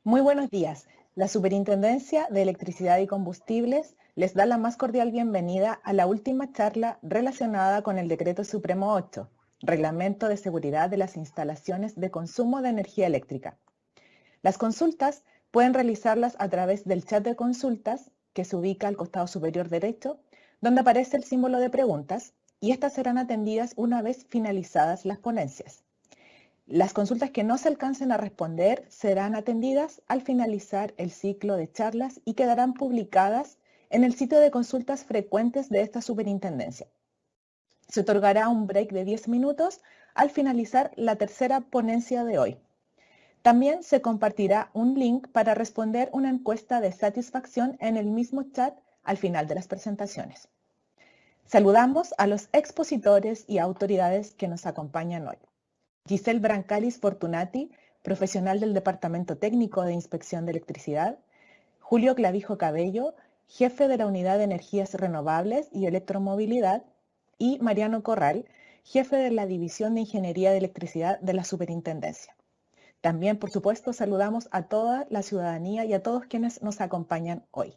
Muy buenos días. La Superintendencia de Electricidad y Combustibles les da la más cordial bienvenida a la última charla relacionada con el Decreto Supremo 8, Reglamento de Seguridad de las Instalaciones de Consumo de Energía Eléctrica. Las consultas pueden realizarlas a través del chat de consultas que se ubica al costado superior derecho, donde aparece el símbolo de preguntas, y estas serán atendidas una vez finalizadas las ponencias. Las consultas que no se alcancen a responder serán atendidas al finalizar el ciclo de charlas y quedarán publicadas en el sitio de consultas frecuentes de esta superintendencia. Se otorgará un break de 10 minutos al finalizar la tercera ponencia de hoy. También se compartirá un link para responder una encuesta de satisfacción en el mismo chat al final de las presentaciones. Saludamos a los expositores y autoridades que nos acompañan hoy. Giselle Brancalis Fortunati, profesional del Departamento Técnico de Inspección de Electricidad. Julio Clavijo Cabello, jefe de la Unidad de Energías Renovables y Electromovilidad. Y Mariano Corral, jefe de la División de Ingeniería de Electricidad de la Superintendencia. También, por supuesto, saludamos a toda la ciudadanía y a todos quienes nos acompañan hoy.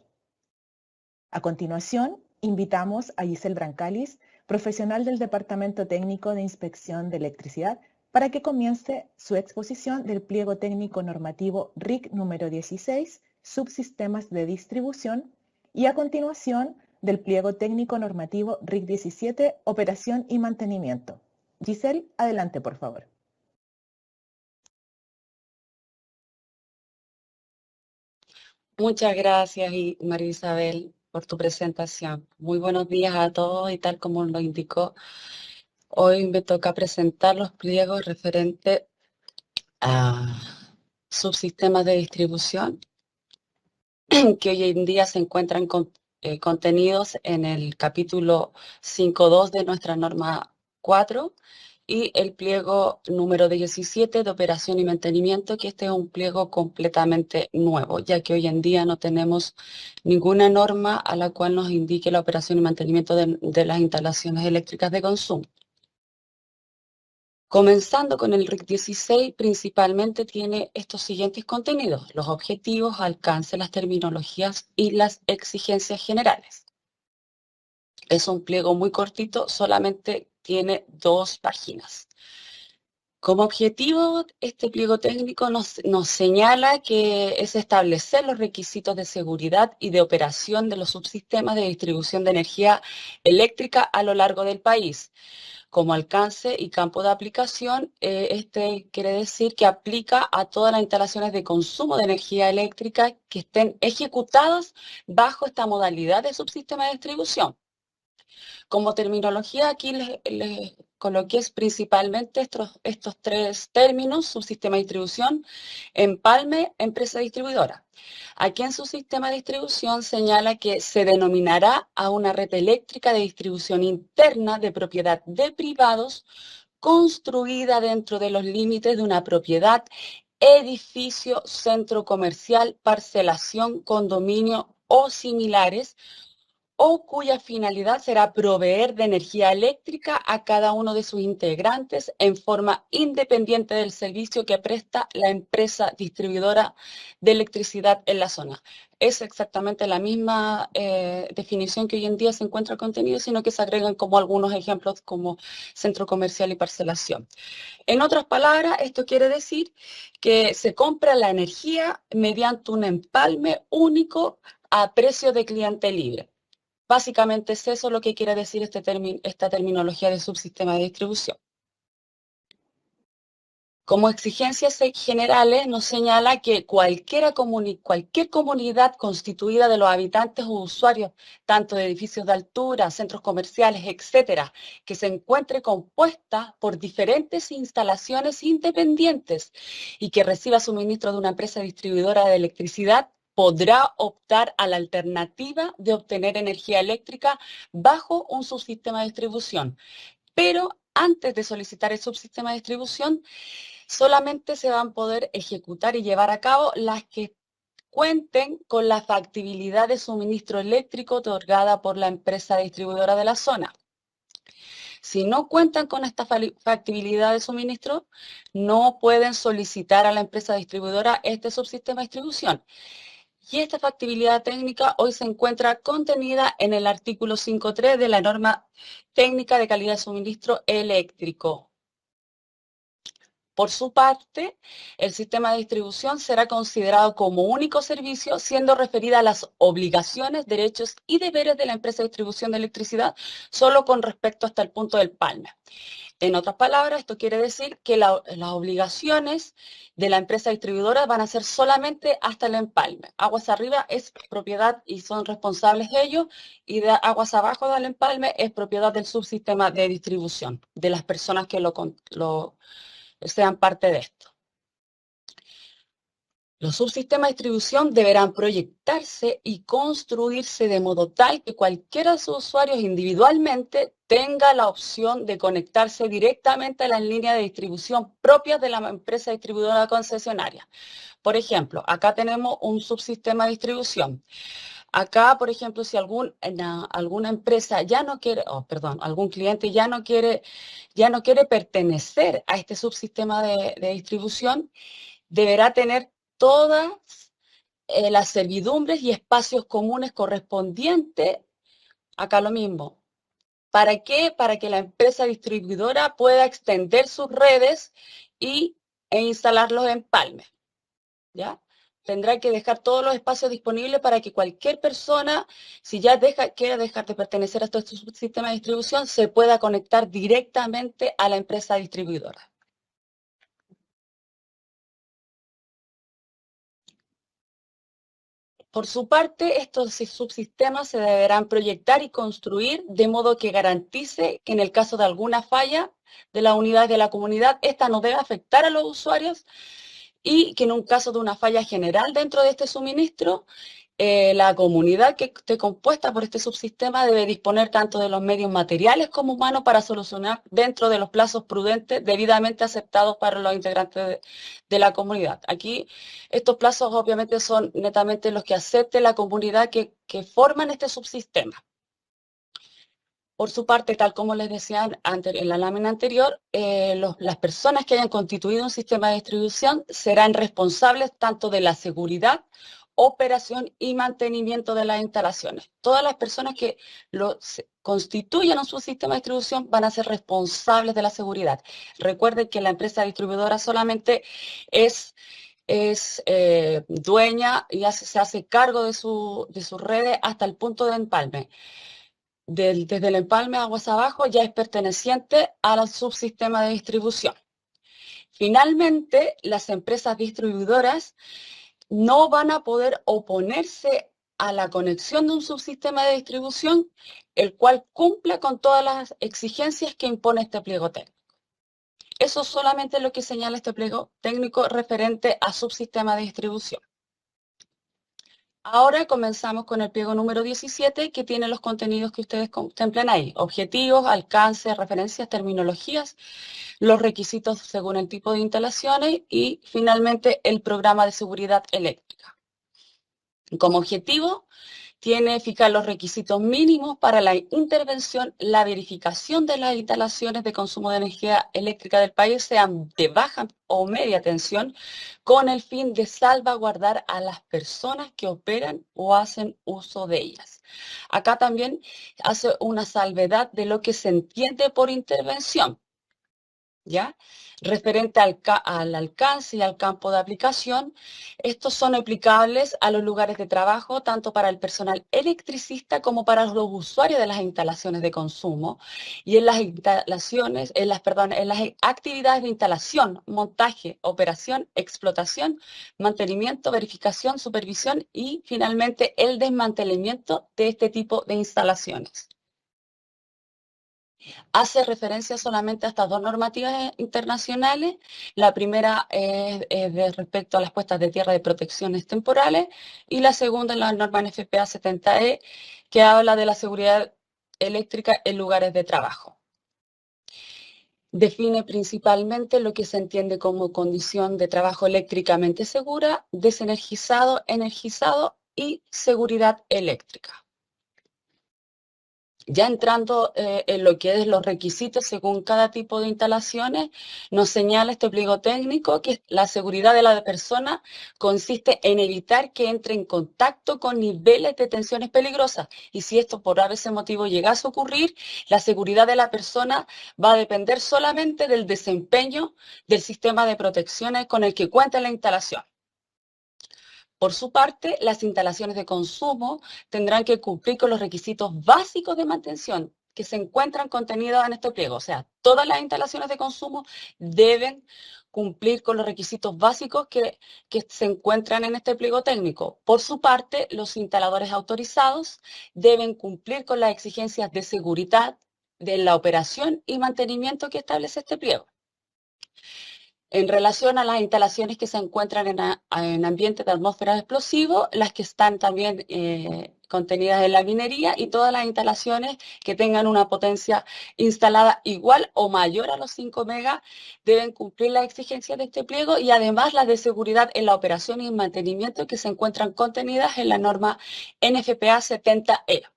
A continuación, invitamos a Giselle Brancalis, profesional del Departamento Técnico de Inspección de Electricidad, para que comience su exposición del pliego técnico normativo RIC número 16, subsistemas de distribución, y a continuación del pliego técnico normativo RIC 17, operación y mantenimiento. Giselle, adelante, por favor. Muchas gracias, María Isabel, por tu presentación. Muy buenos días a todos y tal como lo indicó, hoy me toca presentar los pliegos referentes a subsistemas de distribución que hoy en día se encuentran contenidos en el capítulo 5.2 de nuestra norma 4 y el pliego número 17 de operación y mantenimiento, que este es un pliego completamente nuevo, ya que hoy en día no tenemos ninguna norma a la cual nos indique la operación y mantenimiento de las instalaciones eléctricas de consumo. Comenzando con el RIC 16, principalmente tiene estos siguientes contenidos: los objetivos, alcance, las terminologías y las exigencias generales. Es un pliego muy cortito, solamente tiene 2 páginas. Como objetivo, este pliego técnico nos señala que es establecer los requisitos de seguridad y de operación de los subsistemas de distribución de energía eléctrica a lo largo del país. Como alcance y campo de aplicación, este quiere decir que aplica a todas las instalaciones de consumo de energía eléctrica que estén ejecutadas bajo esta modalidad de subsistema de distribución. Como terminología, aquí les coloqué principalmente estos 3 términos: subsistema de distribución, empalme, empresa distribuidora. Aquí en su sistema de distribución señala que se denominará a una red eléctrica de distribución interna de propiedad de privados construida dentro de los límites de una propiedad, edificio, centro comercial, parcelación, condominio o similares, o cuya finalidad será proveer de energía eléctrica a cada uno de sus integrantes en forma independiente del servicio que presta la empresa distribuidora de electricidad en la zona. Es exactamente la misma definición que hoy en día se encuentra contenido, sino que se agregan como algunos ejemplos como centro comercial y parcelación. En otras palabras, esto quiere decir que se compra la energía mediante un empalme único a precio de cliente libre. Básicamente es eso lo que quiere decir esta terminología de subsistema de distribución. Como exigencias generales nos señala que cualquier comunidad constituida de los habitantes o usuarios, tanto de edificios de altura, centros comerciales, etcétera, que se encuentre compuesta por diferentes instalaciones independientes y que reciba suministro de una empresa distribuidora de electricidad, podrá optar a la alternativa de obtener energía eléctrica bajo un subsistema de distribución. Pero antes de solicitar el subsistema de distribución, solamente se van a poder ejecutar y llevar a cabo las que cuenten con la factibilidad de suministro eléctrico otorgada por la empresa distribuidora de la zona. Si no cuentan con esta factibilidad de suministro, no pueden solicitar a la empresa distribuidora este subsistema de distribución. Y esta factibilidad técnica hoy se encuentra contenida en el artículo 5.3 de la norma técnica de calidad de suministro eléctrico. Por su parte, el sistema de distribución será considerado como único servicio, siendo referida a las obligaciones, derechos y deberes de la empresa de distribución de electricidad, solo con respecto hasta el punto del empalme. En otras palabras, esto quiere decir que las obligaciones de la empresa distribuidora van a ser solamente hasta el empalme. Aguas arriba es propiedad y son responsables de ellos, y de aguas abajo del empalme es propiedad del subsistema de distribución, de las personas que sean parte de esto. Los subsistemas de distribución deberán proyectarse y construirse de modo tal que cualquiera de sus usuarios individualmente tenga la opción de conectarse directamente a las líneas de distribución propias de la empresa distribuidora concesionaria. Por ejemplo, acá tenemos un subsistema de distribución. Acá, por ejemplo, si alguna empresa ya no quiere, algún cliente ya no quiere pertenecer a este subsistema de distribución, deberá tener todas las servidumbres y espacios comunes correspondientes, acá lo mismo. ¿Para qué? Para que la empresa distribuidora pueda extender sus redes e instalar los empalmes, ¿ya? Tendrá que dejar todos los espacios disponibles para que cualquier persona, si ya quiere dejar de pertenecer a este sistema de distribución, se pueda conectar directamente a la empresa distribuidora. Por su parte, estos subsistemas se deberán proyectar y construir de modo que garantice que en el caso de alguna falla de la unidad de la comunidad, esta no debe afectar a los usuarios, y que en un caso de una falla general dentro de este suministro, la comunidad que esté compuesta por este subsistema debe disponer tanto de los medios materiales como humanos para solucionar dentro de los plazos prudentes debidamente aceptados para los integrantes de la comunidad. Aquí estos plazos obviamente son netamente los que acepte la comunidad que forman este subsistema. Por su parte, tal como les decía en la lámina anterior, las personas que hayan constituido un sistema de distribución serán responsables tanto de la seguridad, operación y mantenimiento de las instalaciones. Todas las personas que constituyan un subsistema de distribución van a ser responsables de la seguridad. Recuerden que la empresa distribuidora solamente es dueña y se hace cargo de sus redes hasta el punto de empalme. Desde el empalme aguas abajo ya es perteneciente al subsistema de distribución. Finalmente, las empresas distribuidoras no van a poder oponerse a la conexión de un subsistema de distribución, el cual cumpla con todas las exigencias que impone este pliego técnico. Eso es solamente lo que señala este pliego técnico referente a subsistema de distribución. Ahora comenzamos con el pliego número 17, que tiene los contenidos que ustedes contemplan ahí: objetivos, alcance, referencias, terminologías, los requisitos según el tipo de instalaciones y finalmente el programa de seguridad eléctrica. Como objetivo, tiene fijar los requisitos mínimos para la intervención, la verificación de las instalaciones de consumo de energía eléctrica del país, sean de baja o media tensión, con el fin de salvaguardar a las personas que operan o hacen uso de ellas. Acá también hace una salvedad de lo que se entiende por intervención, ¿ya? Referente al alcance y al campo de aplicación, estos son aplicables a los lugares de trabajo, tanto para el personal electricista como para los usuarios de las instalaciones de consumo, y en las actividades de instalación, montaje, operación, explotación, mantenimiento, verificación, supervisión y finalmente el desmantelamiento de este tipo de instalaciones. Hace referencia solamente a estas dos normativas internacionales. La primera es de respecto a las puestas de tierra de protecciones temporales, y la segunda es la norma NFPA 70E, que habla de la seguridad eléctrica en lugares de trabajo. Define principalmente lo que se entiende como condición de trabajo eléctricamente segura, desenergizado, energizado y seguridad eléctrica. Ya entrando en lo que es los requisitos según cada tipo de instalaciones, nos señala este pliego técnico que la seguridad de la persona consiste en evitar que entre en contacto con niveles de tensiones peligrosas. Y si esto por ese motivo llegase a ocurrir, la seguridad de la persona va a depender solamente del desempeño del sistema de protecciones con el que cuenta la instalación. Por su parte, las instalaciones de consumo tendrán que cumplir con los requisitos básicos de mantención que se encuentran contenidos en este pliego. O sea, todas las instalaciones de consumo deben cumplir con los requisitos básicos que se encuentran en este pliego técnico. Por su parte, los instaladores autorizados deben cumplir con las exigencias de seguridad de la operación y mantenimiento que establece este pliego. En relación a las instalaciones que se encuentran en ambientes de atmósfera explosivo, las que están también contenidas en la minería y todas las instalaciones que tengan una potencia instalada igual o mayor a los 5 megas deben cumplir las exigencias de este pliego y además las de seguridad en la operación y mantenimiento que se encuentran contenidas en la norma NFPA 70E.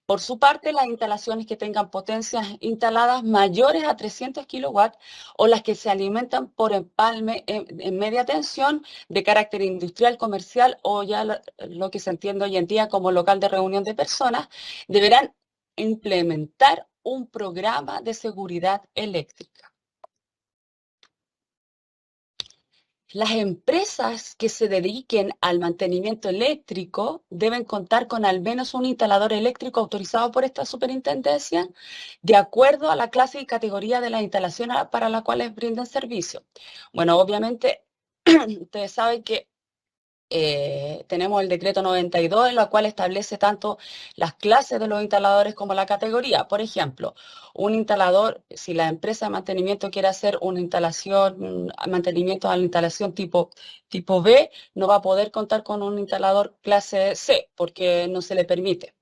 Por su parte, las instalaciones que tengan potencias instaladas mayores a 300 kilowatts o las que se alimentan por empalme en media tensión de carácter industrial, comercial o ya lo que se entiende hoy en día como local de reunión de personas, deberán implementar un programa de seguridad eléctrica. Las empresas que se dediquen al mantenimiento eléctrico deben contar con al menos un instalador eléctrico autorizado por esta superintendencia, de acuerdo a la clase y categoría de la instalación para la cual brindan servicio. Bueno, obviamente, ustedes saben que tenemos el decreto 92, en la cual establece tanto las clases de los instaladores como la categoría. Por ejemplo, un instalador, si la empresa de mantenimiento quiere hacer una instalación, mantenimiento a la instalación tipo B, no va a poder contar con un instalador clase C, porque no se le permite.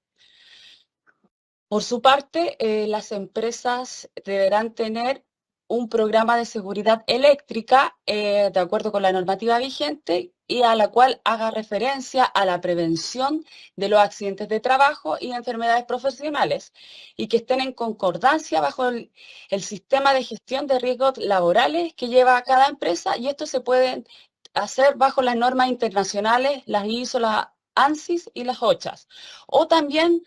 Por su parte, las empresas deberán tener un programa de seguridad eléctrica de acuerdo con la normativa vigente y a la cual haga referencia a la prevención de los accidentes de trabajo y enfermedades profesionales y que estén en concordancia bajo el sistema de gestión de riesgos laborales que lleva a cada empresa, y esto se puede hacer bajo las normas internacionales, las ISO, las ANSIS y las OCHAS, o también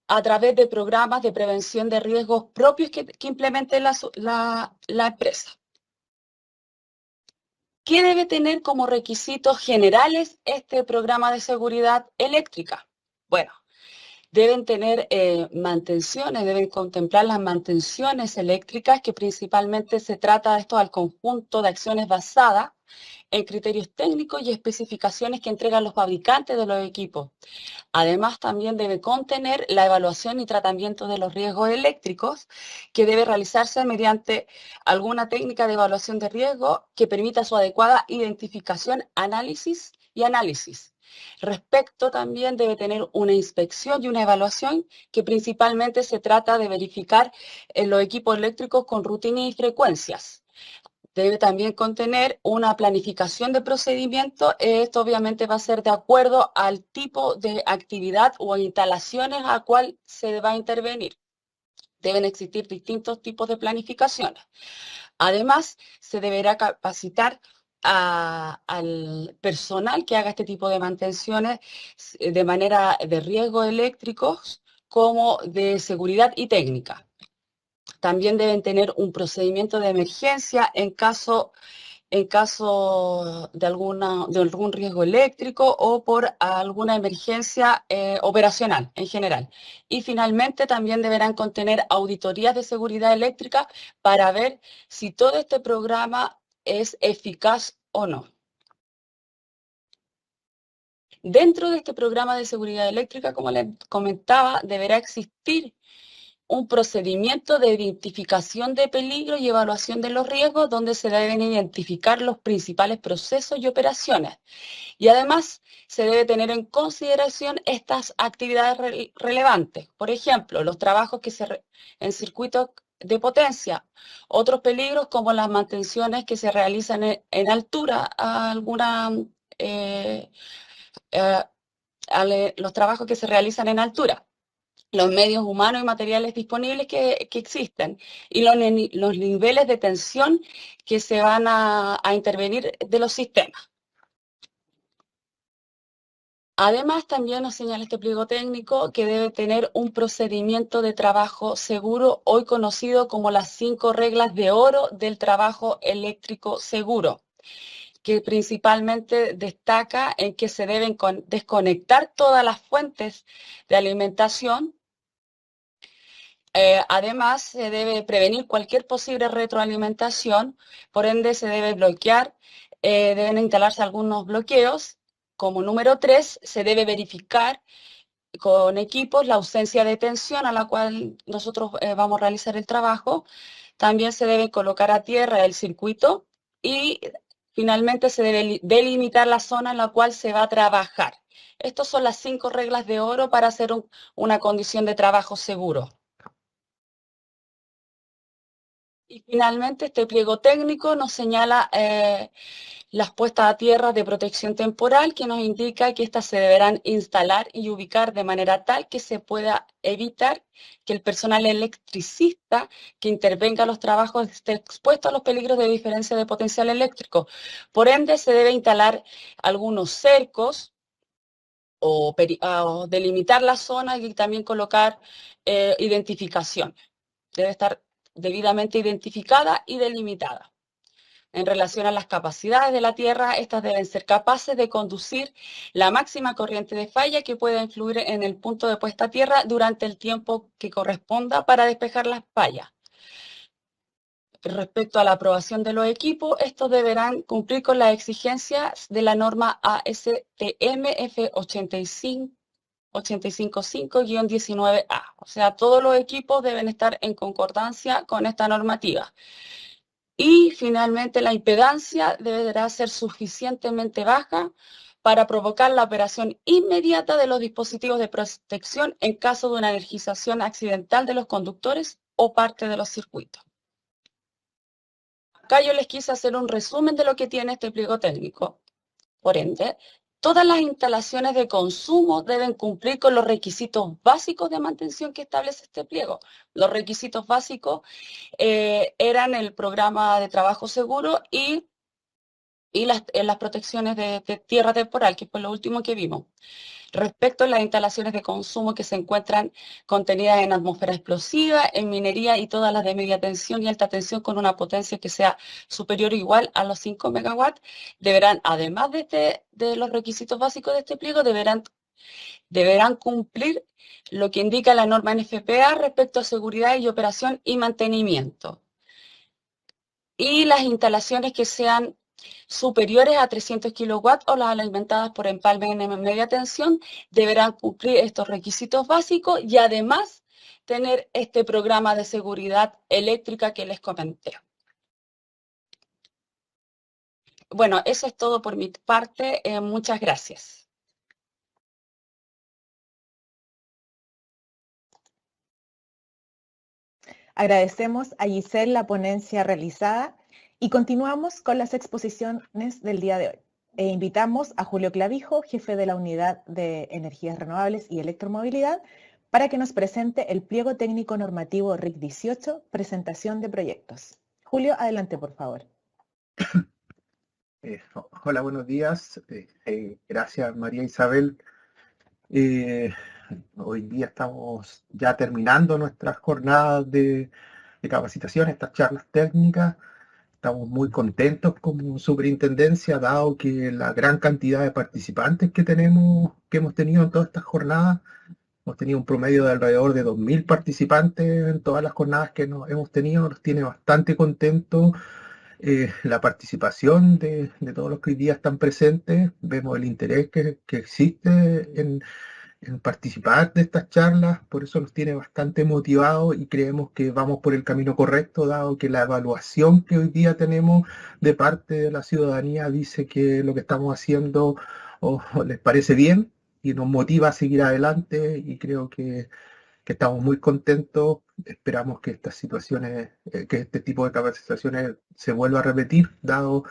a través de programas de prevención de riesgos propios que implemente la empresa. ¿Qué debe tener como requisitos generales este programa de seguridad eléctrica? Bueno, deben tener mantenciones, deben contemplar las mantenciones eléctricas, que principalmente se trata de esto al conjunto de acciones basadas en criterios técnicos y especificaciones que entregan los fabricantes de los equipos. Además, también debe contener la evaluación y tratamiento de los riesgos eléctricos, que debe realizarse mediante alguna técnica de evaluación de riesgo que permita su adecuada identificación, análisis y análisis. Respecto también debe tener una inspección y una evaluación que principalmente se trata de verificar los equipos eléctricos con rutina y frecuencias. Debe también contener una planificación de procedimiento. Esto obviamente va a ser de acuerdo al tipo de actividad o instalaciones a cual se va a intervenir. Deben existir distintos tipos de planificaciones. Además, se deberá capacitar al personal que haga este tipo de mantenciones de manera de riesgos eléctricos como de seguridad y técnica. También deben tener un procedimiento de emergencia en caso de algún riesgo eléctrico o por alguna emergencia operacional en general. Y finalmente también deberán contener auditorías de seguridad eléctrica para ver si todo este programa es eficaz o no. Dentro de este programa de seguridad eléctrica, como les comentaba, deberá existir un procedimiento de identificación de peligro y evaluación de los riesgos, donde se deben identificar los principales procesos y operaciones. Y además se debe tener en consideración estas actividades relevantes. Por ejemplo, los trabajos en circuitos de potencia, otros peligros como las mantenciones que se realizan en altura, los trabajos que se realizan en altura. los medios humanos y materiales disponibles que existen y los niveles de tensión que se van a intervenir de los sistemas. Además, también nos señala este pliego técnico que debe tener un procedimiento de trabajo seguro, hoy conocido como las 5 reglas de oro del trabajo eléctrico seguro, que principalmente destaca en que se deben desconectar todas las fuentes de alimentación. Además, se debe prevenir cualquier posible retroalimentación, por ende se debe bloquear, deben instalarse algunos bloqueos. Como número 3, se debe verificar con equipos la ausencia de tensión a la cual nosotros vamos a realizar el trabajo. También se debe colocar a tierra el circuito y finalmente se debe delimitar la zona en la cual se va a trabajar. Estas son las 5 reglas de oro para hacer una condición de trabajo seguro. Y finalmente este pliego técnico nos señala las puestas a tierra de protección temporal, que nos indica que estas se deberán instalar y ubicar de manera tal que se pueda evitar que el personal electricista que intervenga en los trabajos esté expuesto a los peligros de diferencia de potencial eléctrico. Por ende, se debe instalar algunos cercos o delimitar la zona y también colocar identificación. Debe estar debidamente identificada y delimitada. En relación a las capacidades de la Tierra, estas deben ser capaces de conducir la máxima corriente de falla que pueda influir en el punto de puesta a tierra durante el tiempo que corresponda para despejar las fallas. Respecto a la aprobación de los equipos, estos deberán cumplir con las exigencias de la norma ASTM F855-19A. O sea, todos los equipos deben estar en concordancia con esta normativa. Y finalmente la impedancia deberá ser suficientemente baja para provocar la operación inmediata de los dispositivos de protección en caso de una energización accidental de los conductores o parte de los circuitos. Acá yo les quise hacer un resumen de lo que tiene este pliego técnico. Por ende, todas las instalaciones de consumo deben cumplir con los requisitos básicos de mantención que establece este pliego. Los requisitos básicos eran el programa de trabajo seguro y las protecciones de tierra temporal, que fue lo último que vimos. Respecto a las instalaciones de consumo que se encuentran contenidas en atmósfera explosiva, en minería y todas las de media tensión y alta tensión con una potencia que sea superior o igual a los 5 megawatts, deberán, además de los requisitos básicos de este pliego, deberán cumplir lo que indica la norma NFPA respecto a seguridad y operación y mantenimiento. Y las instalaciones que sean superiores a 300 kilowatts o las alimentadas por empalme en media tensión deberán cumplir estos requisitos básicos y además tener este programa de seguridad eléctrica que les comenté. Bueno, eso es todo por mi parte. Muchas gracias. Agradecemos a Giselle la ponencia realizada y continuamos con las exposiciones del día de hoy. Invitamos a Julio Clavijo, jefe de la Unidad de Energías Renovables y Electromovilidad, para que nos presente el pliego técnico normativo RIC 18, presentación de proyectos. Julio, adelante, por favor. Hola, buenos días. Gracias, María Isabel. Hoy día estamos ya terminando nuestras jornadas de capacitación, estas charlas técnicas. Estamos muy contentos como superintendencia, dado que la gran cantidad de participantes que hemos tenido en todas estas jornadas. Hemos tenido un promedio de alrededor de 2.000 participantes en todas las jornadas que hemos tenido. Nos tiene bastante contentos la participación de todos los que hoy día están presentes. Vemos el interés que existe en participar de estas charlas, por eso nos tiene bastante motivados y creemos que vamos por el camino correcto, dado que la evaluación que hoy día tenemos de parte de la ciudadanía dice que lo que estamos haciendo les parece bien y nos motiva a seguir adelante, y creo que estamos muy contentos. Esperamos que estas situaciones, que este tipo de capacitaciones se vuelva a repetir, dado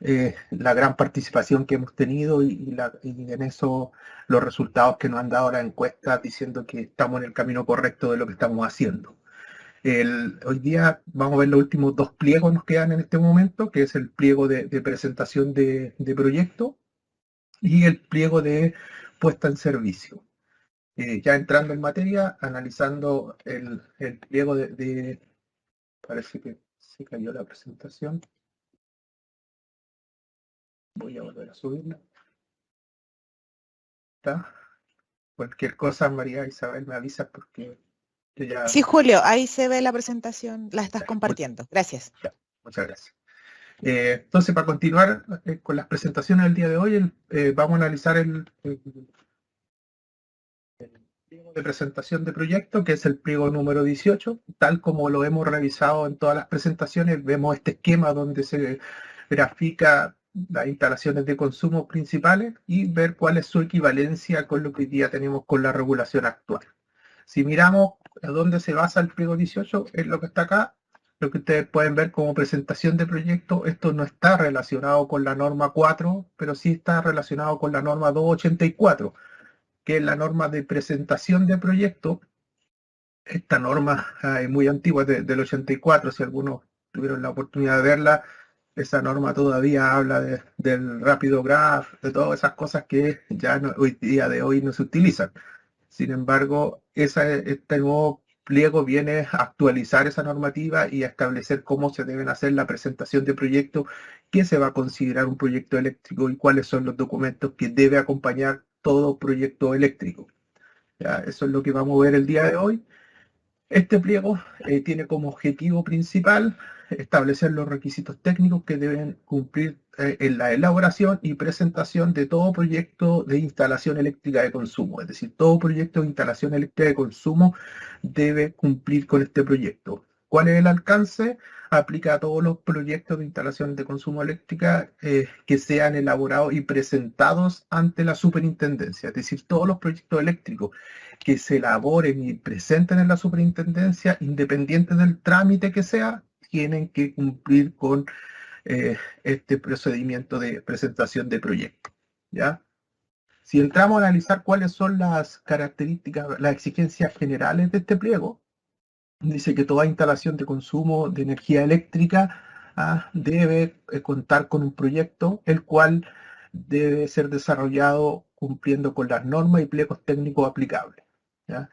la gran participación que hemos tenido y en eso los resultados que nos han dado las encuestas diciendo que estamos en el camino correcto de lo que estamos haciendo. Hoy día vamos a ver los últimos dos pliegos nos quedan en este momento, que es el pliego de presentación de proyecto y el pliego de puesta en servicio. Ya entrando en materia, analizando el pliego parece que se cayó la presentación. Voy a volver a subirla. ¿Está? Cualquier cosa, María Isabel, me avisas porque yo ya... Sí, Julio, ahí se ve la presentación, la estás compartiendo. Gracias. Ya, muchas gracias. Entonces, para continuar con las presentaciones del día de hoy, vamos a analizar el pliego de presentación de proyecto, que es el pliego número 18. Tal como lo hemos revisado en todas las presentaciones, vemos este esquema donde se grafica las instalaciones de consumo principales y ver cuál es su equivalencia con lo que hoy día tenemos con la regulación actual. Si miramos a dónde se basa el pliego 18, es lo que está acá, lo que ustedes pueden ver como presentación de proyecto. Esto no está relacionado con la norma 4, pero sí está relacionado con la norma 284, que es la norma de presentación de proyecto. Esta norma es muy antigua, del 84, si algunos tuvieron la oportunidad de verla. Esa norma todavía habla del rápido graph, de todas esas cosas que ya hoy día de hoy no se utilizan. Sin embargo, este nuevo pliego viene a actualizar esa normativa y a establecer cómo se deben hacer la presentación de proyectos, qué se va a considerar un proyecto eléctrico y cuáles son los documentos que debe acompañar todo proyecto eléctrico. ¿Ya? Eso es lo que vamos a ver el día de hoy. Este pliego tiene como objetivo principal establecer los requisitos técnicos que deben cumplir en la elaboración y presentación de todo proyecto de instalación eléctrica de consumo. Es decir, todo proyecto de instalación eléctrica de consumo debe cumplir con este proyecto. ¿Cuál es el alcance? Aplica a todos los proyectos de instalación de consumo eléctrica que sean elaborados y presentados ante la superintendencia. Es decir, todos los proyectos eléctricos que se elaboren y presenten en la superintendencia, independiente del trámite que sea, tienen que cumplir con este procedimiento de presentación de proyecto. ¿Ya? Si entramos a analizar cuáles son las características, las exigencias generales de este pliego, dice que toda instalación de consumo de energía eléctrica debe contar con un proyecto, el cual debe ser desarrollado cumpliendo con las normas y pliegos técnicos aplicables. ¿Ya?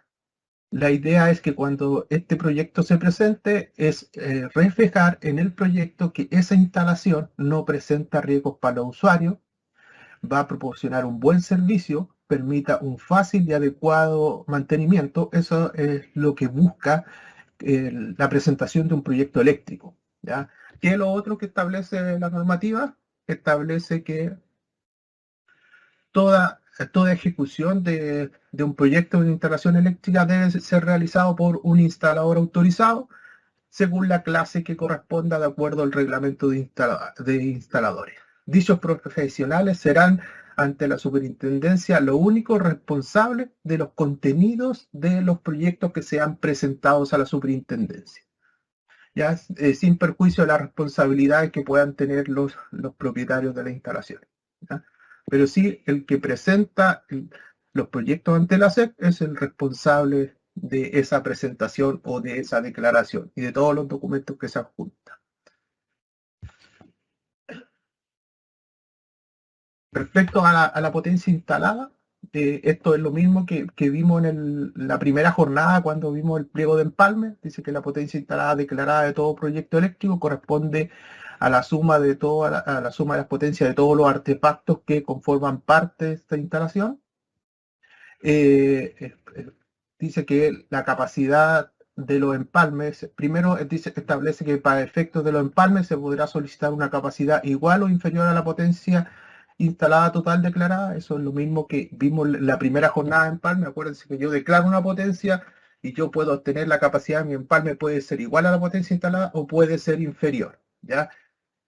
La idea es que cuando este proyecto se presente, es reflejar en el proyecto que esa instalación no presenta riesgos para los usuarios, va a proporcionar un buen servicio, permita un fácil y adecuado mantenimiento. Eso es lo que busca la presentación de un proyecto eléctrico. ¿Ya? ¿Qué es lo otro que establece la normativa? Establece que toda ejecución de un proyecto de instalación eléctrica debe ser realizado por un instalador autorizado según la clase que corresponda de acuerdo al reglamento de instaladores. Dichos profesionales serán ante la superintendencia lo único responsable de los contenidos de los proyectos que sean presentados a la superintendencia, ya sin perjuicio de las responsabilidades que puedan tener los propietarios de la instalación. ¿Ya? Pero sí, el que presenta los proyectos ante la SEC es el responsable de esa presentación o de esa declaración y de todos los documentos que se adjuntan. Respecto a la potencia instalada, esto es lo mismo que vimos en la primera jornada cuando vimos el pliego de empalme. Dice que la potencia instalada declarada de todo proyecto eléctrico corresponde a la suma de la suma de las potencias de todos los artefactos que conforman parte de esta instalación. Dice que la capacidad de los empalmes, primero establece que para efectos de los empalmes se podrá solicitar una capacidad igual o inferior a la potencia instalada total declarada. Eso es lo mismo que vimos en la primera jornada de empalme. Acuérdense que yo declaro una potencia y yo puedo obtener la capacidad de mi empalme, puede ser igual a la potencia instalada o puede ser inferior. ¿Ya?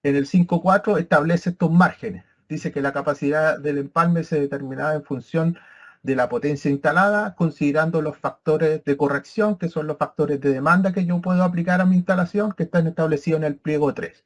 En el 5.4 establece estos márgenes. Dice que la capacidad del empalme se determinará en función de la potencia instalada, considerando los factores de corrección, que son los factores de demanda que yo puedo aplicar a mi instalación, que están establecidos en el pliego 3.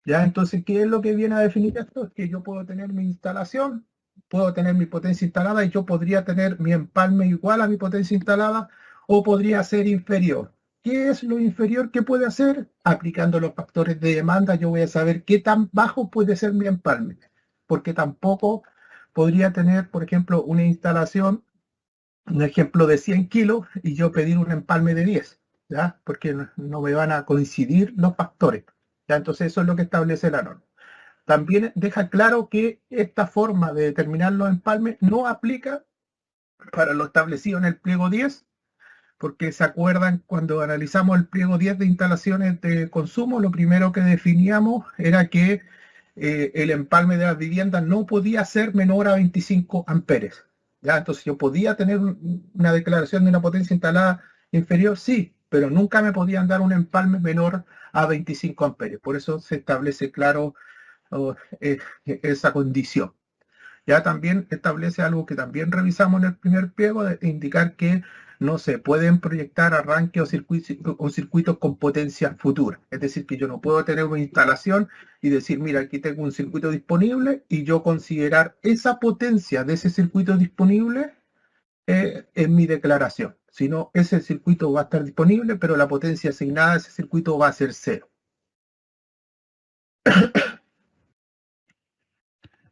¿Ya? Entonces, ¿qué es lo que viene a definir esto? Es que yo puedo tener mi instalación, puedo tener mi potencia instalada y yo podría tener mi empalme igual a mi potencia instalada o podría ser inferior. ¿Qué es lo inferior que puede hacer? Aplicando los factores de demanda, yo voy a saber qué tan bajo puede ser mi empalme, porque tampoco podría tener, por ejemplo, una instalación, un ejemplo de 100 kilos y yo pedir un empalme de 10, ¿ya? Porque no me van a coincidir los factores. ¿Ya? Entonces eso es lo que establece la norma. También deja claro que esta forma de determinar los empalmes no aplica para lo establecido en el pliego 10, porque se acuerdan cuando analizamos el pliego 10 de instalaciones de consumo, lo primero que definíamos era que el empalme de las viviendas no podía ser menor a 25 amperes. ¿Ya? Entonces yo podía tener una declaración de una potencia instalada inferior, sí, pero nunca me podían dar un empalme menor a 25 amperes. Por eso se establece claro esa condición. Ya también establece algo que también revisamos en el primer pliego, de indicar que no se pueden proyectar arranques o circuitos con potencia futura. Es decir, que yo no puedo tener una instalación y decir, mira, aquí tengo un circuito disponible y yo considerar esa potencia de ese circuito disponible en mi declaración. Si no, ese circuito va a estar disponible, pero la potencia asignada a ese circuito va a ser 0.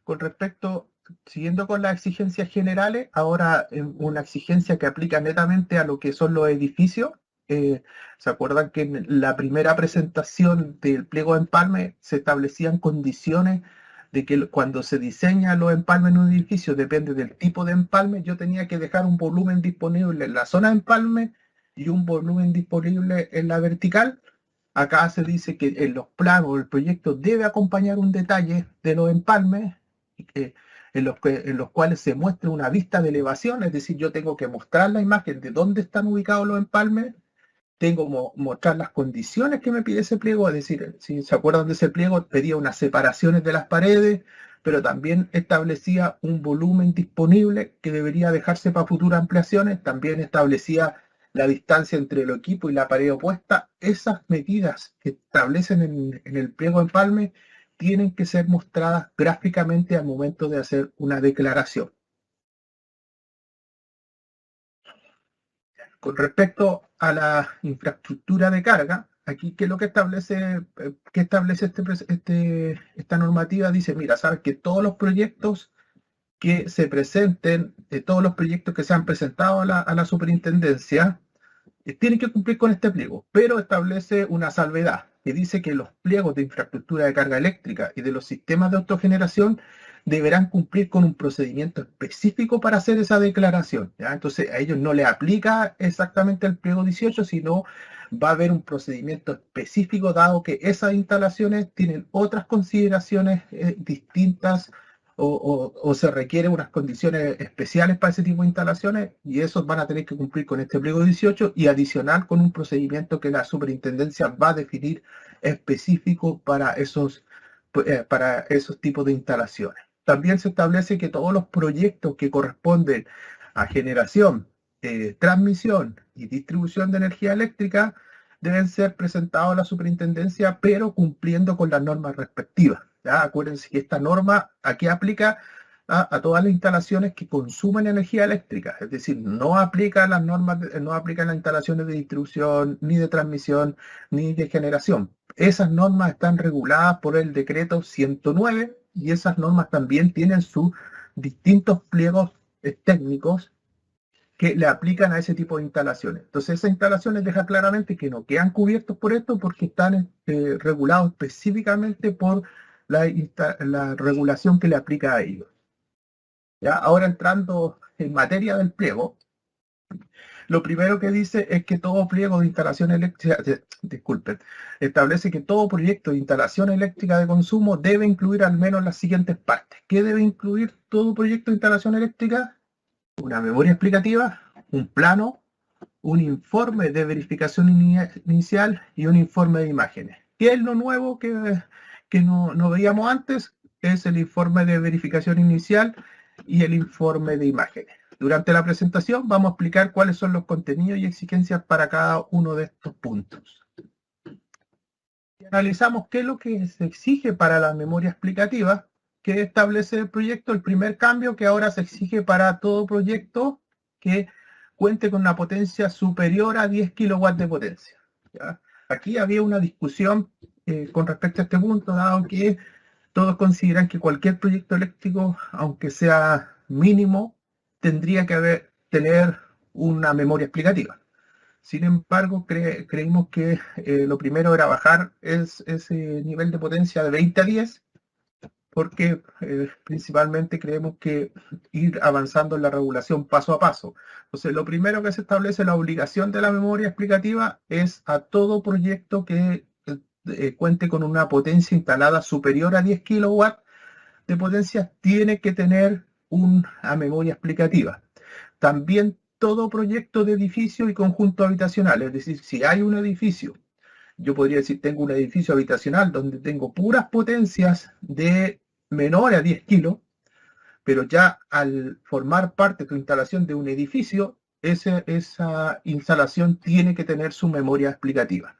Con respecto, siguiendo con las exigencias generales, ahora una exigencia que aplica netamente a lo que son los edificios. ¿Se acuerdan que en la primera presentación del pliego de empalme se establecían condiciones de que cuando se diseña los empalmes en un edificio, depende del tipo de empalme, yo tenía que dejar un volumen disponible en la zona de empalme y un volumen disponible en la vertical? Acá se dice que en los planos el proyecto debe acompañar un detalle de los empalmes en los cuales se muestre una vista de elevación, es decir, yo tengo que mostrar la imagen de dónde están ubicados los empalmes, tengo que mostrar las condiciones que me pide ese pliego, es decir, si se acuerdan de ese pliego, pedía unas separaciones de las paredes, pero también establecía un volumen disponible que debería dejarse para futuras ampliaciones, también establecía la distancia entre el equipo y la pared opuesta. Esas medidas que establecen en el pliego de empalme tienen que ser mostradas gráficamente al momento de hacer una declaración. Con respecto a la infraestructura de carga, aquí ¿qué es lo que establece, esta normativa? Dice, mira, sabes que todos los proyectos que se presenten, todos los proyectos que se han presentado a la superintendencia, tienen que cumplir con este pliego, pero establece una salvedad que dice que los pliegos de infraestructura de carga eléctrica y de los sistemas de autogeneración deberán cumplir con un procedimiento específico para hacer esa declaración, ¿ya? Entonces a ellos no les aplica exactamente el pliego 18, sino va a haber un procedimiento específico, dado que esas instalaciones tienen otras consideraciones distintas o se requieren unas condiciones especiales para ese tipo de instalaciones, y esos van a tener que cumplir con este pliego 18 y adicional con un procedimiento que la superintendencia va a definir específico para esos tipos de instalaciones. También se establece que todos los proyectos que corresponden a generación, transmisión y distribución de energía eléctrica deben ser presentados a la superintendencia, pero cumpliendo con las normas respectivas. ¿Ya? Acuérdense que esta norma aquí aplica a todas las instalaciones que consumen energía eléctrica, es decir, no aplica las normas, no aplican las instalaciones de distribución, ni de transmisión, ni de generación. Esas normas están reguladas por el decreto 109 y esas normas también tienen sus distintos pliegos técnicos que le aplican a ese tipo de instalaciones. Entonces esas instalaciones dejan claramente que no quedan cubiertos por esto porque están regulados específicamente por la regulación que le aplica a ellos. ¿Ya? Ahora entrando en materia del pliego, lo primero que dice es que todo pliego de instalación eléctrica, disculpen, establece que todo proyecto de instalación eléctrica de consumo debe incluir al menos las siguientes partes. ¿Qué debe incluir todo proyecto de instalación eléctrica? Una memoria explicativa, un plano, un informe de verificación inicial y un informe de imágenes. ¿Qué es lo nuevo que no veíamos antes? Es el informe de verificación inicial y el informe de imágenes. Durante la presentación vamos a explicar cuáles son los contenidos y exigencias para cada uno de estos puntos. analizamos qué es lo que se exige para la memoria explicativa que establece el proyecto, el primer cambio que ahora se exige para todo proyecto que cuente con una potencia superior a 10 kilowatts de potencia. ¿Ya? Aquí había una discusión con respecto a este punto, dado que todos consideran que cualquier proyecto eléctrico, aunque sea mínimo, tendría que tener una memoria explicativa. Sin embargo, creímos que lo primero era bajar ese nivel de potencia de 20 a 10, porque principalmente creemos que ir avanzando en la regulación paso a paso. Entonces, lo primero que se establece, la obligación de la memoria explicativa, es a todo proyecto que cuente con una potencia instalada superior a 10 kilowatts de potencia, tiene que tener una memoria explicativa. También todo proyecto de edificio y conjunto habitacional, es decir, si hay un edificio, yo podría decir, tengo un edificio habitacional donde tengo puras potencias de menor a 10 kilos, pero ya al formar parte de tu instalación de un edificio, esa instalación tiene que tener su memoria explicativa.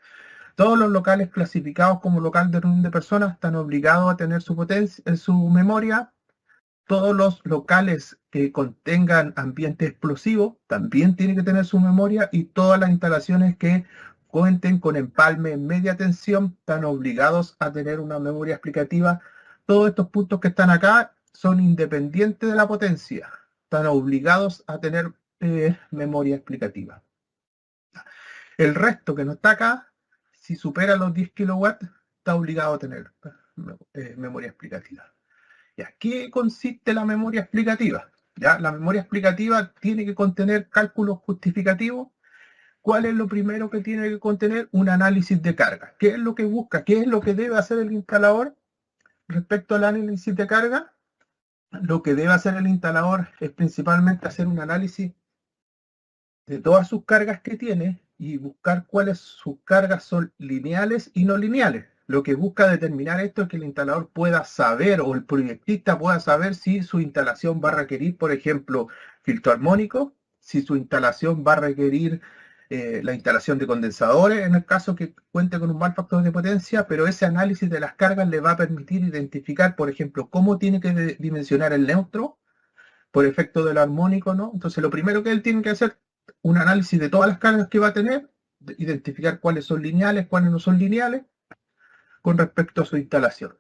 Todos los locales clasificados como local de reunión de personas están obligados a tener su potencia, su memoria. Todos los locales que contengan ambiente explosivo también tienen que tener su memoria, y todas las instalaciones que cuenten con empalme en media tensión están obligados a tener una memoria explicativa. Todos estos puntos que están acá son independientes de la potencia, están obligados a tener memoria explicativa. El resto que no está acá, si supera los 10 kilowatts, está obligado a tener memoria explicativa. ¿Ya? ¿Qué consiste la memoria explicativa? ¿Ya? La memoria explicativa tiene que contener cálculos justificativos. ¿Cuál es lo primero que tiene que contener? Un análisis de carga. ¿Qué es lo que busca? ¿Qué es lo que debe hacer el instalador respecto al análisis de carga? Lo que debe hacer el instalador es principalmente hacer un análisis de todas sus cargas que tiene y buscar cuáles sus cargas son lineales y no lineales. Lo que busca determinar esto es que el instalador pueda saber, o el proyectista pueda saber, si su instalación va a requerir, por ejemplo, filtro armónico, si su instalación va a requerir la instalación de condensadores, en el caso que cuente con un mal factor de potencia, pero ese análisis de las cargas le va a permitir identificar, por ejemplo, cómo tiene que dimensionar el neutro por efecto del armónico, ¿no? Entonces, lo primero que él tiene que hacer, un análisis de todas las cargas que va a tener, identificar cuáles son lineales, cuáles no son lineales, con respecto a su instalación.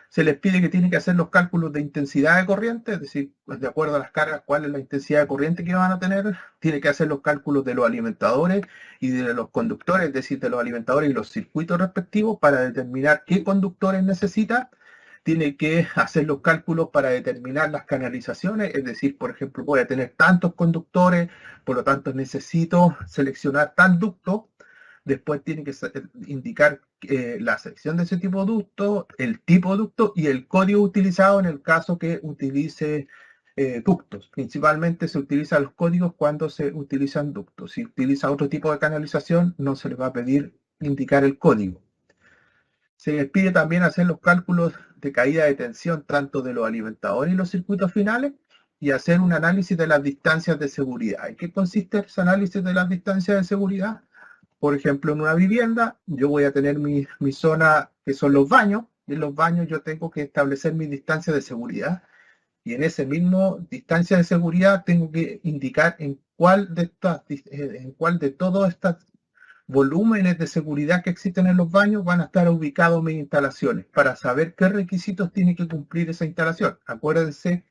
Se les pide que tienen que hacer los cálculos de intensidad de corriente, es decir, de acuerdo a las cargas, cuál es la intensidad de corriente que van a tener. Tiene que hacer los cálculos de los alimentadores y de los conductores, es decir, de los alimentadores y los circuitos respectivos, para determinar qué conductores necesita. Tiene que hacer los cálculos para determinar las canalizaciones, es decir, por ejemplo, voy a tener tantos conductores, por lo tanto necesito seleccionar tal ducto. Después tiene que indicar la sección de ese tipo de ducto, el tipo de ducto y el código utilizado en el caso que utilice ductos. Principalmente se utilizan los códigos cuando se utilizan ductos. Si utiliza otro tipo de canalización, no se le va a pedir indicar el código. Se les pide también hacer los cálculos de caída de tensión tanto de los alimentadores y los circuitos finales, y hacer un análisis de las distancias de seguridad. ¿En qué consiste ese análisis de las distancias de seguridad? Por ejemplo, en una vivienda, yo voy a tener mi zona que son los baños, y en los baños yo tengo que establecer mi distancia de seguridad, y en ese mismo distancia de seguridad tengo que indicar en cuál de todos estos volúmenes de seguridad que existen en los baños van a estar ubicados mis instalaciones, para saber qué requisitos tiene que cumplir esa instalación. Acuérdense,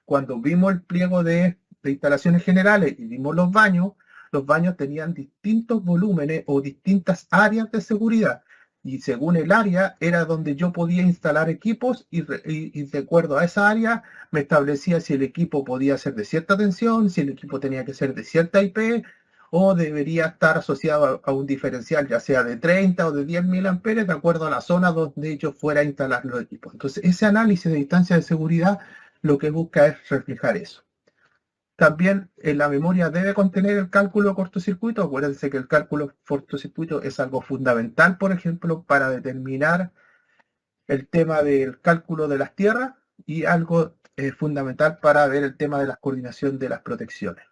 cuando vimos el pliego de instalaciones generales y vimos los baños tenían distintos volúmenes o distintas áreas de seguridad, y según el área era donde yo podía instalar equipos, y de acuerdo a esa área me establecía si el equipo podía ser de cierta tensión, si el equipo tenía que ser de cierta IP, o debería estar asociado a un diferencial, ya sea de 30 o de 10.000 amperes, de acuerdo a la zona donde yo fuera a instalar los equipos. Entonces, ese análisis de distancia de seguridad lo que busca es reflejar eso. También la memoria debe contener el cálculo de cortocircuito. Acuérdense que el cálculo de cortocircuito es algo fundamental, por ejemplo, para determinar el tema del cálculo de las tierras, y algo fundamental para ver el tema de la coordinación de las protecciones.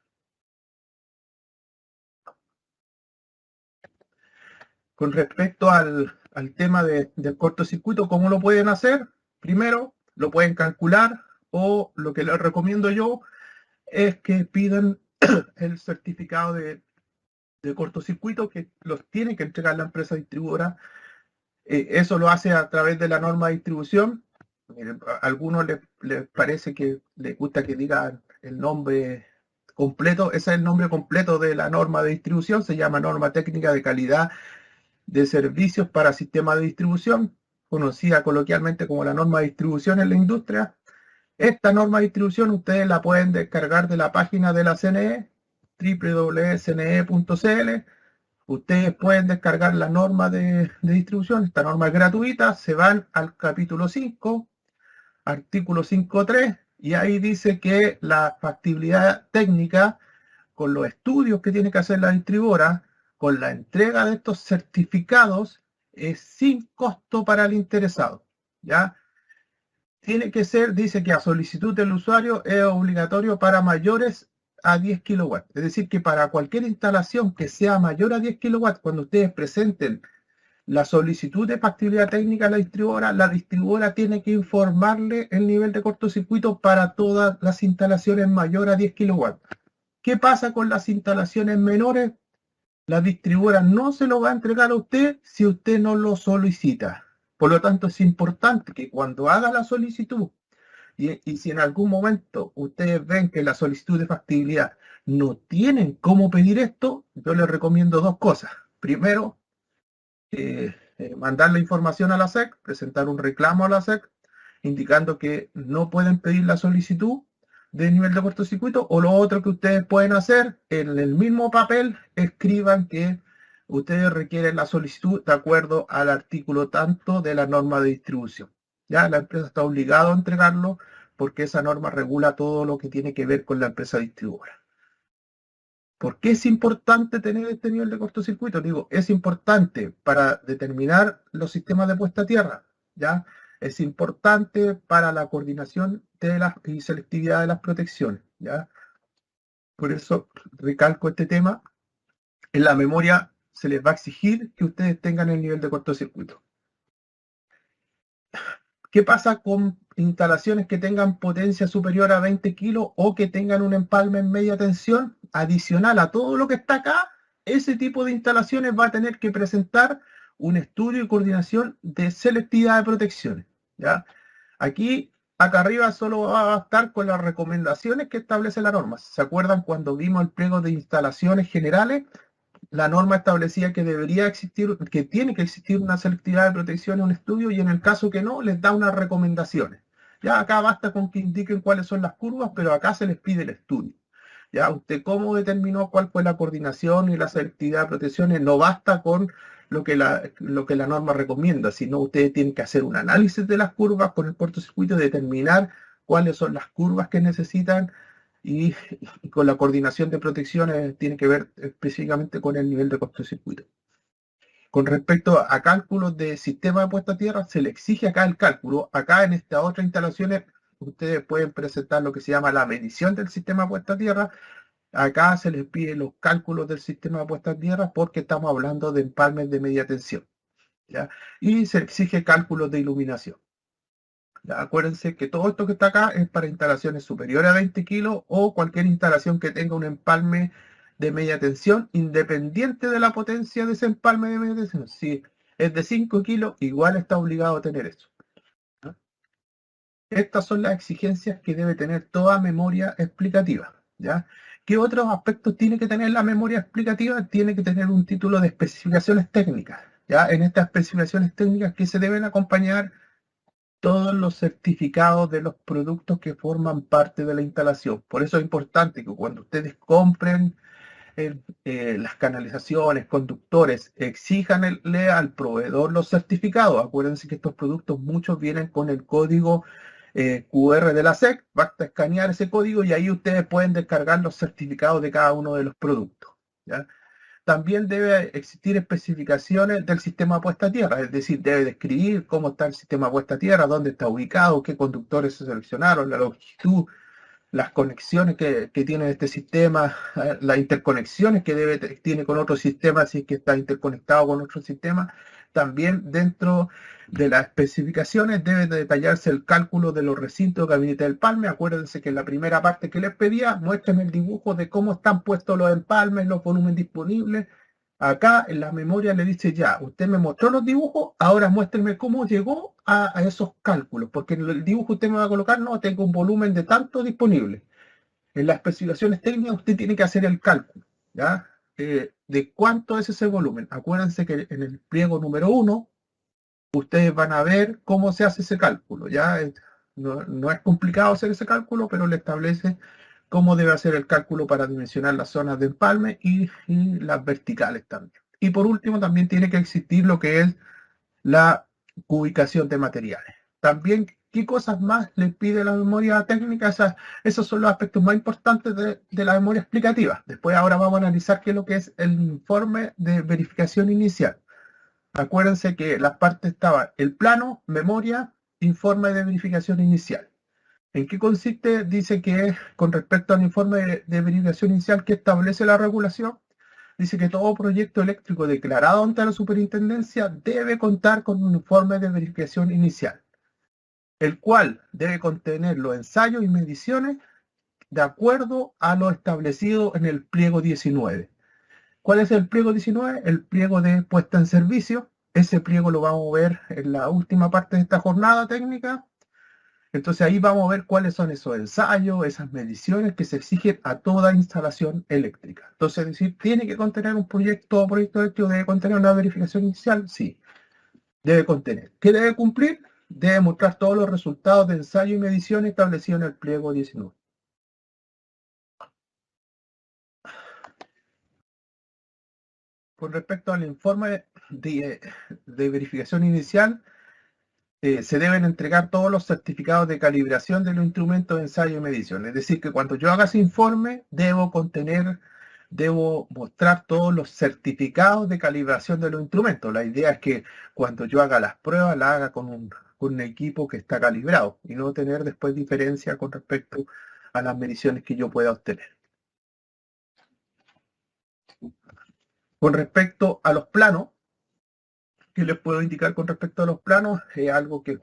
Con respecto al al tema del cortocircuito, ¿cómo lo pueden hacer? Primero, lo pueden calcular, o lo que les recomiendo yo es que pidan el certificado de cortocircuito, que los tiene que entregar la empresa distribuidora. Eso lo hace a través de la norma de distribución. A algunos les parece que les gusta que digan el nombre completo. Ese es el nombre completo de la norma de distribución. Se llama Norma Técnica de Calidad de Servicios para Sistemas de Distribución, conocida coloquialmente como la norma de distribución en la industria. Esta norma de distribución ustedes la pueden descargar de la página de la CNE, www.cne.cl. Ustedes pueden descargar la norma de distribución. Esta norma es gratuita. Se van al capítulo 5, artículo 5.3, y ahí dice que la factibilidad técnica, con los estudios que tiene que hacer la distribuidora, con la entrega de estos certificados, es sin costo para el interesado, ¿ya? Tiene que ser, dice que a solicitud del usuario es obligatorio para mayores a 10 kilowatts. Es decir, que para cualquier instalación que sea mayor a 10 kilowatts, cuando ustedes presenten la solicitud de factibilidad técnica a la distribuidora tiene que informarle el nivel de cortocircuito para todas las instalaciones mayores a 10 kilowatts. ¿Qué pasa con las instalaciones menores? La distribuidora no se lo va a entregar a usted si usted no lo solicita. Por lo tanto, es importante que cuando haga la solicitud, y si en algún momento ustedes ven que la solicitud de factibilidad no tienen cómo pedir esto, yo les recomiendo dos cosas. Primero, mandar la información a la SEC, presentar un reclamo a la SEC, indicando que no pueden pedir la solicitud de nivel de cortocircuito, o lo otro que ustedes pueden hacer, en el mismo papel, escriban que ustedes requieren la solicitud de acuerdo al artículo tanto de la norma de distribución. Ya la empresa está obligada a entregarlo porque esa norma regula todo lo que tiene que ver con la empresa distribuidora. ¿Por qué es importante tener este nivel de cortocircuito? Digo, es importante para determinar los sistemas de puesta a tierra, ¿ya? Es importante para la coordinación y selectividad de las protecciones, ¿ya? Por eso recalco este tema. En la memoria se les va a exigir que ustedes tengan el nivel de cortocircuito. ¿Qué pasa con instalaciones que tengan potencia superior a 20 kilos o que tengan un empalme en media tensión? Adicional a todo lo que está acá, ese tipo de instalaciones va a tener que presentar un estudio y coordinación de selectividad de protecciones, ¿ya? Aquí, acá arriba solo va a estar con las recomendaciones que establece la norma. ¿Se acuerdan cuando vimos el pliego de instalaciones generales? La norma establecía que debería existir, que tiene que existir una selectividad de protección en un estudio, y en el caso que no, les da unas recomendaciones. Ya acá basta con que indiquen cuáles son las curvas, pero acá se les pide el estudio. Ya usted cómo determinó cuál fue la coordinación y la selectividad de protecciones, no basta con lo que la norma recomienda, sino ustedes tienen que hacer un análisis de las curvas con el cortocircuito, determinar cuáles son las curvas que necesitan, y con la coordinación de protecciones tiene que ver específicamente con el nivel de cortocircuito. Con respecto a cálculos de sistema de puesta a tierra, se le exige acá el cálculo. Acá en estas otras instalaciones ustedes pueden presentar lo que se llama la medición del sistema de puesta a tierra. Acá se les pide los cálculos del sistema de puesta a tierra porque estamos hablando de empalmes de media tensión, ¿ya? Y se exige cálculos de iluminación. Ya, acuérdense que todo esto que está acá es para instalaciones superiores a 20 kilos o cualquier instalación que tenga un empalme de media tensión, independiente de la potencia de ese empalme de media tensión. Si es de 5 kilos, igual está obligado a tener eso. ¿No? Estas son las exigencias que debe tener toda memoria explicativa, ¿ya? ¿Qué otros aspectos tiene que tener la memoria explicativa? Tiene que tener un título de especificaciones técnicas, ¿ya? En estas especificaciones técnicas que se deben acompañar todos los certificados de los productos que forman parte de la instalación. Por eso es importante que cuando ustedes compren las canalizaciones, conductores, exíjanle al proveedor los certificados. Acuérdense que estos productos muchos vienen con el código QR de la SEC. Basta escanear ese código y ahí ustedes pueden descargar los certificados de cada uno de los productos, ¿ya? También debe existir especificaciones del sistema de puesta a tierra, es decir, debe describir cómo está el sistema de puesta a tierra, dónde está ubicado, qué conductores se seleccionaron, la longitud, las conexiones que tiene este sistema, las interconexiones que tiene con otro sistema, si es que está interconectado con otro sistema. También dentro de las especificaciones debe detallarse el cálculo de los recintos de gabinete del empalme. Acuérdense que en la primera parte que les pedía, muéstrenme el dibujo de cómo están puestos los empalmes, los volúmenes disponibles. Acá en la memoria le dice ya, usted me mostró los dibujos, ahora muéstrenme cómo llegó a esos cálculos, porque en el dibujo usted me va a colocar, no, tengo un volumen de tanto disponible. En las especificaciones técnicas usted tiene que hacer el cálculo, ¿ya? De cuánto es ese volumen. Acuérdense que en el pliego número 1, ustedes van a ver cómo se hace ese cálculo, ¿ya? No es complicado hacer ese cálculo, pero le establece cómo debe hacer el cálculo para dimensionar las zonas de empalme y las verticales también. Y por último, también tiene que existir lo que es la ubicación de materiales. También, ¿qué cosas más le pide la memoria técnica? Esos son los aspectos más importantes de la memoria explicativa. Después, ahora vamos a analizar qué es lo que es el informe de verificación inicial. Acuérdense que las partes estaban el plano, memoria, informe de verificación inicial. ¿En qué consiste? Dice que con respecto al informe de verificación inicial que establece la regulación, dice que todo proyecto eléctrico declarado ante la superintendencia debe contar con un informe de verificación inicial, el cual debe contener los ensayos y mediciones de acuerdo a lo establecido en el pliego 19. ¿Cuál es el pliego 19? El pliego de puesta en servicio. Ese pliego lo vamos a ver en la última parte de esta jornada técnica. Entonces ahí vamos a ver cuáles son esos ensayos, esas mediciones que se exigen a toda instalación eléctrica. Entonces, es decir, ¿tiene que contener un proyecto eléctrico? ¿Debe contener una verificación inicial? Sí, debe contener. ¿Qué debe cumplir? Debe mostrar todos los resultados de ensayo y medición establecidos en el pliego 19. Con respecto al informe de verificación inicial, se deben entregar todos los certificados de calibración de los instrumentos de ensayo y medición. Es decir, que cuando yo haga ese informe, debo mostrar todos los certificados de calibración de los instrumentos. La idea es que cuando yo haga las pruebas, las haga con un equipo que está calibrado y no tener después diferencia con respecto a las mediciones que yo pueda obtener. Con respecto a los planos, ¿qué les puedo indicar con respecto a los planos? Es algo que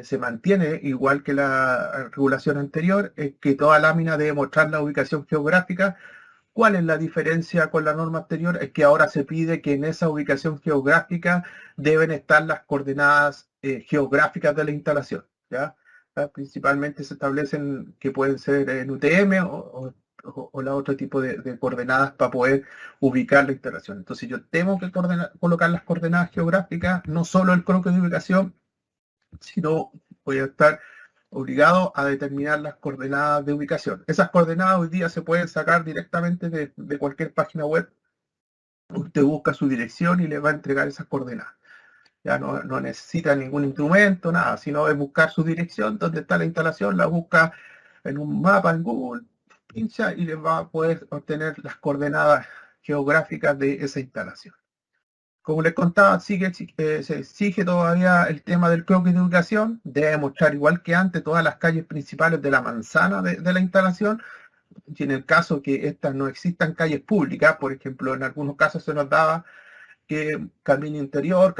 se mantiene, igual que la regulación anterior, es que toda lámina debe mostrar la ubicación geográfica. ¿Cuál es la diferencia con la norma anterior? Es que ahora se pide que en esa ubicación geográfica deben estar las coordenadas geográficas de la instalación, ¿ya? Principalmente se establecen que pueden ser en UTM o la otro tipo de coordenadas para poder ubicar la instalación. Entonces yo tengo que colocar las coordenadas geográficas, no solo el croquis de ubicación, sino voy a estar obligado a determinar las coordenadas de ubicación. Esas coordenadas hoy día se pueden sacar directamente de cualquier página web. Usted busca su dirección y le va a entregar esas coordenadas. Ya no necesita ningún instrumento, nada, sino es buscar su dirección, donde está la instalación, la busca en un mapa en Google, pincha y le va a poder obtener las coordenadas geográficas de esa instalación. Como les contaba, se exige todavía el tema del croquis de ubicación. Debe mostrar, igual que antes, todas las calles principales de la manzana de la instalación. Y en el caso que estas no existan calles públicas, por ejemplo, en algunos casos se nos daba que camino interior,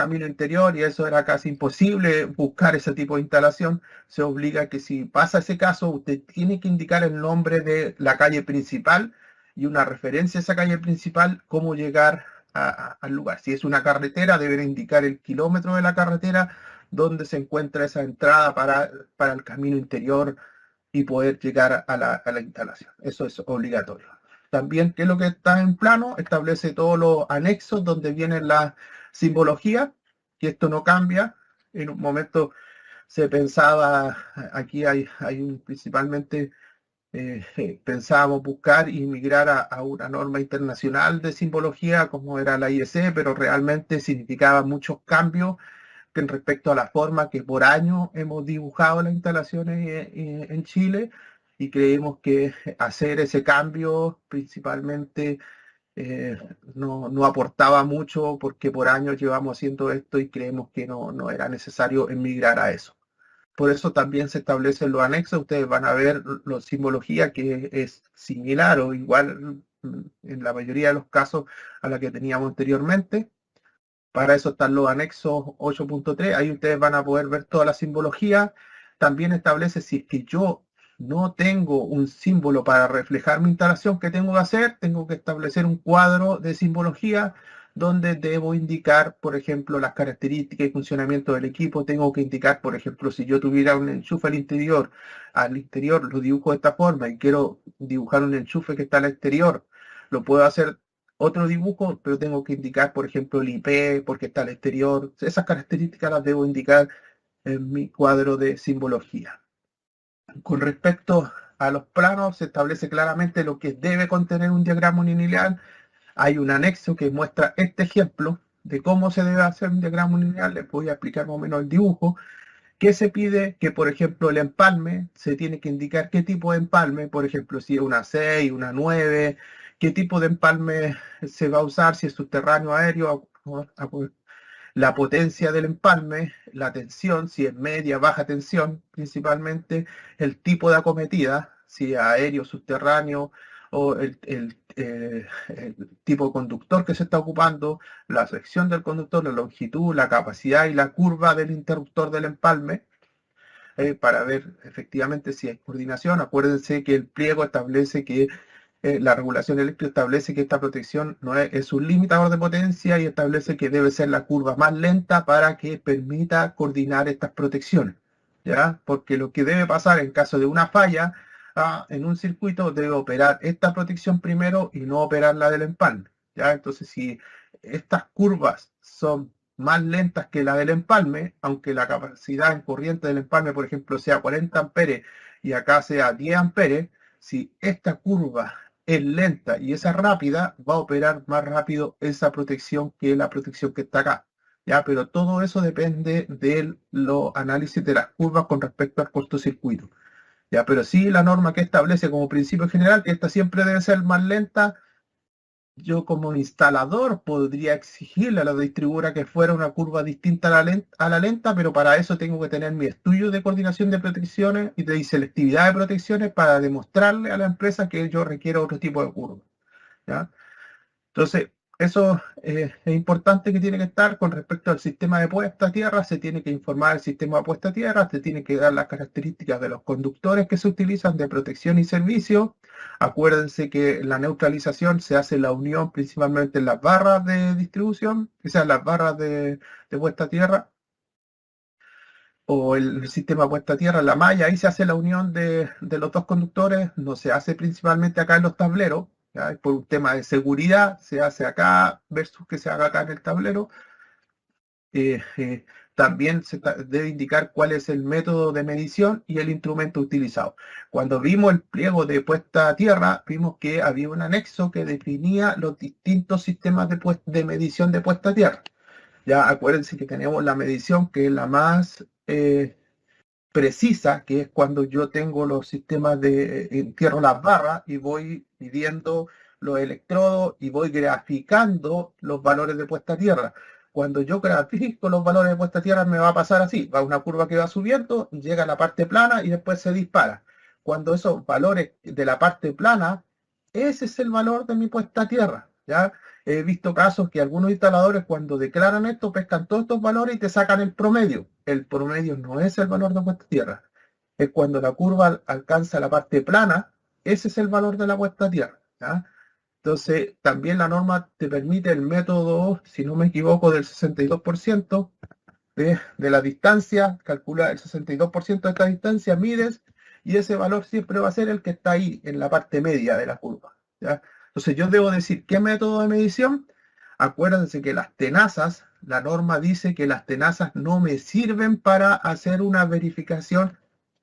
y eso era casi imposible buscar ese tipo de instalación. Se obliga que si pasa ese caso, usted tiene que indicar el nombre de la calle principal y una referencia a esa calle principal, cómo llegar al lugar. Si es una carretera, deben indicar el kilómetro de la carretera donde se encuentra esa entrada para el camino interior y poder llegar a la instalación. Eso es obligatorio. También, ¿qué es lo que está en plano? Establece todos los anexos donde vienen las simbologías, que esto no cambia. En un momento se pensaba, aquí principalmente pensábamos buscar y migrar a una norma internacional de simbología como era la IEC, pero realmente significaba muchos cambios en respecto a la forma que por años hemos dibujado las instalaciones en Chile, y creemos que hacer ese cambio principalmente no aportaba mucho, porque por años llevamos haciendo esto y creemos que no era necesario emigrar a eso. Por eso también se establecen los anexos. Ustedes van a ver la simbología que es similar o igual en la mayoría de los casos a la que teníamos anteriormente. Para eso están los anexos 8.3, ahí ustedes van a poder ver toda la simbología. También establece si es que yo no tengo un símbolo para reflejar mi instalación, ¿qué tengo que hacer? Tengo que establecer un cuadro de simbología donde debo indicar, por ejemplo, las características y funcionamiento del equipo. Tengo que indicar, por ejemplo, si yo tuviera un enchufe al interior lo dibujo de esta forma y quiero dibujar un enchufe que está al exterior, lo puedo hacer otro dibujo, pero tengo que indicar, por ejemplo, el IP, porque está al exterior. Esas características las debo indicar en mi cuadro de simbología. Con respecto a los planos, se establece claramente lo que debe contener un diagrama unilineal. Hay un anexo que muestra este ejemplo de cómo se debe hacer un diagrama unilineal. Les voy a explicar más o menos el dibujo. ¿Qué se pide? Que, por ejemplo, el empalme, se tiene que indicar qué tipo de empalme, por ejemplo, si es una 6, una 9, qué tipo de empalme se va a usar, si es subterráneo, aéreo, la potencia del empalme, la tensión, si es media, baja tensión, principalmente el tipo de acometida, si es aéreo, subterráneo, o el tipo de conductor que se está ocupando, la sección del conductor, la longitud, la capacidad y la curva del interruptor del empalme, para ver efectivamente si hay coordinación. Acuérdense que el pliego establece que la regulación eléctrica establece que esta protección no es un limitador de potencia y establece que debe ser la curva más lenta para que permita coordinar estas protecciones, ¿ya? Porque lo que debe pasar en caso de una falla en un circuito, debe operar esta protección primero y no operar la del empalme, ¿ya? Entonces, si estas curvas son más lentas que la del empalme, aunque la capacidad en corriente del empalme, por ejemplo, sea 40 amperes y acá sea 10 amperes, si esta curva es lenta y esa rápida, va a operar más rápido esa protección que la protección que está acá, ¿ya? Pero todo eso depende de los análisis de las curvas con respecto al cortocircuito, ¿ya? Pero sí, la norma que establece como principio general que esta siempre debe ser más lenta. Yo como instalador podría exigirle a la distribuidora que fuera una curva distinta a la lenta, pero para eso tengo que tener mi estudio de coordinación de protecciones y de selectividad de protecciones para demostrarle a la empresa que yo requiero otro tipo de curva, ¿ya? Entonces, eso es importante que tiene que estar con respecto al sistema de puesta a tierra. Se tiene que informar el sistema de puesta a tierra, se tiene que dar las características de los conductores que se utilizan de protección y servicio. Acuérdense que la neutralización se hace la unión principalmente en las barras de distribución, o sea, las barras de puesta a tierra, o el sistema de puesta a tierra, la malla, ahí se hace la unión de los dos conductores, no se hace principalmente acá en los tableros, ¿ya? Por un tema de seguridad, se hace acá versus que se haga acá en el tablero. También se debe indicar cuál es el método de medición y el instrumento utilizado. Cuando vimos el pliego de puesta a tierra, vimos que había un anexo que definía los distintos sistemas de medición de puesta a tierra. Ya acuérdense que tenemos la medición que es la más precisa, que es cuando yo tengo los sistemas de entierro las barras y voy midiendo los electrodos y voy graficando los valores de puesta a tierra. Cuando yo grafico los valores de puesta a tierra me va a pasar así, va una curva que va subiendo, llega a la parte plana y después se dispara. Cuando esos valores de la parte plana, ese es el valor de mi puesta a tierra, ¿ya? He visto casos que algunos instaladores cuando declaran esto pescan todos estos valores y te sacan el promedio. El promedio no es el valor de puesta a tierra. Es cuando la curva alcanza la parte plana, ese es el valor de la puesta a tierra, ¿ya? Entonces, también la norma te permite el método, si no me equivoco, del 62% de la distancia, calcula el 62% de esta distancia, mides, y ese valor siempre va a ser el que está ahí, en la parte media de la curva, ¿ya? Entonces yo debo decir, ¿qué método de medición? Acuérdense que las tenazas, la norma dice que las tenazas no me sirven para hacer una verificación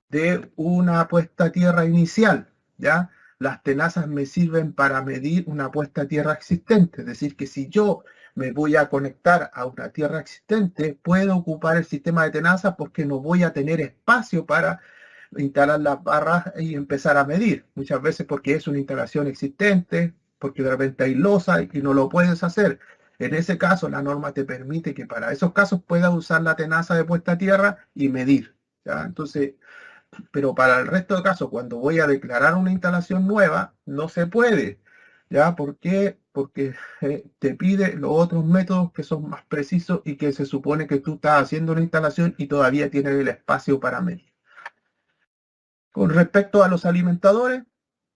de una puesta a tierra inicial, ¿ya? Las tenazas me sirven para medir una puesta a tierra existente, es decir, que si yo me voy a conectar a una tierra existente, puedo ocupar el sistema de tenazas porque no voy a tener espacio para instalar las barras y empezar a medir, muchas veces porque es una instalación existente, porque de repente hay losa y no lo puedes hacer. En ese caso, la norma te permite que para esos casos puedas usar la tenaza de puesta a tierra y medir, ¿ya? Entonces, pero para el resto de casos, cuando voy a declarar una instalación nueva, no se puede, ¿ya? ¿Por qué? porque te pide los otros métodos que son más precisos y que se supone que tú estás haciendo una instalación y todavía tienes el espacio para medir. Con respecto a los alimentadores,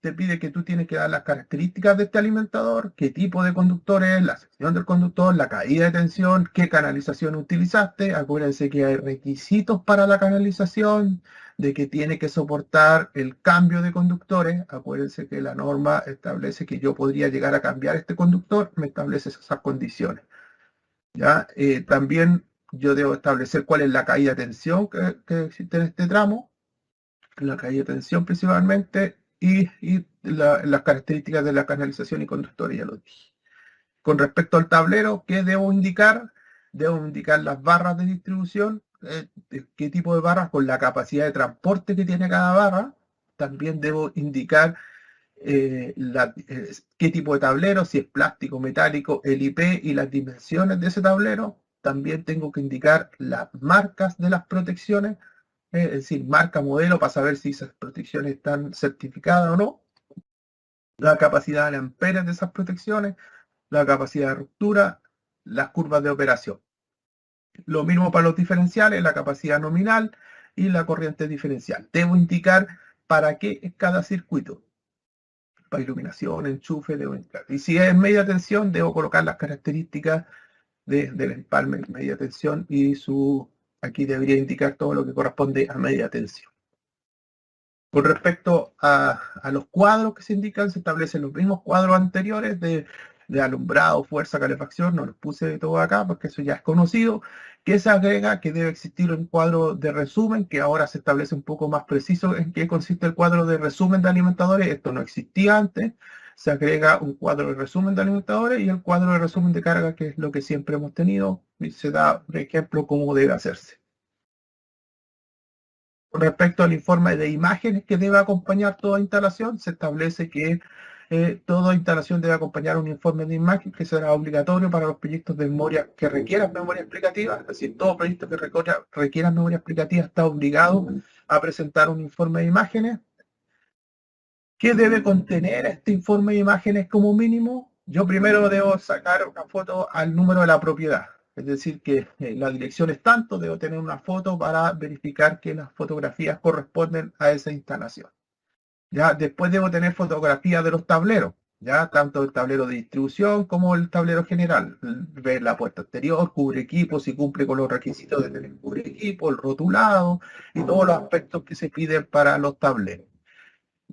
te pide que tú tienes que dar las características de este alimentador, qué tipo de conductor es, la sección del conductor, la caída de tensión, qué canalización utilizaste. Acuérdense que hay requisitos para la canalización, de que tiene que soportar el cambio de conductores. Acuérdense que la norma establece que yo podría llegar a cambiar este conductor, me establece esas condiciones. ¿Ya? También yo debo establecer cuál es la caída de tensión que existe en este tramo, la caída de tensión principalmente, y las características de la canalización y conductores, ya lo dije. Con respecto al tablero, ¿qué debo indicar? Debo indicar las barras de distribución, qué tipo de barras, con la capacidad de transporte que tiene cada barra. También debo indicar qué tipo de tablero, si es plástico, metálico, el IP y las dimensiones de ese tablero. También tengo que indicar las marcas de las protecciones, es decir, marca, modelo, para saber si esas protecciones están certificadas o no, la capacidad de amperes de esas protecciones, la capacidad de ruptura, las curvas de operación. Lo mismo para los diferenciales, la capacidad nominal y la corriente diferencial. Debo indicar para qué es cada circuito. Para iluminación, enchufe, debo indicar. Y si es media tensión, debo colocar las características del empalme media tensión y aquí debería indicar todo lo que corresponde a media tensión. Con respecto a los cuadros que se indican, se establecen los mismos cuadros anteriores de alumbrado, fuerza, calefacción. No los puse de todo acá porque eso ya es conocido. Que se agrega que debe existir un cuadro de resumen, que ahora se establece un poco más preciso en qué consiste el cuadro de resumen de alimentadores. Esto no existía antes. Se agrega un cuadro de resumen de alimentadores y el cuadro de resumen de carga, que es lo que siempre hemos tenido. Y se da un ejemplo cómo debe hacerse. Con respecto al informe de imágenes que debe acompañar toda instalación, se establece que toda instalación debe acompañar un informe de imagen que será obligatorio para los proyectos de memoria que requieran memoria explicativa. Es decir, todo proyecto que requiera memoria explicativa está obligado a presentar un informe de imágenes. ¿Qué debe contener este informe de imágenes como mínimo? Yo primero debo sacar una foto al número de la propiedad. Es decir, que la dirección es tanto, debo tener una foto para verificar que las fotografías corresponden a esa instalación. Ya, después debo tener fotografías de los tableros, ya, tanto el tablero de distribución como el tablero general. Ver la puerta exterior, cubre equipo, si cumple con los requisitos de tener cubre equipo, el rotulado y todos los aspectos que se piden para los tableros.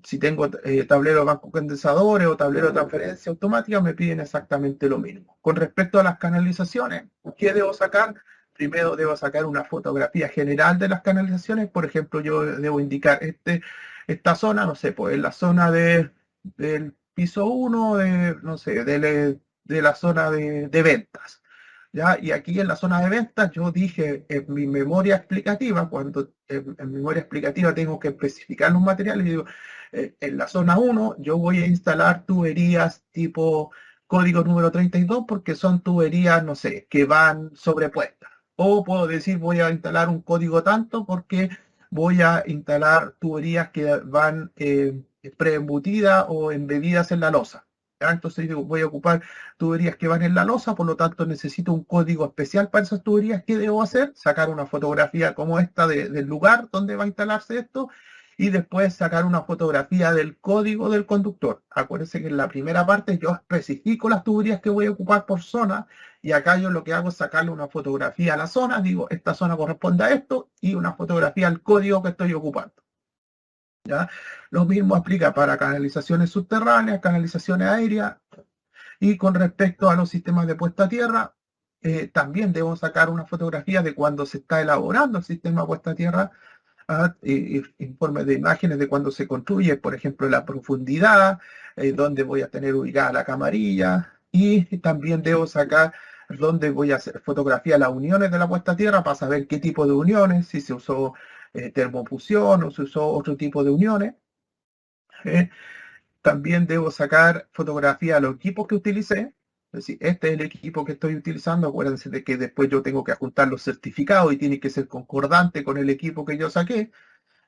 Si tengo tablero de banco condensadores o tablero de transferencia automática, me piden exactamente lo mismo. Con respecto a las canalizaciones, ¿qué debo sacar? Primero debo sacar una fotografía general de las canalizaciones. Por ejemplo, yo debo indicar esta zona, no sé, pues en la zona del piso 1, no sé, de la zona de ventas. ¿Ya? Y aquí en la zona de ventas yo dije en mi memoria explicativa, cuando en memoria explicativa tengo que especificar los materiales, y digo, en la zona 1 yo voy a instalar tuberías tipo código número 32 porque son tuberías, no sé, que van sobrepuestas. O puedo decir voy a instalar un código tanto porque voy a instalar tuberías que van preembutidas o embebidas en la losa. Entonces digo, voy a ocupar tuberías que van en la losa, por lo tanto necesito un código especial para esas tuberías. ¿Qué debo hacer? Sacar una fotografía como esta del lugar donde va a instalarse esto y después sacar una fotografía del código del conductor. Acuérdense que en la primera parte yo especifico las tuberías que voy a ocupar por zona y acá yo lo que hago es sacarle una fotografía a la zona, digo, esta zona corresponde a esto y una fotografía al código que estoy ocupando. ¿Ya? Lo mismo aplica para canalizaciones subterráneas, canalizaciones aéreas, y con respecto a los sistemas de puesta a tierra, también debo sacar una fotografía de cuando se está elaborando el sistema de puesta a tierra, informes de imágenes de cuando se construye, por ejemplo, la profundidad, donde voy a tener ubicada la camarilla, y también debo sacar donde voy a hacer fotografía de las uniones de la puesta a tierra para saber qué tipo de uniones, si se usó termofusión o se usó otro tipo de uniones. También debo sacar fotografía de los equipos que utilicé. Es decir, este es el equipo que estoy utilizando. Acuérdense de que después yo tengo que adjuntar los certificados y tiene que ser concordante con el equipo que yo saqué.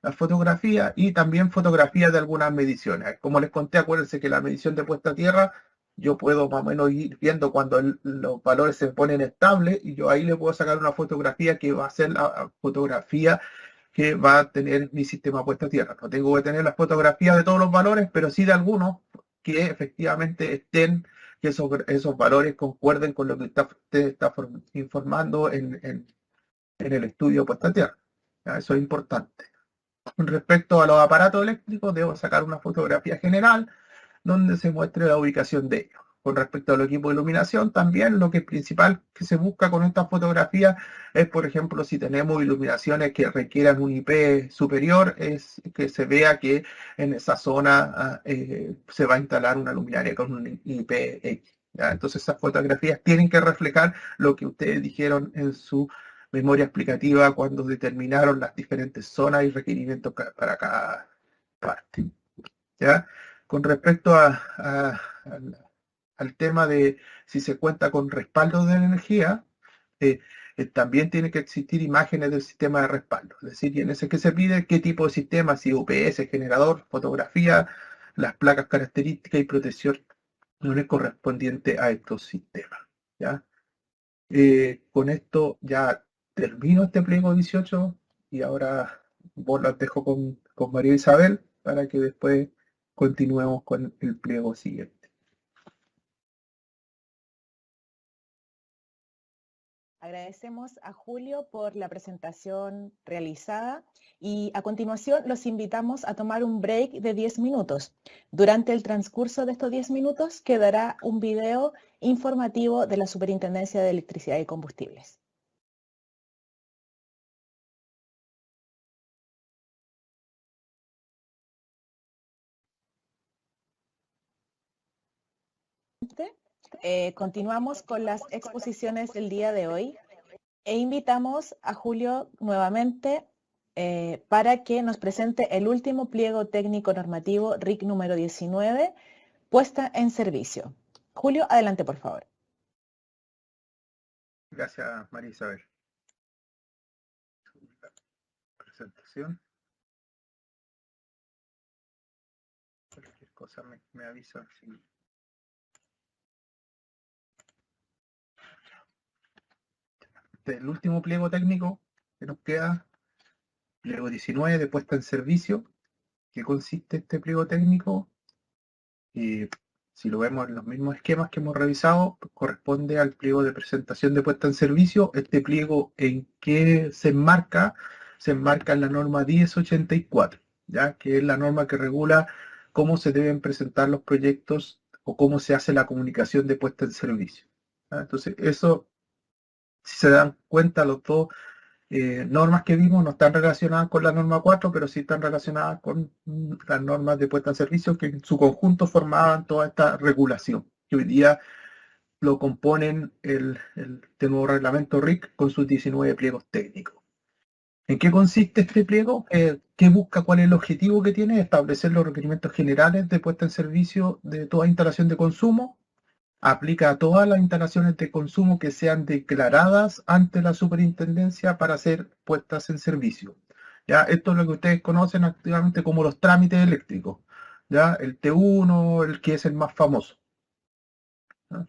La fotografía y también fotografía de algunas mediciones. Como les conté, acuérdense que la medición de puesta a tierra yo puedo más o menos ir viendo cuando los valores se ponen estables y yo ahí le puedo sacar una fotografía que va a ser la fotografía que va a tener mi sistema puesto a tierra. No tengo que tener la fotografía de todos los valores, pero sí de algunos que efectivamente estén, que esos valores concuerden con lo que usted está informando en el estudio puesta a tierra. ¿Ya? Eso es importante. Con respecto a los aparatos eléctricos, debo sacar una fotografía general donde se muestre la ubicación de ellos. Con respecto al equipo de iluminación, también lo que es principal que se busca con estas fotografías es, por ejemplo, si tenemos iluminaciones que requieran un IP superior, es que se vea que en esa zona se va a instalar una luminaria con un IP X. ¿Ya? Entonces esas fotografías tienen que reflejar lo que ustedes dijeron en su memoria explicativa cuando determinaron las diferentes zonas y requerimientos para cada parte. ¿Ya? Con respecto al tema de si se cuenta con respaldo de energía, también tiene que existir imágenes del sistema de respaldo. Es decir, en ese que se pide qué tipo de sistema, si UPS, generador, fotografía, las placas características y protección no es correspondiente a estos sistemas. ¿Ya? Con esto ya termino este pliego 18 y ahora vos las dejo con María Isabel para que después continuemos con el pliego siguiente. Agradecemos a Julio por la presentación realizada y a continuación los invitamos a tomar un break de 10 minutos. Durante el transcurso de estos 10 minutos quedará un video informativo de la Superintendencia de Electricidad y Combustibles. Continuamos con las exposiciones del día de hoy e invitamos a Julio nuevamente para que nos presente el último pliego técnico normativo RIC número 19, puesta en servicio. Julio, adelante por favor. Gracias, María Isabel. Presentación. Cualquier cosa me avisa. Sí. El último pliego técnico que nos queda, pliego 19 de puesta en servicio. ¿Qué consiste este pliego técnico? Si lo vemos en los mismos esquemas que hemos revisado, corresponde al pliego de presentación de puesta en servicio. Este pliego, ¿en qué se enmarca? Se enmarca en la norma 1084, ¿ya? Que es la norma que regula cómo se deben presentar los proyectos o cómo se hace la comunicación de puesta en servicio. ¿Ya? Entonces, eso, si se dan cuenta, los dos normas que vimos no están relacionadas con la norma 4, pero sí están relacionadas con las normas de puesta en servicio que en su conjunto formaban toda esta regulación, que hoy día lo componen este nuevo reglamento RIC con sus 19 pliegos técnicos. ¿En qué consiste este pliego? ¿Qué busca? ¿Cuál es el objetivo que tiene? Establecer los requerimientos generales de puesta en servicio de toda instalación de consumo. Aplica a todas las instalaciones de consumo que sean declaradas ante la superintendencia para ser puestas en servicio. ¿Ya? Esto es lo que ustedes conocen activamente como los trámites eléctricos. ¿Ya? El T1, el que es el más famoso. ¿Ya?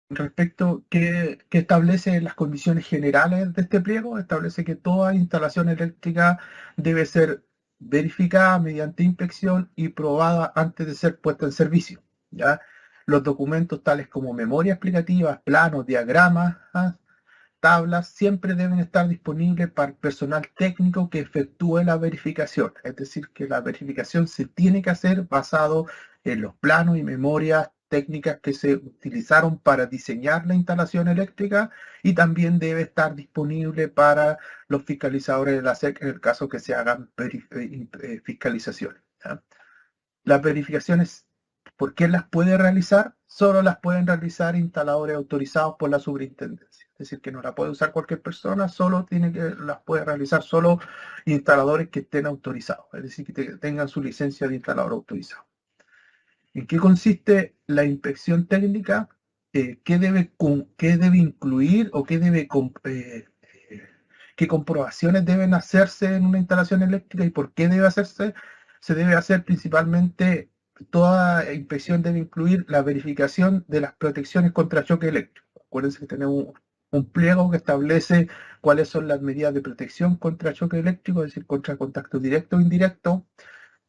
Respecto que establece las condiciones generales de este pliego, establece que toda instalación eléctrica debe ser verificada mediante inspección y probada antes de ser puesta en servicio. ¿Ya? Los documentos tales como memorias explicativas, planos, diagramas, tablas, siempre deben estar disponibles para el personal técnico que efectúe la verificación. Es decir, que la verificación se tiene que hacer basado en los planos y memorias técnicas que se utilizaron para diseñar la instalación eléctrica y también debe estar disponible para los fiscalizadores de la SEC en el caso que se hagan fiscalizaciones. ¿Ya? Las verificaciones, ¿por quién las puede realizar? Solo las pueden realizar instaladores autorizados por la superintendencia. Es decir, que no la puede usar cualquier persona, las puede realizar solo instaladores que estén autorizados. Es decir, que tengan su licencia de instalador autorizado. ¿En qué consiste la inspección técnica? ¿Qué debe incluir o qué comprobaciones deben hacerse en una instalación eléctrica y por qué debe hacerse? Se debe hacer principalmente toda inspección debe incluir la verificación de las protecciones contra choque eléctrico. Acuérdense que tenemos un pliego que establece cuáles son las medidas de protección contra choque eléctrico, es decir, contra contacto directo o indirecto.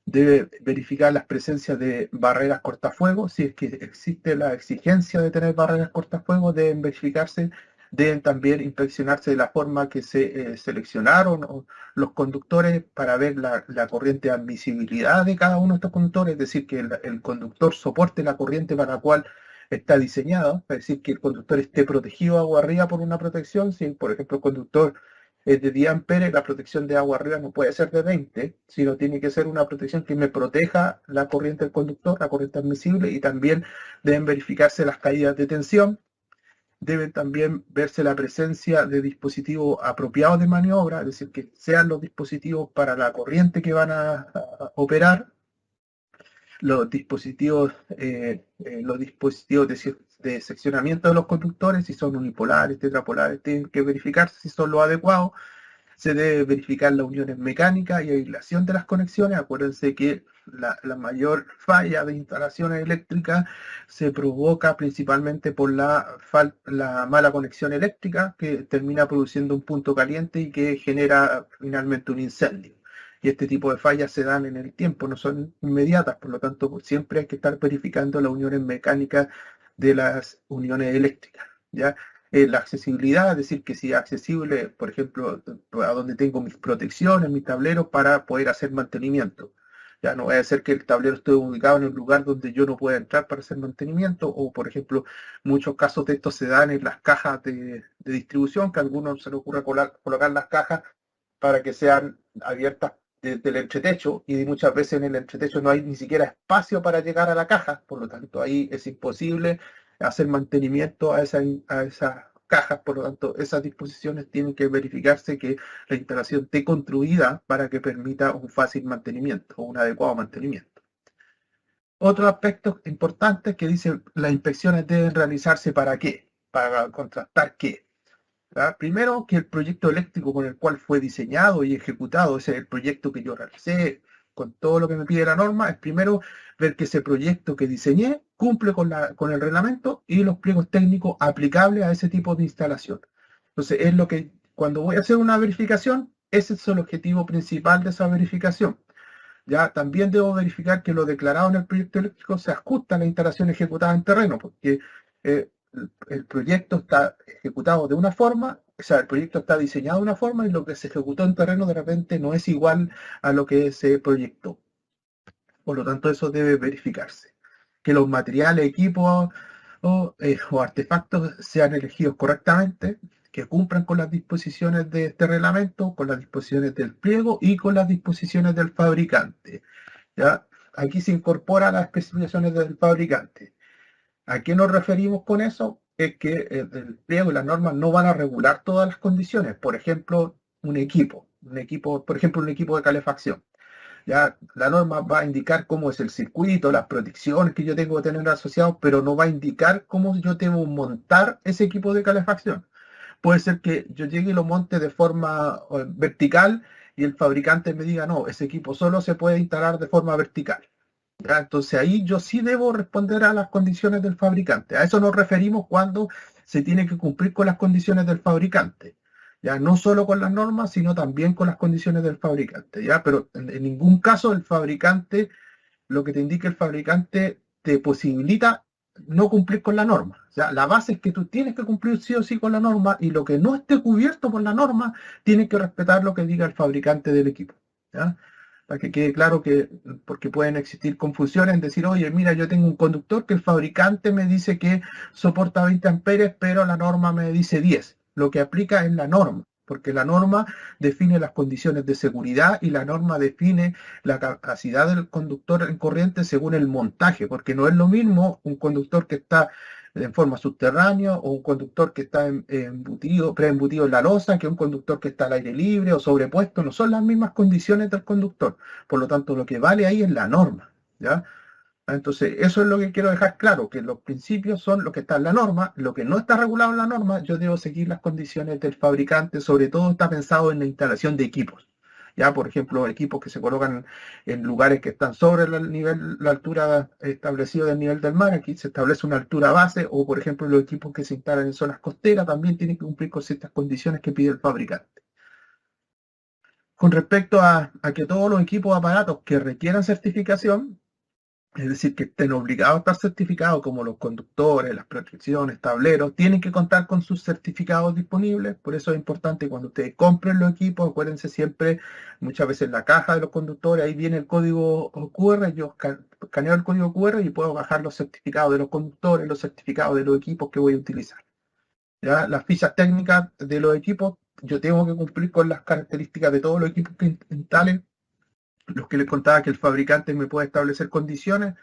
Debe verificar las presencias de barreras cortafuegos. Si es que existe la exigencia de tener barreras cortafuegos, deben verificarse. Deben también inspeccionarse de la forma que se seleccionaron los conductores para ver la corriente de admisibilidad de cada uno de estos conductores, es decir, que el conductor soporte la corriente para la cual está diseñado, es decir, que el conductor esté protegido agua arriba por una protección. Si, por ejemplo, el conductor es de 10 amperes, la protección de agua arriba no puede ser de 20, sino tiene que ser una protección que me proteja la corriente del conductor, la corriente admisible, y también deben verificarse las caídas de tensión. Deben también verse la presencia de dispositivos apropiados de maniobra, es decir, que sean los dispositivos para la corriente que van a operar. Los dispositivos de seccionamiento de los conductores, si son unipolares, tetrapolares, tienen que verificarse si son los adecuados. Se debe verificar las uniones mecánicas y aislación de las conexiones. Acuérdense que la mayor falla de instalaciones eléctricas se provoca principalmente por la mala conexión eléctrica, que termina produciendo un punto caliente y que genera finalmente un incendio. Y este tipo de fallas se dan en el tiempo, no son inmediatas, por lo tanto siempre hay que estar verificando las uniones mecánicas de las uniones eléctricas, ¿ya? La accesibilidad, es decir, que sea accesible, por ejemplo, a donde tengo mis protecciones, mis tableros, para poder hacer mantenimiento. Ya no vaya a ser que el tablero esté ubicado en un lugar donde yo no pueda entrar para hacer mantenimiento, o por ejemplo, muchos casos de estos se dan en las cajas de distribución, que a algunos se les ocurre colocar las cajas para que sean abiertas desde el entretecho, y muchas veces en el entretecho no hay ni siquiera espacio para llegar a la caja, por lo tanto ahí es imposible hacer mantenimiento a esas cajas. Por lo tanto, esas disposiciones tienen que verificarse que la instalación esté construida para que permita un fácil mantenimiento o un adecuado mantenimiento. Otro aspecto importante que dice: las inspecciones deben realizarse ¿para qué? Para contrastar qué. ¿verdad? Primero, que el proyecto eléctrico con el cual fue diseñado y ejecutado, ese es el proyecto que yo realicé con todo lo que me pide la norma, es primero ver que ese proyecto que diseñé cumple con el reglamento y los pliegos técnicos aplicables a ese tipo de instalación. Entonces, es lo que, cuando voy a hacer una verificación, ese es el objetivo principal de esa verificación. Ya también debo verificar que lo declarado en el proyecto eléctrico se ajusta a la instalación ejecutada en terreno, porque el proyecto está ejecutado de una forma, o sea, el proyecto está diseñado de una forma y lo que se ejecutó en terreno de repente no es igual a lo que se proyectó. Por lo tanto, eso debe verificarse. Que los materiales, equipos o artefactos sean elegidos correctamente, que cumplan con las disposiciones de este reglamento, con las disposiciones del pliego y con las disposiciones del fabricante. ¿Ya? Aquí se incorporan las especificaciones del fabricante. ¿A qué nos referimos con eso? Es que el pliego y las normas no van a regular todas las condiciones. Por ejemplo, un equipo, por ejemplo, un equipo de calefacción. Ya la norma va a indicar cómo es el circuito, las protecciones que yo tengo que tener asociados, pero no va a indicar cómo yo debo montar ese equipo de calefacción. Puede ser que yo llegue y lo monte de forma vertical y el fabricante me diga: no, ese equipo solo se puede instalar de forma vertical. ¿Ya? Entonces ahí yo sí debo responder a las condiciones del fabricante. A eso nos referimos cuando se tiene que cumplir con las condiciones del fabricante. Ya no solo con las normas, sino también con las condiciones del fabricante. ¿Ya? Pero en ningún caso el fabricante, lo que te indica el fabricante, te posibilita no cumplir con la norma. O sea, la base es que tú tienes que cumplir sí o sí con la norma, y lo que no esté cubierto por la norma, tienes que respetar lo que diga el fabricante del equipo. ¿Ya? Para que quede claro, porque pueden existir confusiones en decir: oye, mira, yo tengo un conductor que el fabricante me dice que soporta 20 amperes, pero la norma me dice 10. Lo que aplica es la norma, porque la norma define las condiciones de seguridad y la norma define la capacidad del conductor en corriente según el montaje, porque no es lo mismo un conductor que está en forma subterránea o un conductor que está preembutido en la losa que un conductor que está al aire libre o sobrepuesto. No son las mismas condiciones del conductor. Por lo tanto, lo que vale ahí es la norma. ¿Ya? Entonces, eso es lo que quiero dejar claro, que los principios son lo que está en la norma. Lo que no está regulado en la norma, yo debo seguir las condiciones del fabricante. Sobre todo está pensado en la instalación de equipos. Ya, por ejemplo, equipos que se colocan en lugares que están sobre la altura establecida del nivel del mar, aquí se establece una altura base, o por ejemplo los equipos que se instalan en zonas costeras también tienen que cumplir con ciertas condiciones que pide el fabricante. Con respecto a que todos los equipos o aparatos que requieran certificación, es decir, que estén obligados a estar certificados, como los conductores, las protecciones, tableros, tienen que contar con sus certificados disponibles. Por eso es importante cuando ustedes compren los equipos, acuérdense siempre, muchas veces en la caja de los conductores, ahí viene el código QR, yo escaneo el código QR y puedo bajar los certificados de los conductores, los certificados de los equipos que voy a utilizar. ¿Ya? Las fichas técnicas de los equipos, yo tengo que cumplir con las características de todos los equipos que instalen. Los que les contaba que el fabricante me puede establecer condiciones.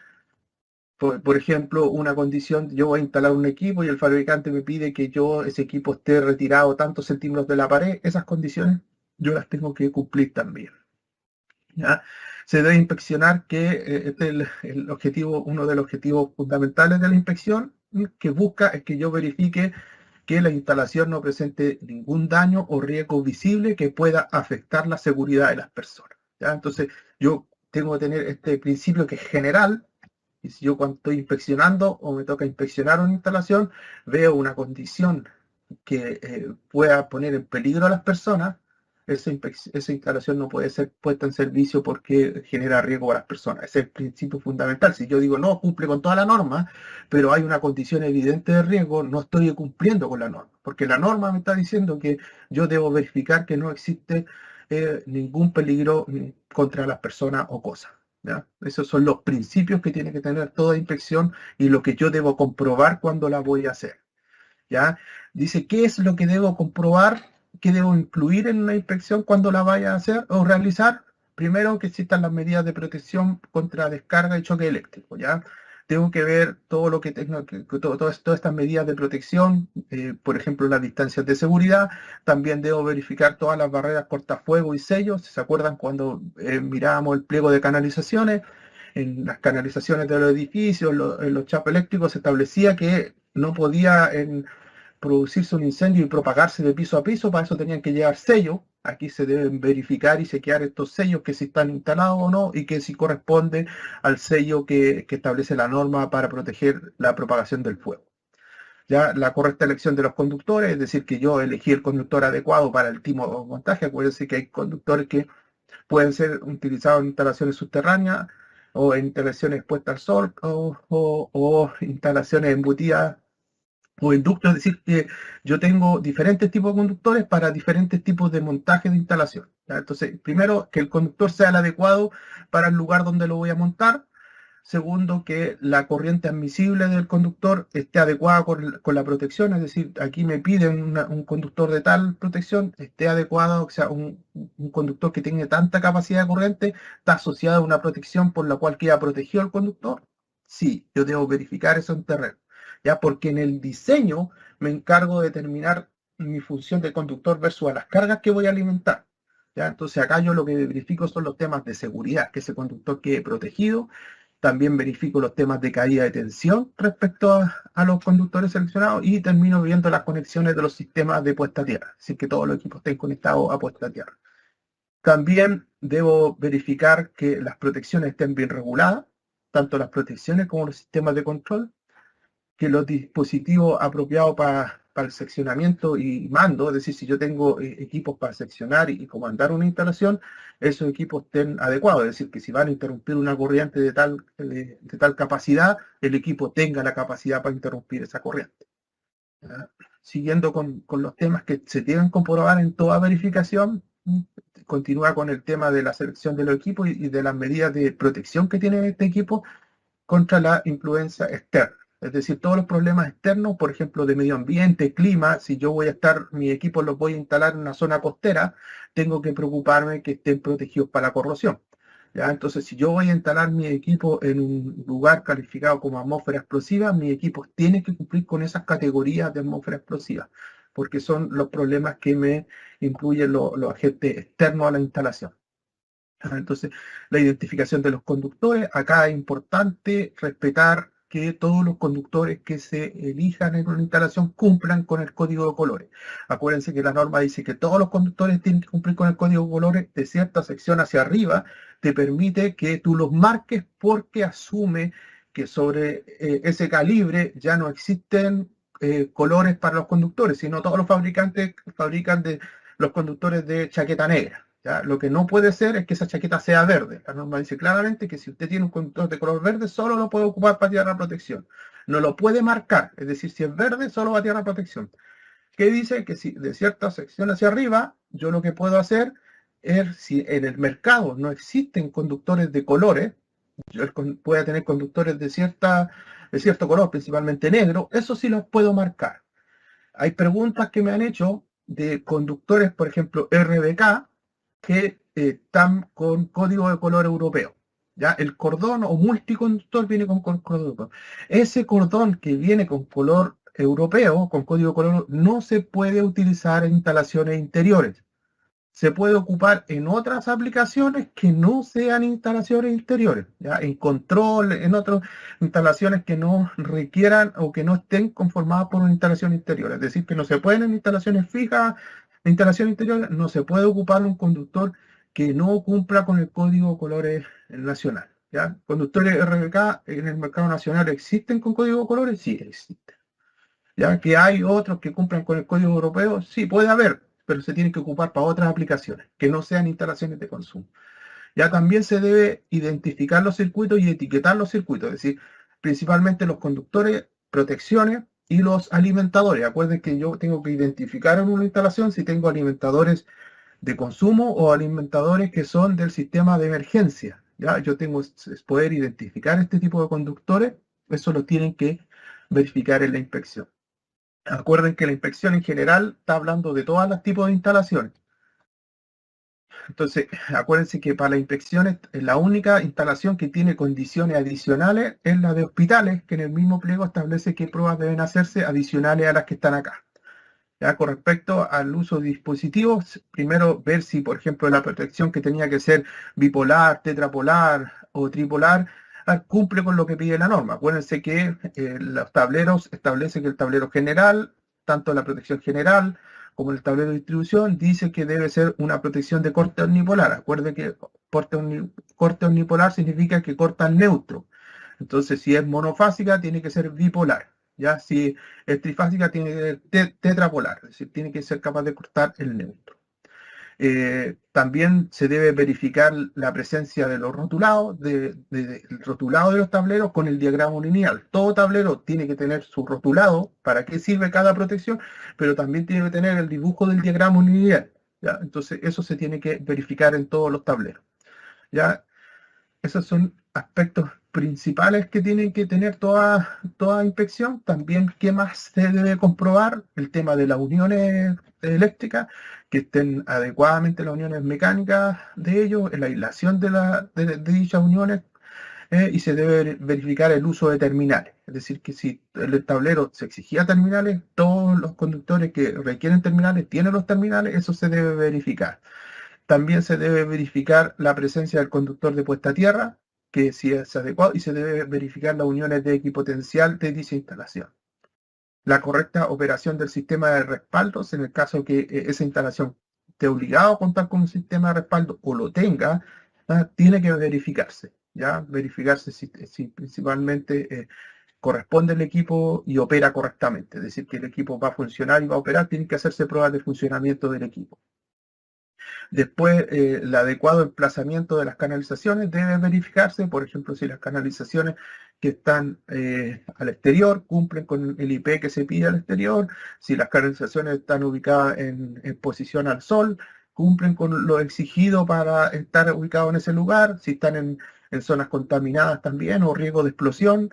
Por ejemplo, una condición, yo voy a instalar un equipo y el fabricante me pide que ese equipo esté retirado tantos centímetros de la pared. Esas condiciones yo las tengo que cumplir también. ¿Ya? Se debe inspeccionar que este es el objetivo, uno de los objetivos fundamentales de la inspección que busca es que yo verifique que la instalación no presente ningún daño o riesgo visible que pueda afectar la seguridad de las personas. ¿Ya? Entonces, yo tengo que tener este principio que es general, y si yo cuando estoy inspeccionando o me toca inspeccionar una instalación, veo una condición que pueda poner en peligro a las personas, esa instalación no puede ser puesta en servicio porque genera riesgo a las personas. Ese es el principio fundamental. Si yo digo, no, cumple con toda la norma, pero hay una condición evidente de riesgo, no estoy cumpliendo con la norma, porque la norma me está diciendo que yo debo verificar que no existe ningún peligro contra las personas o cosas. ¿Ya? Esos son los principios que tiene que tener toda inspección y lo que yo debo comprobar cuando la voy a hacer. ¿Ya? Dice, ¿qué es lo que debo comprobar? ¿Qué debo incluir en una inspección cuando la vaya a hacer o realizar? Primero, que existan las medidas de protección contra descarga y choque eléctrico, ¿ya? Tengo que ver todo lo que tengo, todas estas medidas de protección, por ejemplo, las distancias de seguridad. También debo verificar todas las barreras cortafuegos y sellos. ¿Se acuerdan cuando mirábamos el pliego de canalizaciones? En las canalizaciones de los edificios, en los chapos eléctricos, se establecía que no podía producirse un incendio y propagarse de piso a piso, para eso tenían que llevar sellos. Aquí se deben verificar y chequear estos sellos, que si están instalados o no, y que si corresponde al sello que establece la norma para proteger la propagación del fuego. Ya la correcta elección de los conductores, es decir, que yo elegí el conductor adecuado para el tipo de montaje. Acuérdense que hay conductores que pueden ser utilizados en instalaciones subterráneas o en instalaciones expuestas al sol o instalaciones embutidas o inductos, es decir, que yo tengo diferentes tipos de conductores para diferentes tipos de montaje de instalación. ¿Ya? Entonces, primero, que el conductor sea el adecuado para el lugar donde lo voy a montar. Segundo, que la corriente admisible del conductor esté adecuada con la protección, es decir, aquí me piden un conductor de tal protección, esté adecuado, o sea, un conductor que tenga tanta capacidad de corriente, está asociado a una protección por la cual queda protegido el conductor. Sí, yo debo verificar eso en terreno, ya, porque en el diseño me encargo de determinar mi función de conductor versus a las cargas que voy a alimentar. ¿Ya? Entonces acá yo lo que verifico son los temas de seguridad, que ese conductor quede protegido. También verifico los temas de caída de tensión respecto a los conductores seleccionados y termino viendo las conexiones de los sistemas de puesta a tierra, así que todos los equipos estén conectados a puesta a tierra. También debo verificar que las protecciones estén bien reguladas, tanto las protecciones como los sistemas de control, que los dispositivos apropiados para el seccionamiento y mando, es decir, si yo tengo equipos para seccionar y comandar una instalación, esos equipos estén adecuados, es decir, que si van a interrumpir una corriente de tal capacidad, el equipo tenga la capacidad para interrumpir esa corriente. ¿Ya? Siguiendo con los temas que se tienen que comprobar en toda verificación, continúa con el tema de la selección de los equipos y de las medidas de protección que tiene este equipo contra la influencia externa. Es decir, todos los problemas externos, por ejemplo, de medio ambiente, clima, si yo voy a mi equipo los voy a instalar en una zona costera, tengo que preocuparme que estén protegidos para la corrosión. ¿Ya? Entonces, si yo voy a instalar mi equipo en un lugar calificado como atmósfera explosiva, mi equipo tiene que cumplir con esas categorías de atmósfera explosiva, porque son los problemas que me incluyen los agentes externos a la instalación. Entonces, la identificación de los conductores, acá es importante respetar que todos los conductores que se elijan en una instalación cumplan con el código de colores. Acuérdense que la norma dice que todos los conductores tienen que cumplir con el código de colores. De cierta sección hacia arriba te permite que tú los marques porque asume que sobre ese calibre ya no existen colores para los conductores, sino todos los fabricantes fabrican los conductores de chaqueta negra. ¿Ya? Lo que no puede ser es que esa chaqueta sea verde. La norma dice claramente que si usted tiene un conductor de color verde, solo lo puede ocupar para tierra protección. No lo puede marcar, es decir, si es verde, solo va a tierra protección. ¿Qué dice? Que si de cierta sección hacia arriba, yo lo que puedo hacer es, si en el mercado no existen conductores de colores, yo pueda tener conductores de cierto color, principalmente negro, eso sí los puedo marcar. Hay preguntas que me han hecho de conductores, por ejemplo, RBK, que están con código de color europeo. ¿Ya? El cordón o multiconductor viene con código europeo. Ese cordón que viene con color europeo, con código de color, no se puede utilizar en instalaciones interiores. Se puede ocupar en otras aplicaciones que no sean instalaciones interiores, ¿ya? En control, en otras instalaciones que no requieran o que no estén conformadas por una instalación interior. Es decir, que no se pueden en instalaciones fijas, en instalaciones interiores, no se puede ocupar un conductor que no cumpla con el código de colores nacional. ¿Ya? Conductores RBK en el mercado nacional existen con código de colores, sí existen. ¿Ya? Que hay otros que cumplan con el código europeo, sí puede haber, pero se tienen que ocupar para otras aplicaciones, que no sean instalaciones de consumo. Ya también se debe identificar los circuitos y etiquetar los circuitos, es decir, principalmente los conductores, protecciones y los alimentadores. Acuerden que yo tengo que identificar en una instalación si tengo alimentadores de consumo o alimentadores que son del sistema de emergencia. ¿Ya? Yo tengo que poder identificar este tipo de conductores, eso lo tienen que verificar en la inspección. Acuerden que la inspección en general está hablando de todos los tipos de instalaciones. Entonces, acuérdense que para las inspecciones la única instalación que tiene condiciones adicionales es la de hospitales, que en el mismo pliego establece qué pruebas deben hacerse adicionales a las que están acá. Ya, con respecto al uso de dispositivos, primero ver si, por ejemplo, la protección que tenía que ser bipolar, tetrapolar o tripolar, cumple con lo que pide la norma. Acuérdense que los tableros establecen que el tablero general, tanto la protección general como el tablero de distribución, dice que debe ser una protección de corte omnipolar. Acuérdense que corte omnipolar significa que corta el neutro. Entonces, si es monofásica, tiene que ser bipolar. Ya, si es trifásica, tiene que ser tetrapolar, es decir, tiene que ser capaz de cortar el neutro. También se debe verificar la presencia de los rotulados, del rotulado de los tableros con el diagrama lineal. Todo tablero tiene que tener su rotulado, para qué sirve cada protección, pero también tiene que tener el dibujo del diagrama lineal. ¿Ya? Entonces eso se tiene que verificar en todos los tableros. ¿Ya? Esos son aspectos principales que tienen que tener toda inspección. También, ¿qué más se debe comprobar? El tema de las uniones eléctricas, que estén adecuadamente las uniones mecánicas de ellos, la aislación de dichas uniones, y se debe verificar el uso de terminales. Es decir, que si el tablero se exigía terminales, todos los conductores que requieren terminales tienen los terminales, eso se debe verificar. También se debe verificar la presencia del conductor de puesta a tierra, que si es adecuado, y se debe verificar las uniones de equipotencial de dicha instalación. La correcta operación del sistema de respaldos, en el caso que esa instalación esté obligado a contar con un sistema de respaldo o lo tenga, tiene que verificarse. ¿Ya? Verificarse si principalmente corresponde el equipo y opera correctamente. Es decir, que el equipo va a funcionar y va a operar, tienen que hacerse pruebas de funcionamiento del equipo. Después, el adecuado emplazamiento de las canalizaciones debe verificarse, por ejemplo, si las canalizaciones que están al exterior cumplen con el IP que se pide al exterior, si las canalizaciones están ubicadas en posición al sol, cumplen con lo exigido para estar ubicados en ese lugar, si están en zonas contaminadas también o riesgo de explosión.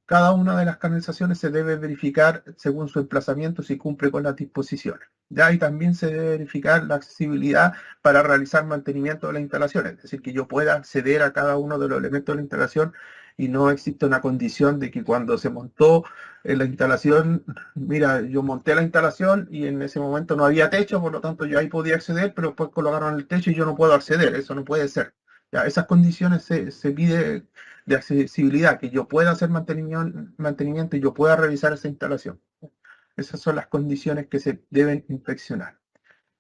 Cada una de las canalizaciones se debe verificar según su emplazamiento si cumple con las disposiciones. ¿Ya? Y también se debe verificar la accesibilidad para realizar mantenimiento de la instalación, es decir, que yo pueda acceder a cada uno de los elementos de la instalación y no existe una condición de que cuando se montó la instalación, mira, yo monté la instalación y en ese momento no había techo, por lo tanto yo ahí podía acceder, pero después colocaron el techo y yo no puedo acceder, eso no puede ser. ¿Ya? Esas condiciones se pide de accesibilidad, que yo pueda hacer mantenimiento y yo pueda revisar esa instalación. Esas son las condiciones que se deben inspeccionar.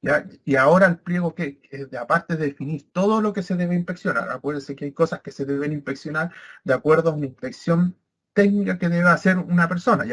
¿Ya? Y ahora el pliego que aparte de definir todo lo que se debe inspeccionar, acuérdense que hay cosas que se deben inspeccionar de acuerdo a una inspección técnica que debe hacer una persona,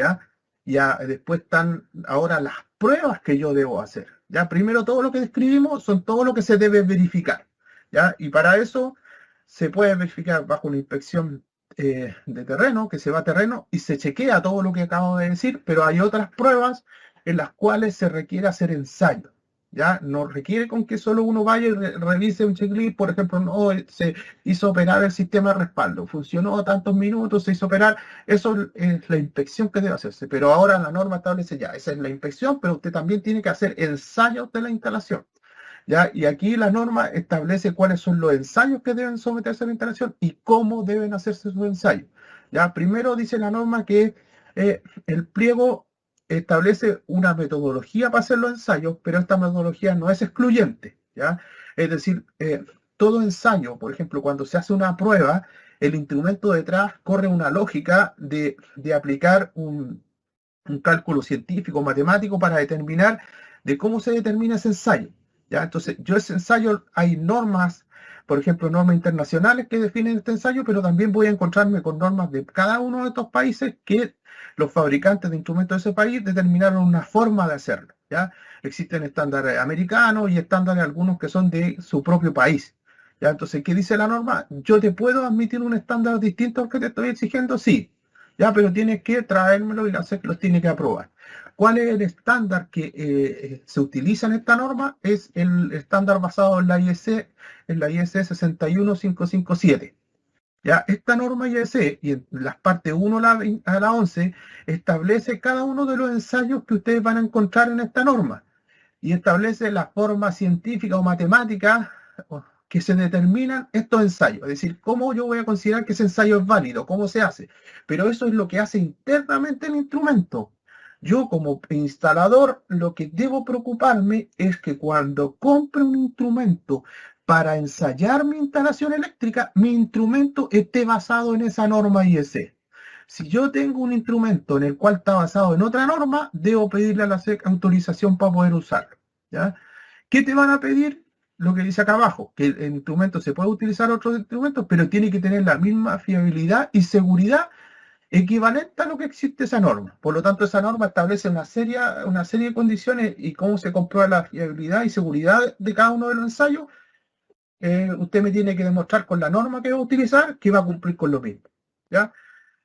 ya después están ahora las pruebas que yo debo hacer, ya primero todo lo que describimos son todo lo que se debe verificar, ya, y para eso se puede verificar bajo una inspección de terreno, que se va a terreno y se chequea todo lo que acabo de decir, pero hay otras pruebas en las cuales se requiere hacer ensayo. ¿Ya? No requiere con que solo uno vaya y revise un checklist, por ejemplo, no se hizo operar el sistema de respaldo, funcionó tantos minutos, se hizo operar, eso es la inspección que debe hacerse, pero ahora la norma establece ya, esa es la inspección, pero usted también tiene que hacer ensayos de la instalación, ¿ya? Y aquí la norma establece cuáles son los ensayos que deben someterse a la instalación y cómo deben hacerse esos ensayos, ¿ya? Primero dice la norma que el pliego establece una metodología para hacer los ensayos, pero esta metodología no es excluyente, ¿ya? Es decir, todo ensayo, por ejemplo, cuando se hace una prueba, el instrumento detrás corre una lógica de aplicar un cálculo científico, matemático, para determinar de cómo se determina ese ensayo, ¿ya? Entonces, ese ensayo, hay normas, por ejemplo, normas internacionales que definen este ensayo, pero también voy a encontrarme con normas de cada uno de estos países que los fabricantes de instrumentos de ese país determinaron una forma de hacerlo, ¿ya? Existen estándares americanos y estándares algunos que son de su propio país, ¿ya? Entonces, ¿qué dice la norma? ¿Yo te puedo admitir un estándar distinto al que te estoy exigiendo? Sí, ya, pero tienes que traérmelo y la SEC los tiene que aprobar. ¿Cuál es el estándar que se utiliza en esta norma? Es el estándar basado en la IEC 61557. Ya, esta norma IEC, y en las partes 1 a la 11, establece cada uno de los ensayos que ustedes van a encontrar en esta norma. Y establece la forma científica o matemática que se determinan estos ensayos. Es decir, cómo yo voy a considerar que ese ensayo es válido, cómo se hace. Pero eso es lo que hace internamente el instrumento. Yo como instalador lo que debo preocuparme es que cuando compre un instrumento para ensayar mi instalación eléctrica, mi instrumento esté basado en esa norma IEC. Si yo tengo un instrumento en el cual está basado en otra norma, debo pedirle a la SEC autorización para poder usarlo, ¿ya? ¿Qué te van a pedir? Lo que dice acá abajo, que el instrumento se puede utilizar otros instrumentos, pero tiene que tener la misma fiabilidad y seguridad equivalente a lo que existe esa norma. Por lo tanto, esa norma establece una serie de condiciones y cómo se comprueba la fiabilidad y seguridad de cada uno de los ensayos. Usted me tiene que demostrar con la norma que va a utilizar que va a cumplir con lo mismo, ¿ya?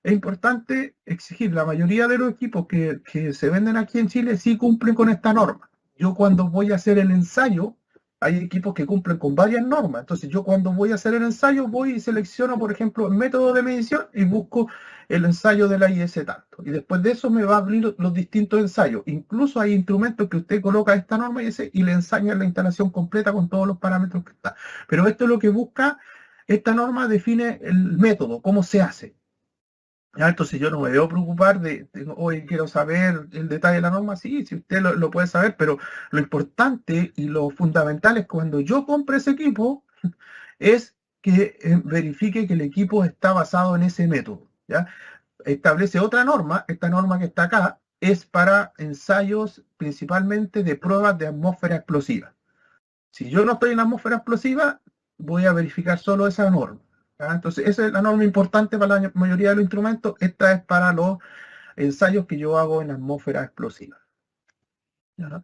Es importante exigir, la mayoría de los equipos que se venden aquí en Chile sí cumplen con esta norma. Yo cuando voy a hacer el ensayo, hay equipos que cumplen con varias normas. Entonces yo cuando voy a hacer el ensayo, voy y selecciono, por ejemplo, el método de medición y busco el ensayo de la IS tanto. Y después de eso me va a abrir los distintos ensayos. Incluso hay instrumentos que usted coloca esta norma IS y le ensaña la instalación completa con todos los parámetros que está. Pero esto es lo que busca, esta norma define el método, cómo se hace. ¿Ya? Entonces yo no me debo preocupar hoy quiero saber el detalle de la norma, sí, si usted lo puede saber, pero lo importante y lo fundamental es cuando yo compre ese equipo, es que verifique que el equipo está basado en ese método, ¿ya? Establece otra norma, esta norma que está acá, es para ensayos principalmente de pruebas de atmósfera explosiva. Si yo no estoy en atmósfera explosiva, voy a verificar solo esa norma. ¿Ya? Entonces, esa es la norma importante para la mayoría de los instrumentos. Esta es para los ensayos que yo hago en atmósfera explosiva. ¿Ya?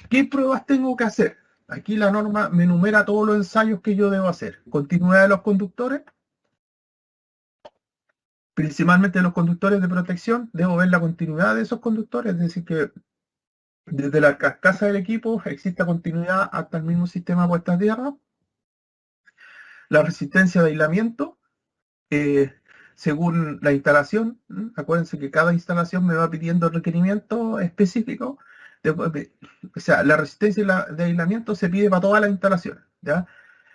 ¿Qué pruebas tengo que hacer? Aquí la norma me enumera todos los ensayos que yo debo hacer. Continuidad de los conductores, principalmente los conductores de protección. Debo ver la continuidad de esos conductores, es decir, que desde la carcasa del equipo exista continuidad hasta el mismo sistema puesta a tierra. La resistencia de aislamiento, según la instalación. Acuérdense que cada instalación me va pidiendo requerimientos específicos. O sea, la resistencia de aislamiento se pide para todas las instalaciones, ¿ya?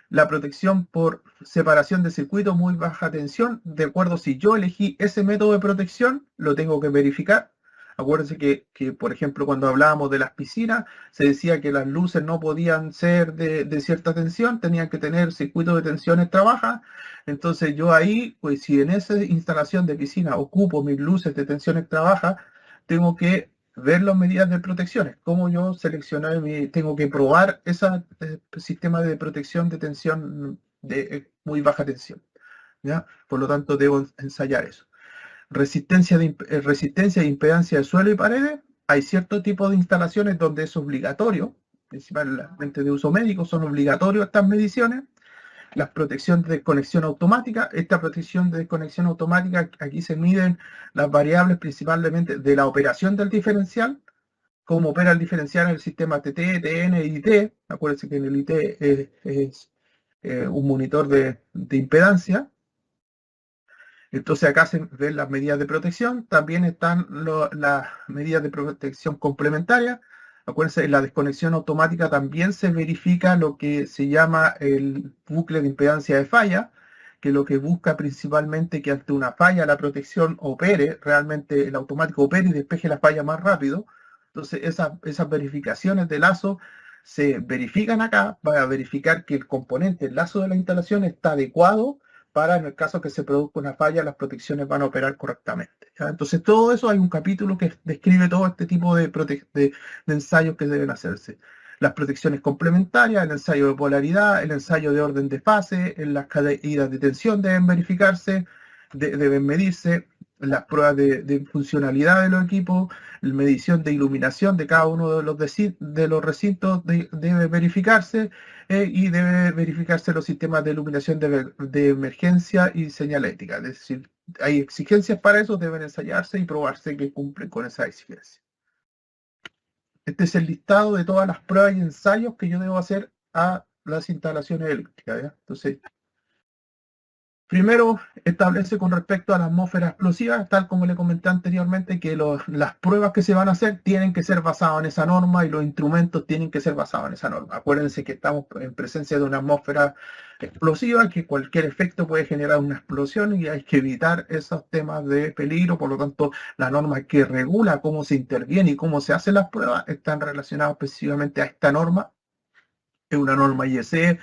La protección por separación de circuito muy baja tensión, de acuerdo, si yo elegí ese método de protección, lo tengo que verificar. Acuérdense que, por ejemplo, cuando hablábamos de las piscinas, se decía que las luces no podían ser de cierta tensión, tenían que tener circuitos de tensiones trabaja. Entonces yo ahí, pues si en esa instalación de piscina ocupo mis luces de tensiones trabaja, tengo que ver las medidas de protecciones. Cómo yo seleccionar, tengo que probar ese sistema de protección de tensión de muy baja tensión, ¿ya? Por lo tanto, debo ensayar eso. Resistencia e impedancia de suelo y paredes. Hay cierto tipo de instalaciones donde es obligatorio, principalmente de uso médico, son obligatorios estas mediciones. Las protecciones de desconexión automática. Esta protección de desconexión automática, aquí se miden las variables principalmente de la operación del diferencial, cómo opera el diferencial en el sistema TT, TN y IT. Acuérdense que en el IT es un monitor de impedancia. Entonces acá se ven las medidas de protección, también están las medidas de protección complementarias. Acuérdense, en la desconexión automática también se verifica lo que se llama el bucle de impedancia de falla, que lo que busca principalmente que ante una falla la protección opere, realmente el automático opere y despeje la falla más rápido. Entonces esas verificaciones de lazo se verifican acá para verificar que el componente, el lazo de la instalación está adecuado para, en el caso que se produzca una falla, las protecciones van a operar correctamente, ¿ya? Entonces, todo eso hay un capítulo que describe todo este tipo de ensayos que deben hacerse. Las protecciones complementarias, el ensayo de polaridad, el ensayo de orden de fase, en las caídas de tensión deben verificarse, deben medirse, las pruebas de funcionalidad de los equipos, la medición de iluminación de cada uno de los recintos debe verificarse, y debe verificarse los sistemas de iluminación de emergencia y señalética. Es decir, hay exigencias para eso, deben ensayarse y probarse que cumplen con esas exigencias. Este es el listado de todas las pruebas y ensayos que yo debo hacer a las instalaciones eléctricas, ¿ya? Entonces, primero, establece con respecto a la atmósfera explosiva, tal como le comenté anteriormente, que las pruebas que se van a hacer tienen que ser basadas en esa norma y los instrumentos tienen que ser basados en esa norma. Acuérdense que estamos en presencia de una atmósfera explosiva, que cualquier efecto puede generar una explosión y hay que evitar esos temas de peligro. Por lo tanto, la norma que regula cómo se interviene y cómo se hacen las pruebas están relacionadas específicamente a esta norma. Es una norma IEC,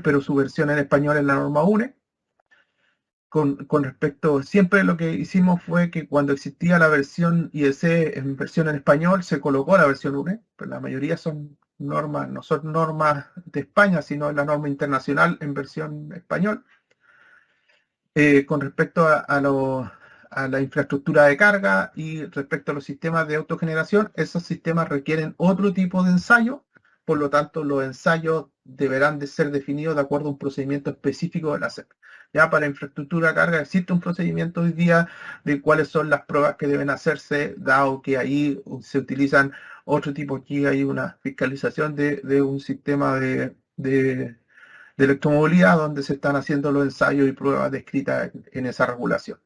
pero su versión en español es la norma UNE. Con respecto, siempre lo que hicimos fue que cuando existía la versión IEC en versión en español, se colocó la versión UNE, pero la mayoría son normas, no son normas de España, sino la norma internacional en versión español. Con respecto a la infraestructura de carga y respecto a los sistemas de autogeneración, esos sistemas requieren otro tipo de ensayo, por lo tanto los ensayos deberán de ser definidos de acuerdo a un procedimiento específico de la SEP. Ya para infraestructura de carga existe un procedimiento hoy día de cuáles son las pruebas que deben hacerse, dado que ahí se utilizan otro tipo, aquí hay una fiscalización de un sistema de electromovilidad donde se están haciendo los ensayos y pruebas descritas en esa regulación.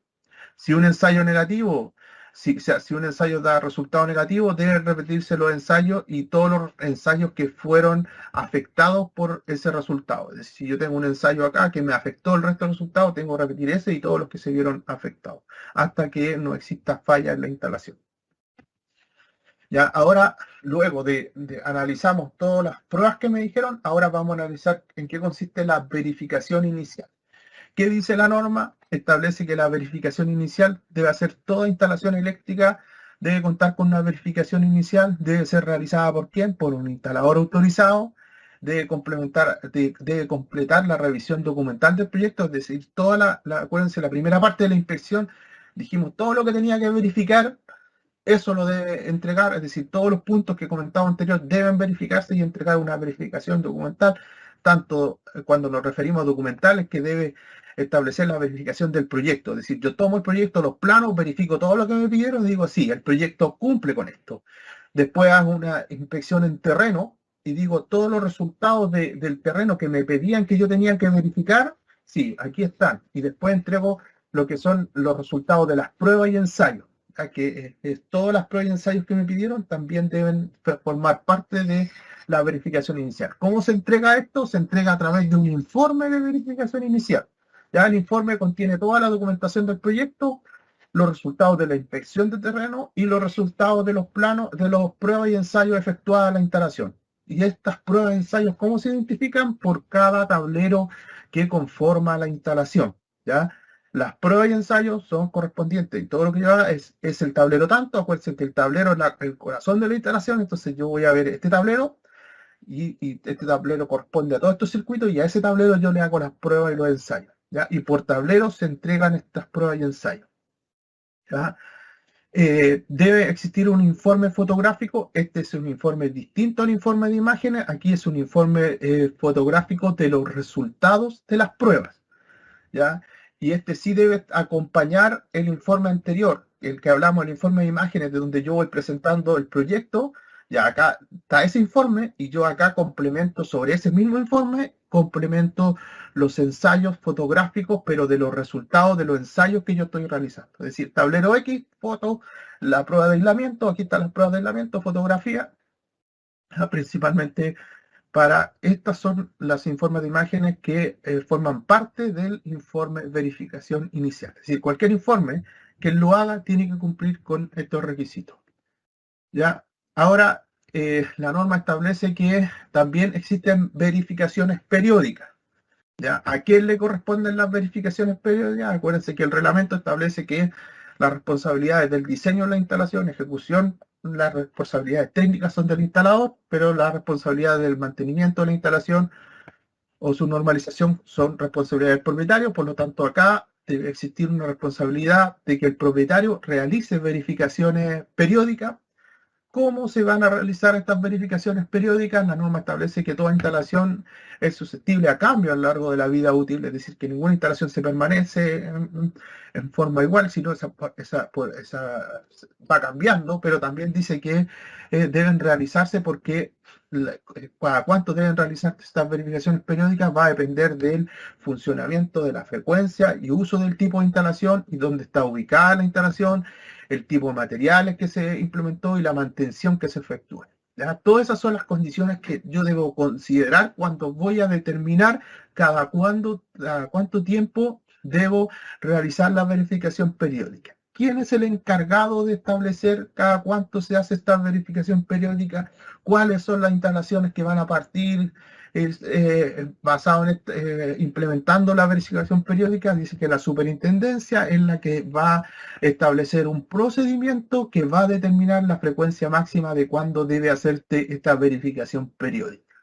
Si un ensayo negativo, si un ensayo da resultado negativo, deben repetirse los ensayos y todos los ensayos que fueron afectados por ese resultado. Es decir, si yo tengo un ensayo acá que me afectó el resto del resultado, tengo que repetir ese y todos los que se vieron afectados, hasta que no exista falla en la instalación. Ya, ahora, luego de analizamos todas las pruebas que me dijeron, ahora vamos a analizar en qué consiste la verificación inicial. ¿Qué dice la norma? Establece que la verificación inicial debe hacer toda instalación eléctrica, debe contar con una verificación inicial, debe ser realizada ¿por quién? Por un instalador autorizado, debe completar la revisión documental del proyecto, es decir, acuérdense, la primera parte de la inspección, dijimos todo lo que tenía que verificar, eso lo debe entregar, es decir, todos los puntos que comentaba anterior deben verificarse y entregar una verificación documental, tanto cuando nos referimos a documentales que debe establecer la verificación del proyecto, es decir, yo tomo el proyecto, los planos, verifico todo lo que me pidieron y digo, sí, el proyecto cumple con esto. Después hago una inspección en terreno y digo, todos los resultados del terreno que me pedían que yo tenía que verificar, sí, aquí están. Y después entrego lo que son los resultados de las pruebas y ensayos. Que todas las pruebas y ensayos que me pidieron también deben formar parte de la verificación inicial. ¿Cómo se entrega esto? Se entrega a través de un informe de verificación inicial. Ya el informe contiene toda la documentación del proyecto, los resultados de la inspección de terreno y los resultados de los planos, de las pruebas y ensayos efectuadas en la instalación. Y estas pruebas y ensayos, ¿cómo se identifican? Por cada tablero que conforma la instalación, ¿ya? Las pruebas y ensayos son correspondientes y todo lo que yo haga es el tablero tanto. Acuérdense que el tablero es el corazón de la instalación, entonces yo voy a ver este tablero y este tablero corresponde a todos estos circuitos y a ese tablero yo le hago las pruebas y los ensayos, ¿ya? Y por tablero se entregan estas pruebas y ensayos, ¿ya? Debe existir un informe fotográfico. Este es un informe distinto al informe de imágenes. Aquí es un informe fotográfico de los resultados de las pruebas, ¿ya? Y este sí debe acompañar el informe anterior, el que hablamos, el informe de imágenes, de donde yo voy presentando el proyecto. Ya acá está ese informe y yo acá complemento sobre ese mismo informe, complemento los ensayos fotográficos, pero de los resultados de los ensayos que yo estoy realizando. Es decir, tablero X, foto, la prueba de aislamiento, aquí están las pruebas de aislamiento, fotografía, principalmente para estas son los informes de imágenes que forman parte del informe de verificación inicial. Es decir, cualquier informe que lo haga tiene que cumplir con estos requisitos. ¿Ya? Ahora, la norma establece que también existen verificaciones periódicas. ¿Ya? ¿A quién le corresponden las verificaciones periódicas? Acuérdense que el reglamento establece que las responsabilidades del diseño de la instalación, ejecución, las responsabilidades técnicas son del instalador, pero las responsabilidades del mantenimiento de la instalación o su normalización son responsabilidad del propietario. Por lo tanto, acá debe existir una responsabilidad de que el propietario realice verificaciones periódicas. ¿Cómo se van a realizar estas verificaciones periódicas? La norma establece que toda instalación es susceptible a cambio a lo largo de la vida útil, es decir, que ninguna instalación se permanece en forma igual, sino esa va cambiando, pero también dice que deben realizarse porque para cuánto deben realizarse estas verificaciones periódicas va a depender del funcionamiento, de la frecuencia y uso del tipo de instalación y dónde está ubicada la instalación, el tipo de materiales que se implementó y la mantención que se efectúa. ¿Ya? Todas esas son las condiciones que yo debo considerar cuando voy a determinar cada cuánto tiempo debo realizar la verificación periódica. ¿Quién es el encargado de establecer cada cuánto se hace esta verificación periódica? ¿Cuáles son las instalaciones que van a partir? Basado en implementando la verificación periódica, dice que la superintendencia es la que va a establecer un procedimiento que va a determinar la frecuencia máxima de cuándo debe hacerse esta verificación periódica.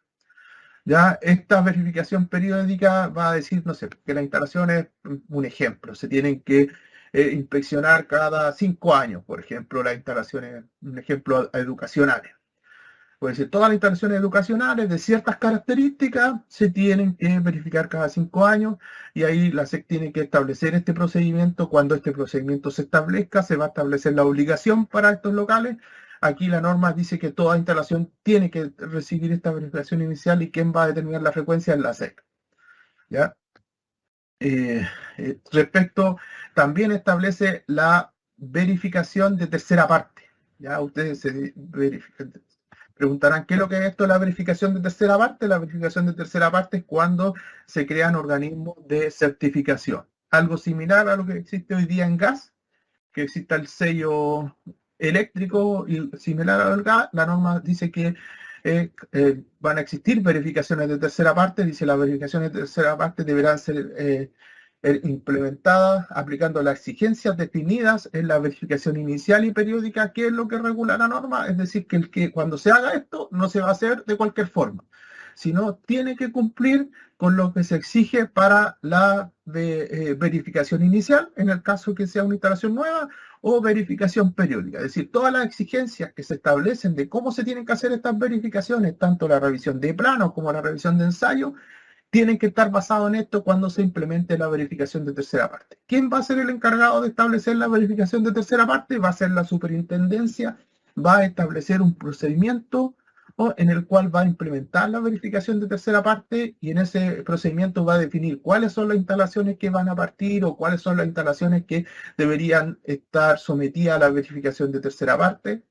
Ya esta verificación periódica va a decir, no sé, que la instalación es un ejemplo, se tienen que inspeccionar cada 5 años, por ejemplo, las instalaciones, un ejemplo, educacionales. Puede decir, todas las instalaciones educacionales de ciertas características se tienen que verificar cada 5 años y ahí la SEC tiene que establecer este procedimiento. Cuando este procedimiento se establezca, se va a establecer la obligación para estos locales. Aquí la norma dice que toda instalación tiene que recibir esta verificación inicial y quién va a determinar la frecuencia es la SEC. ¿Ya? Respecto, también establece la verificación de tercera parte. Ya ustedes se verifican. Preguntarán, ¿qué es lo que es esto de la verificación de tercera parte? La verificación de tercera parte es cuando se crean organismos de certificación. Algo similar a lo que existe hoy día en gas, que exista el sello eléctrico y similar al gas. La norma dice que van a existir verificaciones de tercera parte. Dice las verificaciones de tercera parte deberán ser implementadas aplicando las exigencias definidas en la verificación inicial y periódica, que es lo que regula la norma. Es decir, que cuando se haga esto no se va a hacer de cualquier forma, sino tiene que cumplir con lo que se exige para la verificación inicial, en el caso que sea una instalación nueva, o verificación periódica. Es decir, todas las exigencias que se establecen de cómo se tienen que hacer estas verificaciones, tanto la revisión de planos como la revisión de ensayo, tienen que estar basados en esto cuando se implemente la verificación de tercera parte. ¿Quién va a ser el encargado de establecer la verificación de tercera parte? Va a ser la superintendencia, va a establecer un procedimiento en el cual va a implementar la verificación de tercera parte y en ese procedimiento va a definir cuáles son las instalaciones que van a partir o cuáles son las instalaciones que deberían estar sometidas a la verificación de tercera parte.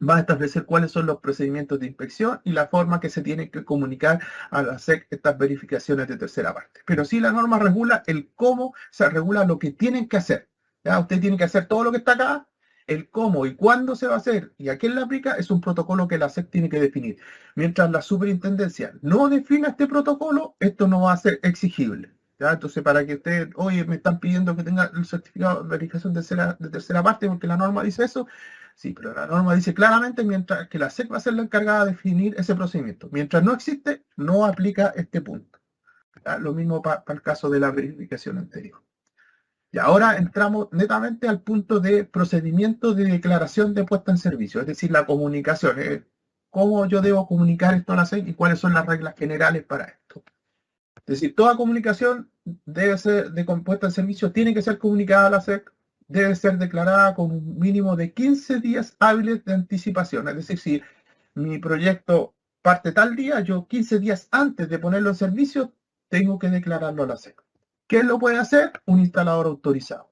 Va a establecer cuáles son los procedimientos de inspección y la forma que se tiene que comunicar a la SEC estas verificaciones de tercera parte. Pero sí la norma regula el cómo, se regula lo que tienen que hacer. ¿Ya? Usted tiene que hacer todo lo que está acá, el cómo y cuándo se va a hacer y a quién le aplica es un protocolo que la SEC tiene que definir. Mientras la superintendencia no defina este protocolo, esto no va a ser exigible. ¿Ya? Entonces, para que usted, oye, me están pidiendo que tenga el certificado de verificación de tercera parte porque la norma dice eso, sí, pero la norma dice claramente mientras que la SEC va a ser la encargada de definir ese procedimiento. Mientras no existe, no aplica este punto. ¿Ya? Lo mismo para el caso de la verificación anterior. Y ahora entramos netamente al punto de procedimiento de declaración de puesta en servicio, es decir, la comunicación. ¿Cómo yo debo comunicar esto a la SEC y cuáles son las reglas generales para esto? Es decir, toda comunicación debe ser de puesta en servicio, tiene que ser comunicada a la SEC, debe ser declarada con un mínimo de 15 días hábiles de anticipación. Es decir, si mi proyecto parte tal día, yo 15 días antes de ponerlo en servicio, tengo que declararlo a la SEC. ¿Quién lo puede hacer? Un instalador autorizado.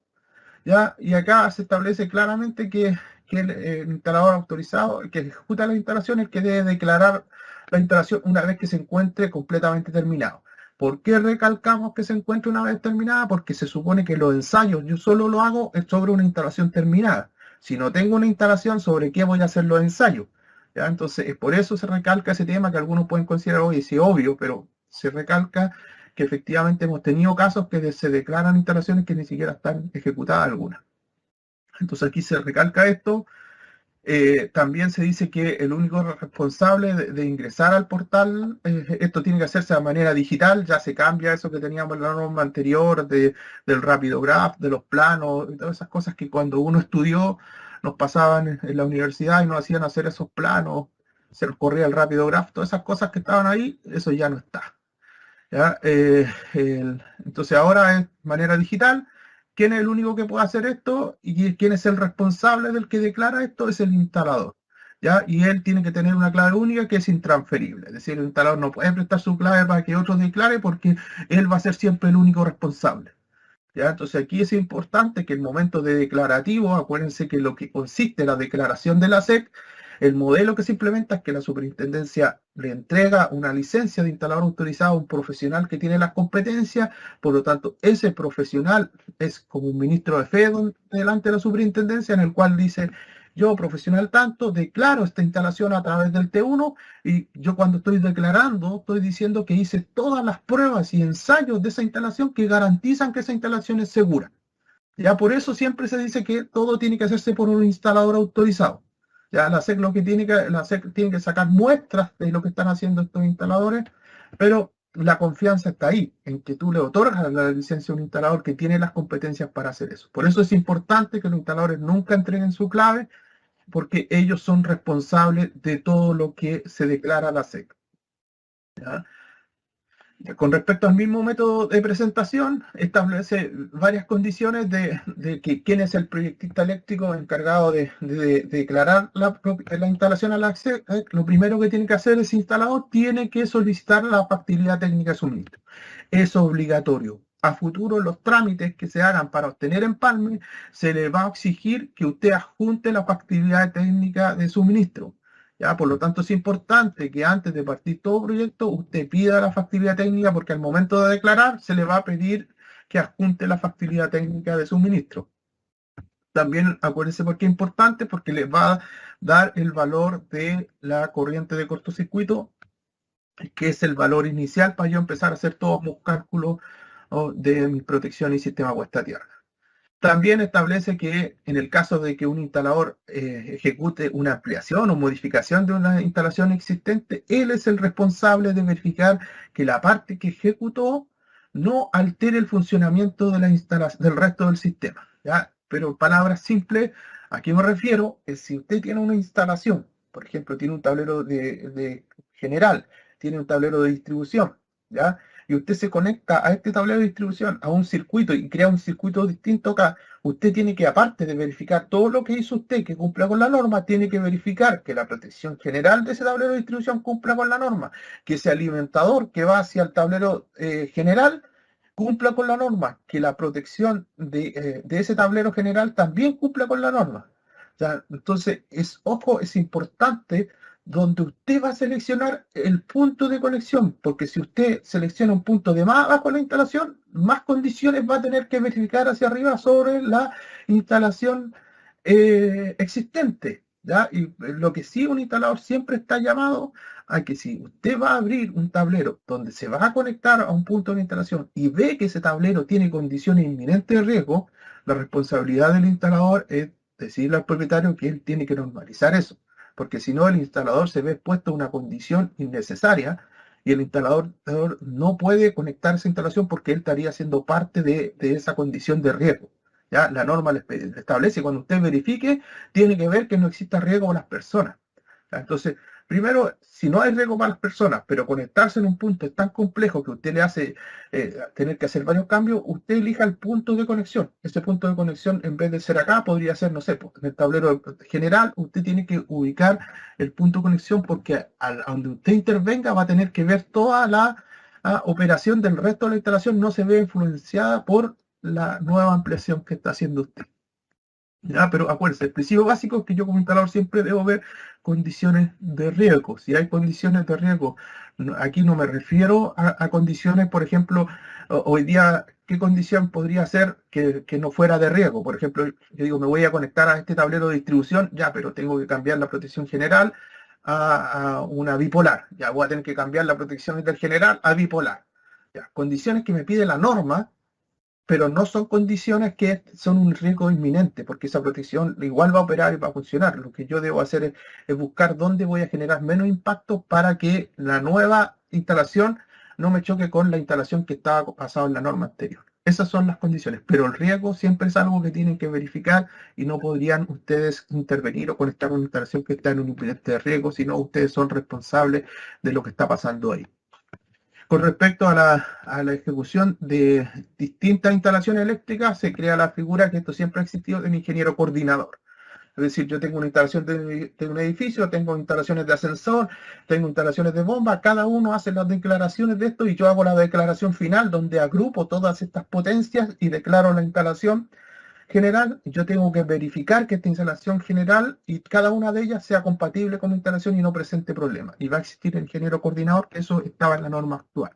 ¿Ya? Y acá se establece claramente que el instalador autorizado, el que ejecuta las instalaciones, que debe declarar la instalación una vez que se encuentre completamente terminado. ¿Por qué recalcamos que se encuentre una vez terminada? Porque se supone que los ensayos yo solo lo hago sobre una instalación terminada. Si no tengo una instalación, ¿sobre qué voy a hacer los ensayos? ¿Ya? Entonces, por eso se recalca ese tema que algunos pueden considerar, oye, sí, obvio, pero se recalca que efectivamente hemos tenido casos que se declaran instalaciones que ni siquiera están ejecutadas algunas. Entonces aquí se recalca esto. También se dice que el único responsable de ingresar al portal, esto tiene que hacerse de manera digital, ya se cambia eso que teníamos en la norma anterior del RapidoGraph, de los planos, y todas esas cosas que cuando uno estudió nos pasaban en la universidad y nos hacían hacer esos planos, se nos corría el RapidoGraph, todas esas cosas que estaban ahí, eso ya no está. ¿Ya? Entonces ahora es manera digital. ¿Quién es el único que puede hacer esto? ¿Y quién es el responsable del que declara esto? Es el instalador. ¿Ya? Y él tiene que tener una clave única que es intransferible. Es decir, el instalador no puede prestar su clave para que otro declare porque él va a ser siempre el único responsable. ¿Ya? Entonces aquí es importante que el momento de declarativo, acuérdense que lo que consiste la declaración de la SEC, el modelo que se implementa es que la superintendencia le entrega una licencia de instalador autorizado a un profesional que tiene las competencias, por lo tanto ese profesional es como un ministro de fe delante de la superintendencia en el cual dice, yo profesional tanto declaro esta instalación a través del T1 y yo cuando estoy declarando estoy diciendo que hice todas las pruebas y ensayos de esa instalación que garantizan que esa instalación es segura. Ya por eso siempre se dice que todo tiene que hacerse por un instalador autorizado. Ya la SEC tiene que sacar muestras de lo que están haciendo estos instaladores, pero la confianza está ahí, en que tú le otorgas la licencia a un instalador que tiene las competencias para hacer eso. Por eso es importante que los instaladores nunca entreguen su clave, porque ellos son responsables de todo lo que se declara a la SEC. ¿Ya? Con respecto al mismo método de presentación, establece varias condiciones de que quién es el proyectista eléctrico encargado de declarar la instalación a la SEC. Lo primero que tiene que hacer ese instalador tiene que solicitar la factibilidad técnica de suministro. Es obligatorio. A futuro, los trámites que se hagan para obtener empalme, se le va a exigir que usted adjunte la factibilidad técnica de suministro. ¿Ya? Por lo tanto, es importante que antes de partir todo proyecto, usted pida la factibilidad técnica porque al momento de declarar se le va a pedir que adjunte la factibilidad técnica de suministro. También acuérdense por qué es importante, porque le va a dar el valor de la corriente de cortocircuito, que es el valor inicial para yo empezar a hacer todos los cálculos de mi protección y sistema puesta a tierra. También establece que en el caso de que un instalador ejecute una ampliación o modificación de una instalación existente, él es el responsable de verificar que la parte que ejecutó no altere el funcionamiento de del resto del sistema. ¿Ya? Pero en palabras simples, ¿a qué me refiero? Es si usted tiene una instalación, por ejemplo, tiene un tablero de general, tiene un tablero de distribución, ¿ya? Y usted se conecta a este tablero de distribución, a un circuito y crea un circuito distinto acá, usted tiene que, aparte de verificar todo lo que hizo usted que cumpla con la norma, tiene que verificar que la protección general de ese tablero de distribución cumpla con la norma, que ese alimentador que va hacia el tablero general cumpla con la norma, que la protección de ese tablero general también cumpla con la norma. ¿Ya? Entonces, es importante donde usted va a seleccionar el punto de conexión, porque si usted selecciona un punto de más abajo de la instalación, más condiciones va a tener que verificar hacia arriba sobre la instalación existente, ¿ya? Y lo que sí, un instalador siempre está llamado a que si usted va a abrir un tablero donde se va a conectar a un punto de instalación y ve que ese tablero tiene condiciones inminentes de riesgo, la responsabilidad del instalador es decirle al propietario que él tiene que normalizar eso, porque si no el instalador se ve expuesto a una condición innecesaria y el instalador no puede conectar esa instalación porque él estaría siendo parte de esa condición de riesgo. ¿Ya? La norma le establece, cuando usted verifique, tiene que ver que no exista riesgo para las personas. ¿Ya? Entonces, primero, si no hay riesgo para las personas, pero conectarse en un punto es tan complejo que usted le hace tener que hacer varios cambios, usted elija el punto de conexión. Ese punto de conexión, en vez de ser acá, podría ser, no sé, en el tablero general, usted tiene que ubicar el punto de conexión porque a donde usted intervenga va a tener que ver toda la operación del resto de la instalación, no se ve influenciada por la nueva ampliación que está haciendo usted. ¿Ya? Pero acuérdense, el principio básico es que yo como instalador siempre debo ver condiciones de riesgo. Si hay condiciones de riesgo, aquí no me refiero a condiciones, por ejemplo, hoy día, ¿qué condición podría ser que no fuera de riesgo? Por ejemplo, yo digo, me voy a conectar a este tablero de distribución, ya, pero tengo que cambiar la protección general a una bipolar. Ya voy a tener que cambiar la protección del general a bipolar. Ya, condiciones que me pide la norma, pero no son condiciones que son un riesgo inminente, porque esa protección igual va a operar y va a funcionar. Lo que yo debo hacer es buscar dónde voy a generar menos impacto para que la nueva instalación no me choque con la instalación que estaba basada en la norma anterior. Esas son las condiciones, pero el riesgo siempre es algo que tienen que verificar y no podrían ustedes intervenir o conectar una instalación que está en un inminente de riesgo, sino ustedes son responsables de lo que está pasando ahí. Con respecto a la ejecución de distintas instalaciones eléctricas, se crea la figura, que esto siempre ha existido, del ingeniero coordinador. Es decir, yo tengo una instalación de un edificio, tengo instalaciones de ascensor, tengo instalaciones de bomba, cada uno hace las declaraciones de esto y yo hago la declaración final donde agrupo todas estas potencias y declaro la instalación general. Yo tengo que verificar que esta instalación general y cada una de ellas sea compatible con la instalación y no presente problemas. Y va a existir el ingeniero coordinador, que eso estaba en la norma actual.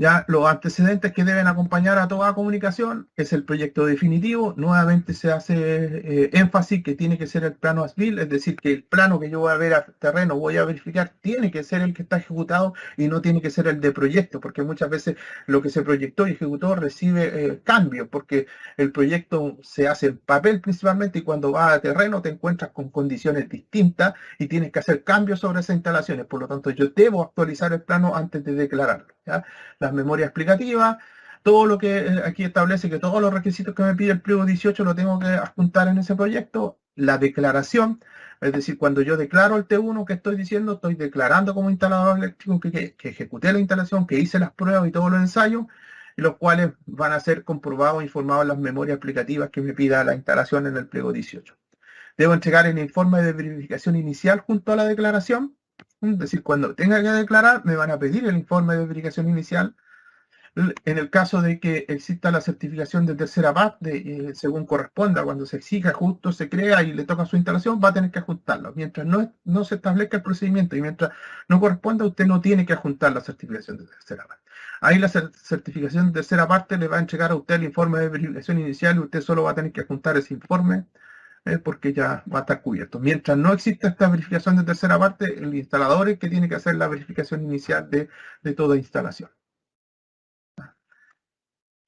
Ya los antecedentes que deben acompañar a toda comunicación es el proyecto definitivo. Nuevamente se hace énfasis que tiene que ser el plano as-built, es decir, que el plano que yo voy a ver a terreno, voy a verificar, tiene que ser el que está ejecutado y no tiene que ser el de proyecto, porque muchas veces lo que se proyectó y ejecutó recibe cambios, porque el proyecto se hace en papel principalmente y cuando va a terreno te encuentras con condiciones distintas y tienes que hacer cambios sobre esas instalaciones. Por lo tanto, yo debo actualizar el plano antes de declararlo, ¿ya? Las memorias explicativas, todo lo que aquí establece que todos los requisitos que me pide el pliego 18 lo tengo que adjuntar en ese proyecto. La declaración, es decir, cuando yo declaro el T1 que estoy diciendo, estoy declarando como instalador eléctrico que ejecuté la instalación, que hice las pruebas y todos los ensayos, y los cuales van a ser comprobados e informados en las memorias explicativas que me pida la instalación en el pliego 18. Debo entregar el informe de verificación inicial junto a la declaración. Es decir, cuando tenga que declarar, me van a pedir el informe de verificación inicial. En el caso de que exista la certificación de tercera parte, según corresponda, cuando se exija, justo se crea y le toca su instalación, va a tener que ajustarlo. Mientras no se establezca el procedimiento y mientras no corresponda, usted no tiene que ajustar la certificación de tercera parte. Ahí la certificación de tercera parte le va a entregar a usted el informe de verificación inicial y usted solo va a tener que ajustar ese informe porque ya va a estar cubierto. Mientras no exista esta verificación de tercera parte, el instalador es el que tiene que hacer la verificación inicial de toda instalación.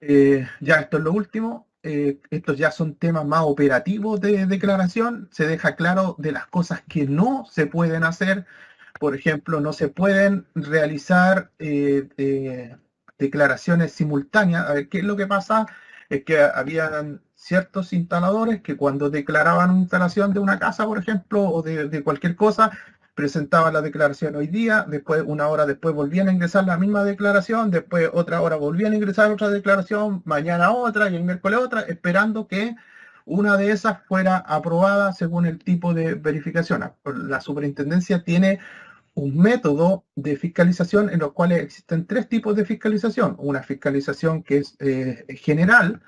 Ya esto es lo último. Estos ya son temas más operativos de declaración. Se deja claro de las cosas que no se pueden hacer. Por ejemplo, no se pueden realizar declaraciones simultáneas. A ver, ¿qué es lo que pasa? Es que habían ciertos instaladores que cuando declaraban una instalación de una casa, por ejemplo, o de cualquier cosa, presentaban la declaración hoy día, después una hora después volvían a ingresar la misma declaración, después otra hora volvían a ingresar otra declaración, mañana otra y el miércoles otra, esperando que una de esas fuera aprobada según el tipo de verificación. La superintendencia tiene un método de fiscalización en los cuales existen tres tipos de fiscalización. Una fiscalización que es general,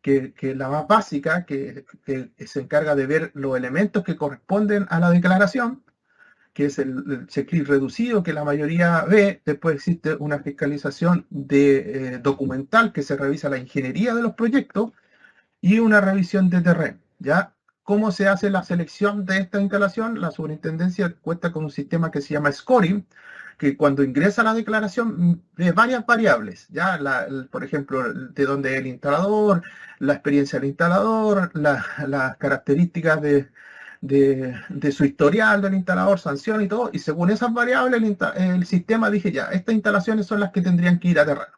que la más básica, que se encarga de ver los elementos que corresponden a la declaración, que es el checklist reducido que la mayoría ve. Después existe una fiscalización documental que se revisa la ingeniería de los proyectos y una revisión de terreno. ¿Ya? ¿Cómo se hace la selección de esta instalación? La superintendencia cuenta con un sistema que se llama scoring, que cuando ingresa la declaración de varias variables, ¿ya? Por ejemplo, de dónde es el instalador, la experiencia del instalador, las características de su historial del instalador, sanción y todo, y según esas variables el sistema dice ya, estas instalaciones son las que tendrían que ir a terreno.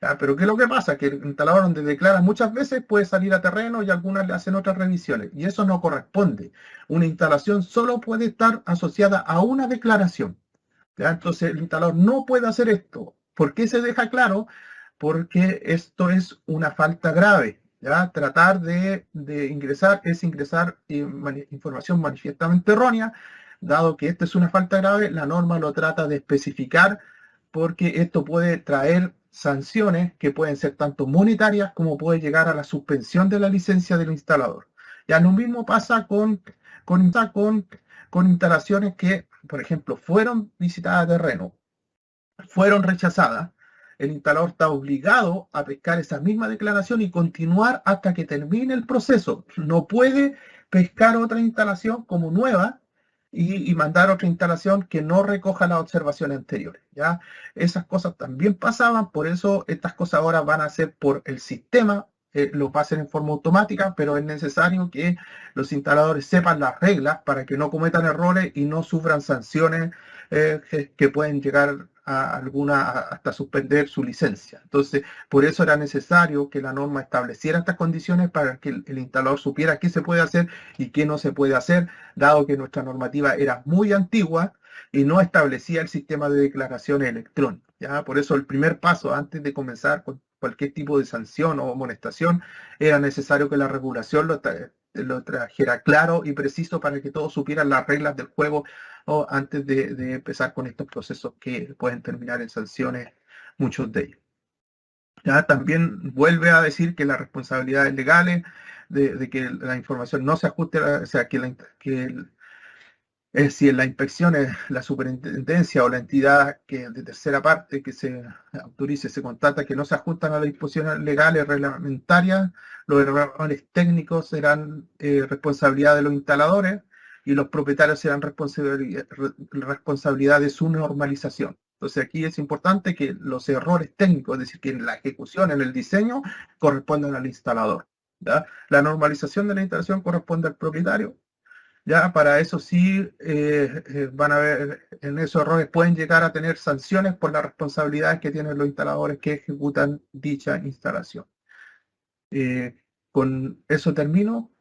¿Ya? Pero ¿qué es lo que pasa? Que el instalador donde declara muchas veces puede salir a terreno y algunas le hacen otras revisiones, y eso no corresponde. Una instalación solo puede estar asociada a una declaración. ¿Ya? Entonces el instalador no puede hacer esto. ¿Por qué se deja claro? Porque esto es una falta grave. ¿Ya? Tratar de ingresar es ingresar información manifiestamente errónea. Dado que esta es una falta grave, la norma lo trata de especificar, porque esto puede traer sanciones que pueden ser tanto monetarias como puede llegar a la suspensión de la licencia del instalador. Ya lo mismo pasa con instalaciones que, por ejemplo, fueron visitadas a terreno, fueron rechazadas. El instalador está obligado a pescar esa misma declaración y continuar hasta que termine el proceso. No puede pescar otra instalación como nueva y mandar otra instalación que no recoja las observaciones anteriores. ¿Ya? Esas cosas también pasaban, por eso estas cosas ahora van a ser por el sistema, lo pasen en forma automática, pero es necesario que los instaladores sepan las reglas para que no cometan errores y no sufran sanciones que pueden llegar a hasta suspender su licencia. Entonces, por eso era necesario que la norma estableciera estas condiciones para que el instalador supiera qué se puede hacer y qué no se puede hacer, dado que nuestra normativa era muy antigua y no establecía el sistema de declaraciones electrónicas. ¿Ya? Por eso el primer paso, antes de comenzar con cualquier tipo de sanción o amonestación, era necesario que la regulación lo trajera claro y preciso para que todos supieran las reglas del juego antes de empezar con estos procesos que pueden terminar en sanciones, muchos de ellos. Ya también vuelve a decir que las responsabilidades legales de que la información no se ajuste, o sea, si en la inspección es la superintendencia o la entidad de tercera parte que se autorice, se constata que no se ajustan a las disposiciones legales reglamentarias, los errores técnicos serán responsabilidad de los instaladores y los propietarios serán responsabilidad de su normalización. Entonces aquí es importante que los errores técnicos, es decir, que en la ejecución, en el diseño, correspondan al instalador. ¿Ya? La normalización de la instalación corresponde al propietario. Ya, para eso sí van a ver, en esos errores pueden llegar a tener sanciones por las responsabilidades que tienen los instaladores que ejecutan dicha instalación. Con eso termino.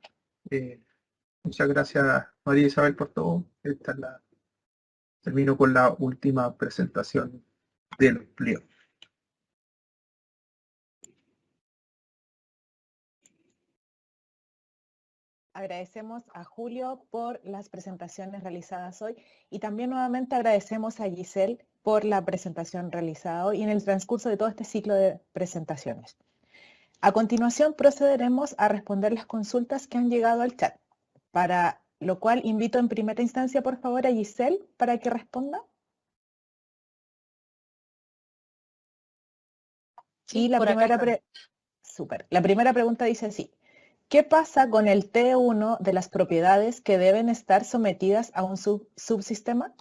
Muchas gracias, María Isabel, por todo. Termino con la última presentación del pliego. Agradecemos a Julio por las presentaciones realizadas hoy y también nuevamente agradecemos a Giselle por la presentación realizada hoy y en el transcurso de todo este ciclo de presentaciones. A continuación procederemos a responder las consultas que han llegado al chat, para lo cual invito en primera instancia por favor a Giselle para que responda. Sí, y la primera pregunta dice así: ¿qué pasa con el T1 de las propiedades que deben estar sometidas a un subsistema?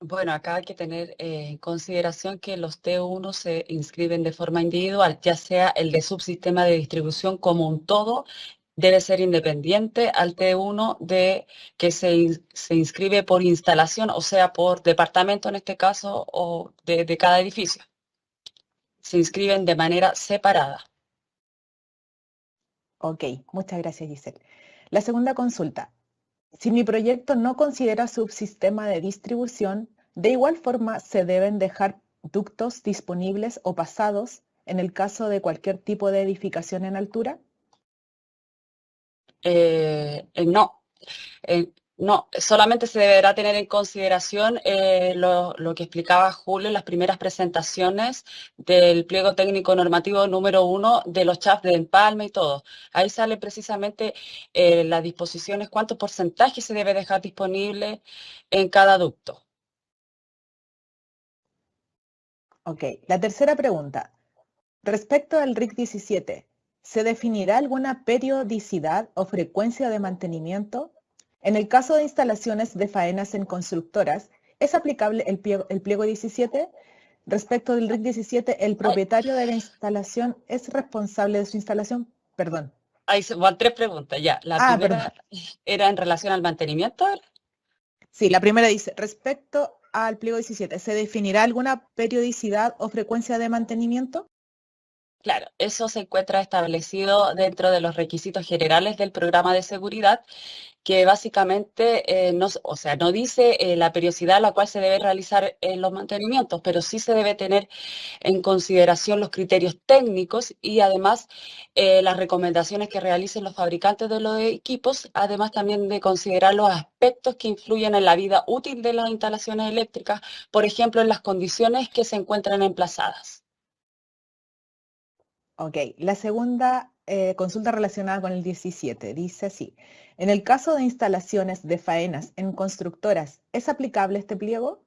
Bueno, acá hay que tener en consideración que los T1 se inscriben de forma individual, ya sea el de subsistema de distribución como un todo, debe ser independiente al T1 que se inscribe por instalación, o sea, por departamento en este caso, o de cada edificio. Se inscriben de manera separada. Ok, muchas gracias, Giselle. La segunda consulta: si mi proyecto no considera subsistema de distribución, ¿de igual forma se deben dejar ductos disponibles o pasados en el caso de cualquier tipo de edificación en altura? No. No, solamente se deberá tener en consideración lo que explicaba Julio en las primeras presentaciones del pliego técnico normativo número 1 de los CHAP de empalme y todo. Ahí sale precisamente las disposiciones, cuánto porcentaje se debe dejar disponible en cada ducto. Ok, la tercera pregunta. Respecto al RIC 17, ¿se definirá alguna periodicidad o frecuencia de mantenimiento? En el caso de instalaciones de faenas en constructoras, ¿es aplicable el pliego 17? Respecto del RIC 17, ¿el propietario de la instalación es responsable de su instalación? Perdón. Ahí van 3 preguntas, ya. La primera era en relación al mantenimiento. Sí, la primera dice, respecto al pliego 17, ¿se definirá alguna periodicidad o frecuencia de mantenimiento? Claro, eso se encuentra establecido dentro de los requisitos generales del programa de seguridad, que básicamente no dice la periodicidad a la cual se debe realizar los mantenimientos, pero sí se debe tener en consideración los criterios técnicos y además las recomendaciones que realicen los fabricantes de los equipos, además también de considerar los aspectos que influyen en la vida útil de las instalaciones eléctricas, por ejemplo, en las condiciones que se encuentran emplazadas. Ok, la segunda consulta relacionada con el 17 dice así. En el caso de instalaciones de faenas en constructoras, ¿es aplicable este pliego?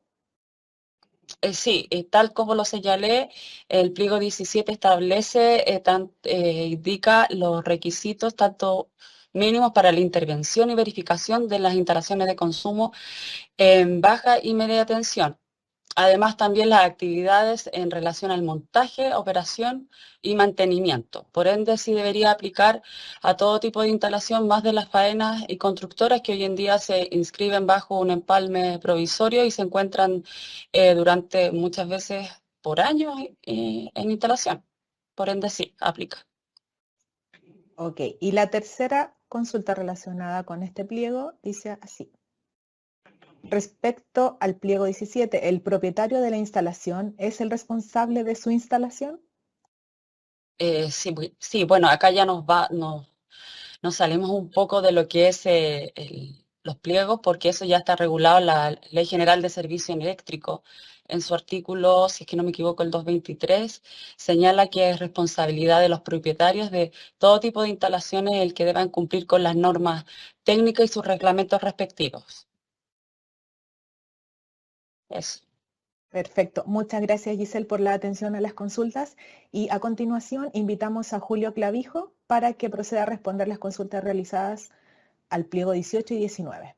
Sí, tal como lo señalé, el pliego 17 establece, indica los requisitos tanto mínimos para la intervención y verificación de las instalaciones de consumo en baja y media tensión. Además, también las actividades en relación al montaje, operación y mantenimiento. Por ende, sí debería aplicar a todo tipo de instalación, más de las faenas y constructoras que hoy en día se inscriben bajo un empalme provisorio y se encuentran durante muchas veces por años en instalación. Por ende, sí, aplica. Ok, y la tercera consulta relacionada con este pliego dice así. Respecto al pliego 17, ¿el propietario de la instalación es el responsable de su instalación? Sí, bueno, acá ya nos salimos un poco de lo que es los pliegos, porque eso ya está regulado en la Ley General de Servicio Eléctrico. En su artículo, si es que no me equivoco, el 223, señala que es responsabilidad de los propietarios de todo tipo de instalaciones el que deban cumplir con las normas técnicas y sus reglamentos respectivos. Eso. Perfecto. Muchas gracias, Giselle, por la atención a las consultas. Y a continuación, invitamos a Julio Clavijo para que proceda a responder las consultas realizadas al pliego 18 y 19.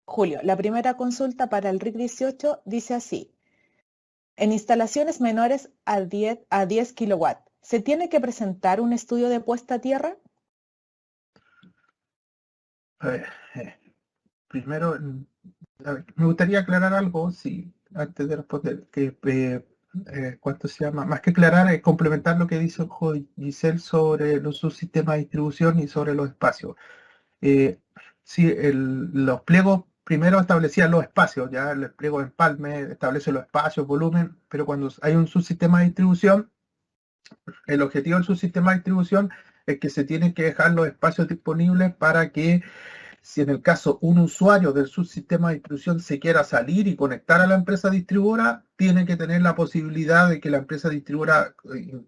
Julio, la primera consulta para el RIC 18 dice así. En instalaciones menores a 10 kilowatts, ¿se tiene que presentar un estudio de puesta a tierra? Primero, me gustaría aclarar algo, sí, antes de responder, que ¿cuánto se llama? Más que aclarar, es complementar lo que dice Giselle sobre los subsistemas de distribución y sobre los espacios. Sí, los pliegos primero establecían los espacios, ya el pliego de empalme establece los espacios, volumen, pero cuando hay un subsistema de distribución, el objetivo del subsistema de distribución es que se tienen que dejar los espacios disponibles para que, si en el caso un usuario del subsistema de distribución se quiera salir y conectar a la empresa distribuidora, tiene que tener la posibilidad de que la empresa distribuidora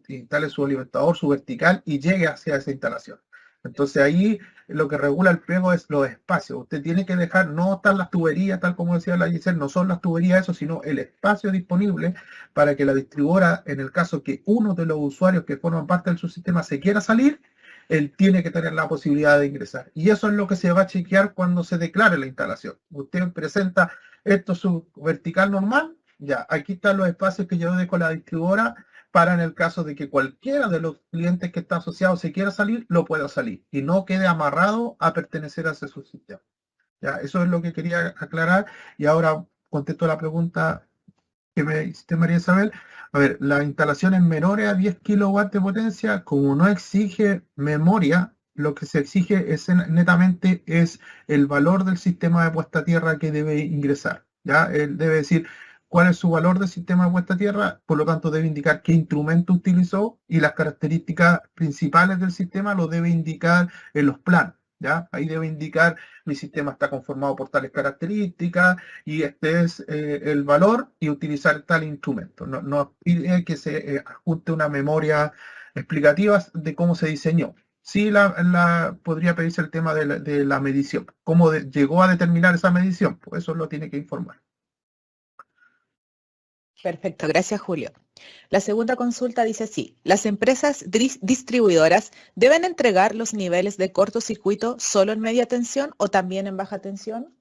instale su alimentador, su vertical y llegue hacia esa instalación. Entonces ahí lo que regula el pliego es los espacios. Usted tiene que dejar, no están las tuberías, tal como decía la Giselle, no son las tuberías eso, sino el espacio disponible para que la distribuidora, en el caso que uno de los usuarios que forman parte del subsistema se quiera salir, él tiene que tener la posibilidad de ingresar. Y eso es lo que se va a chequear cuando se declare la instalación. Usted presenta esto su vertical normal, ya, aquí están los espacios que yo dejo a la distribuidora para en el caso de que cualquiera de los clientes que está asociado se quiera salir, lo pueda salir y no quede amarrado a pertenecer a ese subsistema. Ya, eso es lo que quería aclarar y ahora contesto la pregunta que me hiciste, María Isabel. A ver, las instalaciones menores a 10 kilowatts de potencia, como no exige memoria, lo que se exige es netamente es el valor del sistema de puesta a tierra que debe ingresar. ¿Ya? Él debe decir cuál es su valor del sistema de puesta a tierra, por lo tanto debe indicar qué instrumento utilizó y las características principales del sistema lo debe indicar en los planos. ¿ya? Ahí debe indicar mi sistema está conformado por tales características y este es el valor y utilizar tal instrumento. No pide que se adjunte una memoria explicativa de cómo se diseñó. Sí podría pedirse el tema de la medición. ¿Cómo llegó a determinar esa medición? Pues eso lo tiene que informar. Perfecto, gracias Julio. La segunda consulta dice así: ¿las empresas distribuidoras deben entregar los niveles de cortocircuito solo en media tensión o también en baja tensión?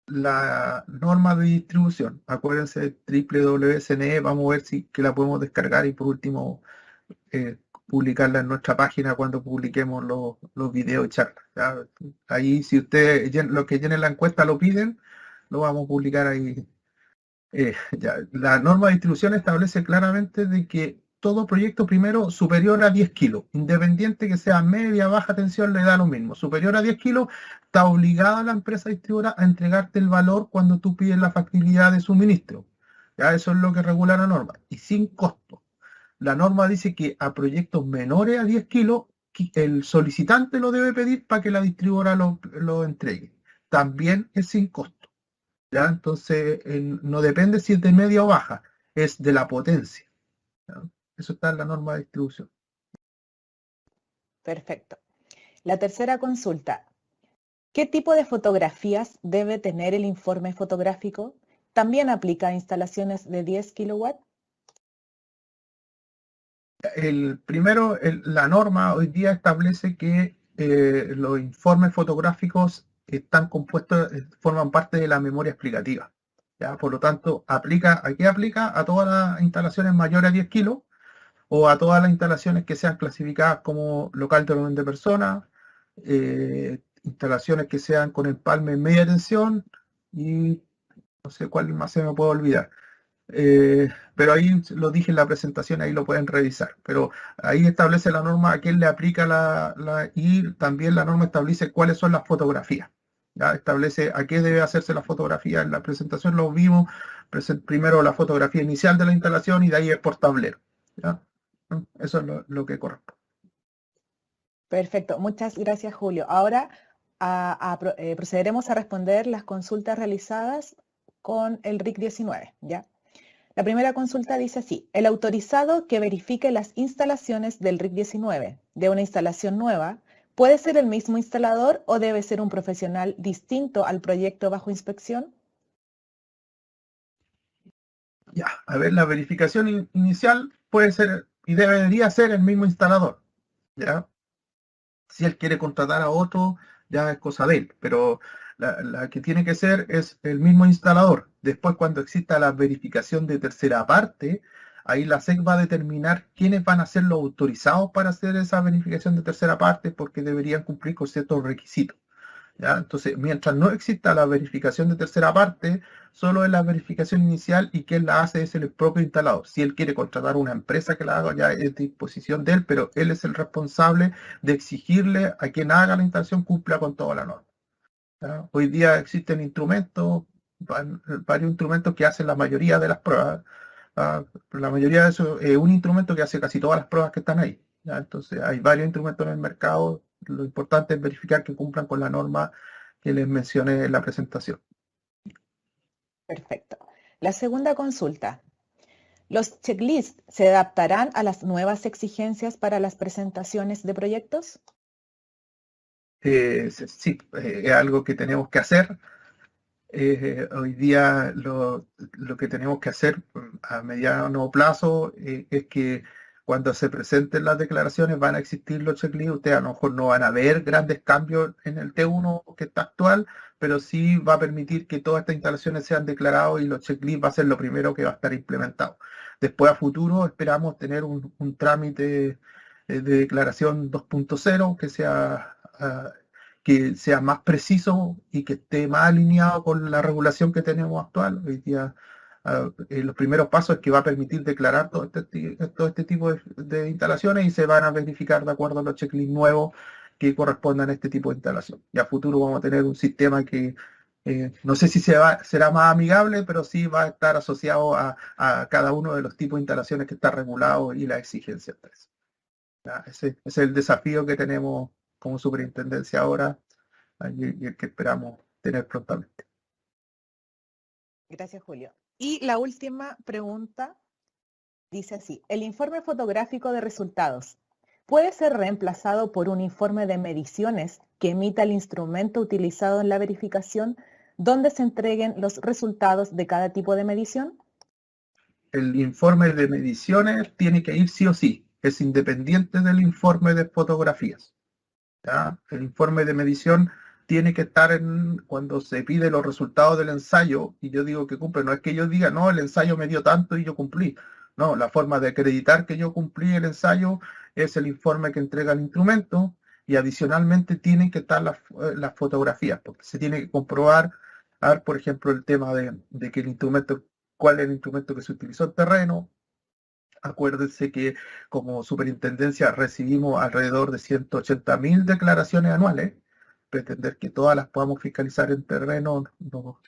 La norma de distribución, acuérdense, www.cne, vamos a ver si que la podemos descargar y por último publicarla en nuestra página cuando publiquemos los videos y charlas. ¿Ya? Ahí si ustedes, los que llenen la encuesta lo piden, lo vamos a publicar ahí. Ya. La norma de distribución establece claramente de que todo proyecto primero superior a 10 kilos, independiente que sea media, baja tensión, le da lo mismo. Superior a 10 kilos, está obligada la empresa distribuidora a entregarte el valor cuando tú pides la factibilidad de suministro. Ya, eso es lo que regula la norma, y sin costo. La norma dice que a proyectos menores a 10 kilos, el solicitante lo debe pedir para que la distribuidora lo entregue. También es sin costo. ¿Ya? Entonces, no depende si es de media o baja, es de la potencia. ¿Ya? Eso está en la norma de distribución. Perfecto. La tercera consulta: ¿qué tipo de fotografías debe tener el informe fotográfico? ¿También aplica a instalaciones de 10 kilowatts? La norma hoy día establece que los informes fotográficos están compuestos, forman parte de la memoria explicativa. ¿Ya? Por lo tanto, ¿a qué aplica? A todas las instalaciones mayores a 10 kilos o a todas las instalaciones que sean clasificadas como local de orden de personas, instalaciones que sean con empalme en media tensión y no sé cuál más se me puede olvidar. Pero ahí lo dije en la presentación, ahí lo pueden revisar. Pero ahí establece la norma a quién le aplica y también la norma establece cuáles son las fotografías. ¿Ya? Establece a qué debe hacerse la fotografía. En la presentación lo vimos, primero la fotografía inicial de la instalación y de ahí es por tablero. ¿Ya? Eso es lo que corresponde. Perfecto, muchas gracias Julio. Ahora procederemos a responder las consultas realizadas con el RIC 19, ¿ya? La primera consulta dice así: el autorizado que verifique las instalaciones del RIC 19 de una instalación nueva, ¿puede ser el mismo instalador o debe ser un profesional distinto al proyecto bajo inspección? Ya, a ver, la verificación inicial puede ser y debería ser el mismo instalador, ¿ya? Si él quiere contratar a otro, ya es cosa de él, pero la que tiene que ser es el mismo instalador. Después, cuando exista la verificación de tercera parte, ahí la SEC va a determinar quiénes van a ser los autorizados para hacer esa verificación de tercera parte, porque deberían cumplir con ciertos requisitos. ¿Ya? Entonces, mientras no exista la verificación de tercera parte, solo es la verificación inicial y quien la hace es el propio instalador. Si él quiere contratar una empresa que la haga, ya es disposición de él, pero él es el responsable de exigirle a quien haga la instalación cumpla con toda la norma. ¿Ya? Hoy día existen instrumentos, varios instrumentos que hacen la mayoría de las pruebas. La mayoría de eso es un instrumento que hace casi todas las pruebas que están ahí. ¿Ya? Entonces, hay varios instrumentos en el mercado. Lo importante es verificar que cumplan con la norma que les mencioné en la presentación. Perfecto. La segunda consulta: ¿los checklists se adaptarán a las nuevas exigencias para las presentaciones de proyectos? Sí, es algo que tenemos que hacer. Hoy día lo que tenemos que hacer a mediano plazo es que cuando se presenten las declaraciones van a existir los checklists. Ustedes a lo mejor no van a ver grandes cambios en el T1 que está actual, pero sí va a permitir que todas estas instalaciones sean declaradas y los checklists va a ser lo primero que va a estar implementado. Después a futuro esperamos tener un trámite de declaración 2.0 que sea más preciso y que esté más alineado con la regulación que tenemos actual. Hoy día, los primeros pasos es que va a permitir declarar todo este tipo de instalaciones y se van a verificar de acuerdo a los checklists nuevos que correspondan a este tipo de instalación. Y a futuro vamos a tener un sistema que no sé si será más amigable, pero sí va a estar asociado a cada uno de los tipos de instalaciones que está regulado y las exigencias de eso. Ese es el desafío que tenemos como superintendencia ahora y el que esperamos tener prontamente. Gracias, Julio. Y la última pregunta dice así: ¿el informe fotográfico de resultados puede ser reemplazado por un informe de mediciones que emita el instrumento utilizado en la verificación, donde se entreguen los resultados de cada tipo de medición? El informe de mediciones tiene que ir sí o sí, es independiente del informe de fotografías. ¿Ya? El informe de medición tiene que estar cuando se pide los resultados del ensayo y yo digo que cumple. No es que yo diga, no, el ensayo me dio tanto y yo cumplí. No, la forma de acreditar que yo cumplí el ensayo es el informe que entrega el instrumento y adicionalmente tienen que estar las fotografías, porque se tiene que comprobar, por ejemplo, el tema de que el instrumento, cuál es el instrumento que se utilizó en terreno. Acuérdense que como superintendencia recibimos alrededor de 180.000 declaraciones anuales. Pretender que todas las podamos fiscalizar en terreno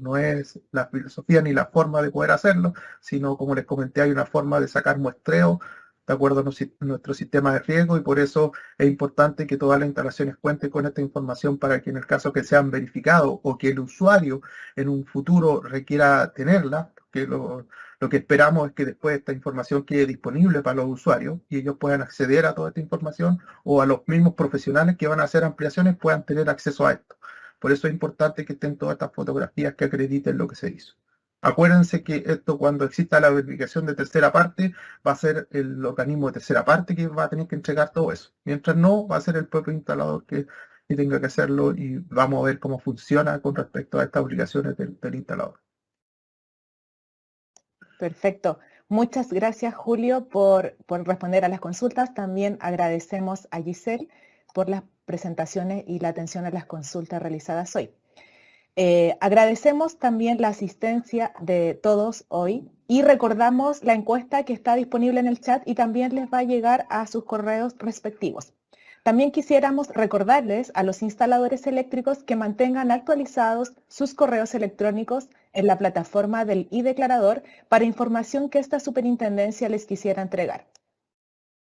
no es la filosofía ni la forma de poder hacerlo, sino, como les comenté, hay una forma de sacar muestreo de acuerdo a nuestro sistema de riesgo, y por eso es importante que todas las instalaciones cuenten con esta información para que en el caso que sean verificados o que el usuario en un futuro requiera tenerla, que lo que esperamos es que después esta información quede disponible para los usuarios y ellos puedan acceder a toda esta información, o a los mismos profesionales que van a hacer ampliaciones puedan tener acceso a esto. Por eso es importante que estén todas estas fotografías que acrediten lo que se hizo. Acuérdense que esto, cuando exista la verificación de tercera parte, va a ser el organismo de tercera parte que va a tener que entregar todo eso. Mientras no, va a ser el propio instalador que tenga que hacerlo, y vamos a ver cómo funciona con respecto a estas obligaciones del instalador. Perfecto. Muchas gracias, Julio, por responder a las consultas. También agradecemos a Giselle por las presentaciones y la atención a las consultas realizadas hoy. Agradecemos también la asistencia de todos hoy y recordamos la encuesta que está disponible en el chat y también les va a llegar a sus correos respectivos. También quisiéramos recordarles a los instaladores eléctricos que mantengan actualizados sus correos electrónicos en la plataforma del iDeclarador para información que esta superintendencia les quisiera entregar.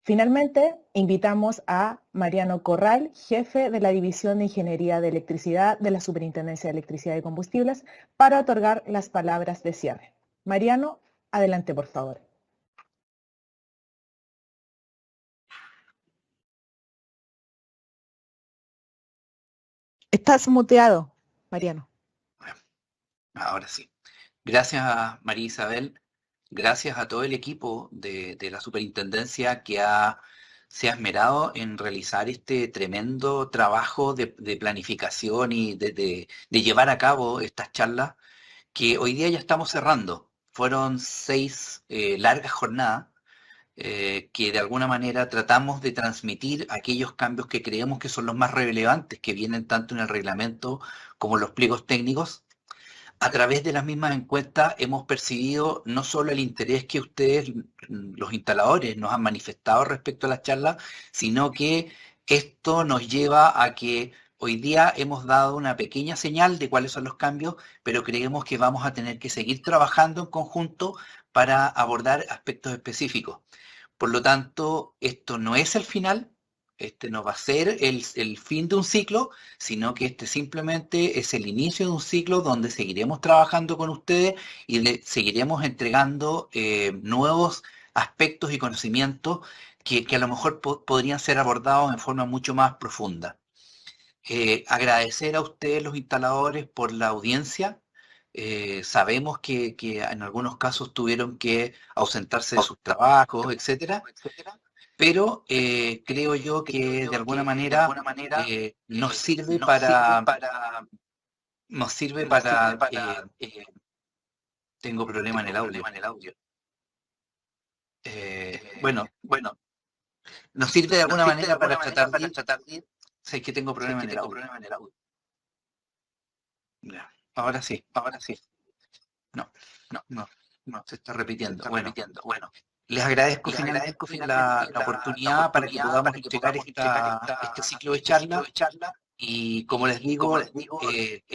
Finalmente, invitamos a Mariano Corral, jefe de la División de Ingeniería de Electricidad de la Superintendencia de Electricidad y Combustibles, para otorgar las palabras de cierre. Mariano, adelante, por favor. Estás muteado, Mariano. Ahora sí. Gracias a María Isabel, gracias a todo el equipo de la superintendencia que se ha esmerado en realizar este tremendo trabajo de planificación y de llevar a cabo estas charlas que hoy día ya estamos cerrando. Fueron 6 largas jornadas que de alguna manera tratamos de transmitir aquellos cambios que creemos que son los más relevantes, que vienen tanto en el reglamento como en los pliegos técnicos. A través de las mismas encuestas hemos percibido no solo el interés que ustedes, los instaladores, nos han manifestado respecto a las charlas, sino que esto nos lleva a que hoy día hemos dado una pequeña señal de cuáles son los cambios, pero creemos que vamos a tener que seguir trabajando en conjunto para abordar aspectos específicos. Por lo tanto, esto no es el final. Este no va a ser el fin de un ciclo, sino que este simplemente es el inicio de un ciclo donde seguiremos trabajando con ustedes y seguiremos entregando nuevos aspectos y conocimientos que a lo mejor podrían ser abordados en forma mucho más profunda. Agradecer a ustedes, los instaladores, por la audiencia. Sabemos que en algunos casos tuvieron que ausentarse de sus trabajos, etcétera. Pero creo yo que de alguna manera nos sirve para tengo problema en el audio. Bueno, nos sirve de alguna manera para tratar de sé que tengo problema en el audio. Ya, ahora sí. No, se está repitiendo. Bueno. Les agradezco finalmente la oportunidad para que podamos entregar este ciclo de charla. Y como les digo,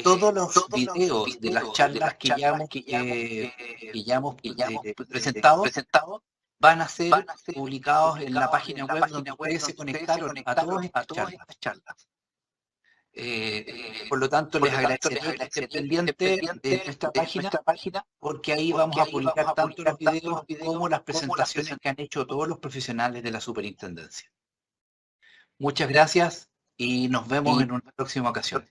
todos los videos de las charlas que ya hemos presentado van a ser publicados en la página web donde ustedes se conectaron a todas estas charlas. Por lo tanto, les agradecería que estén pendientes de nuestra página, porque ahí vamos a publicar tanto los videos como las presentaciones que han hecho todos los profesionales de la superintendencia. Muchas gracias y nos vemos en una próxima ocasión.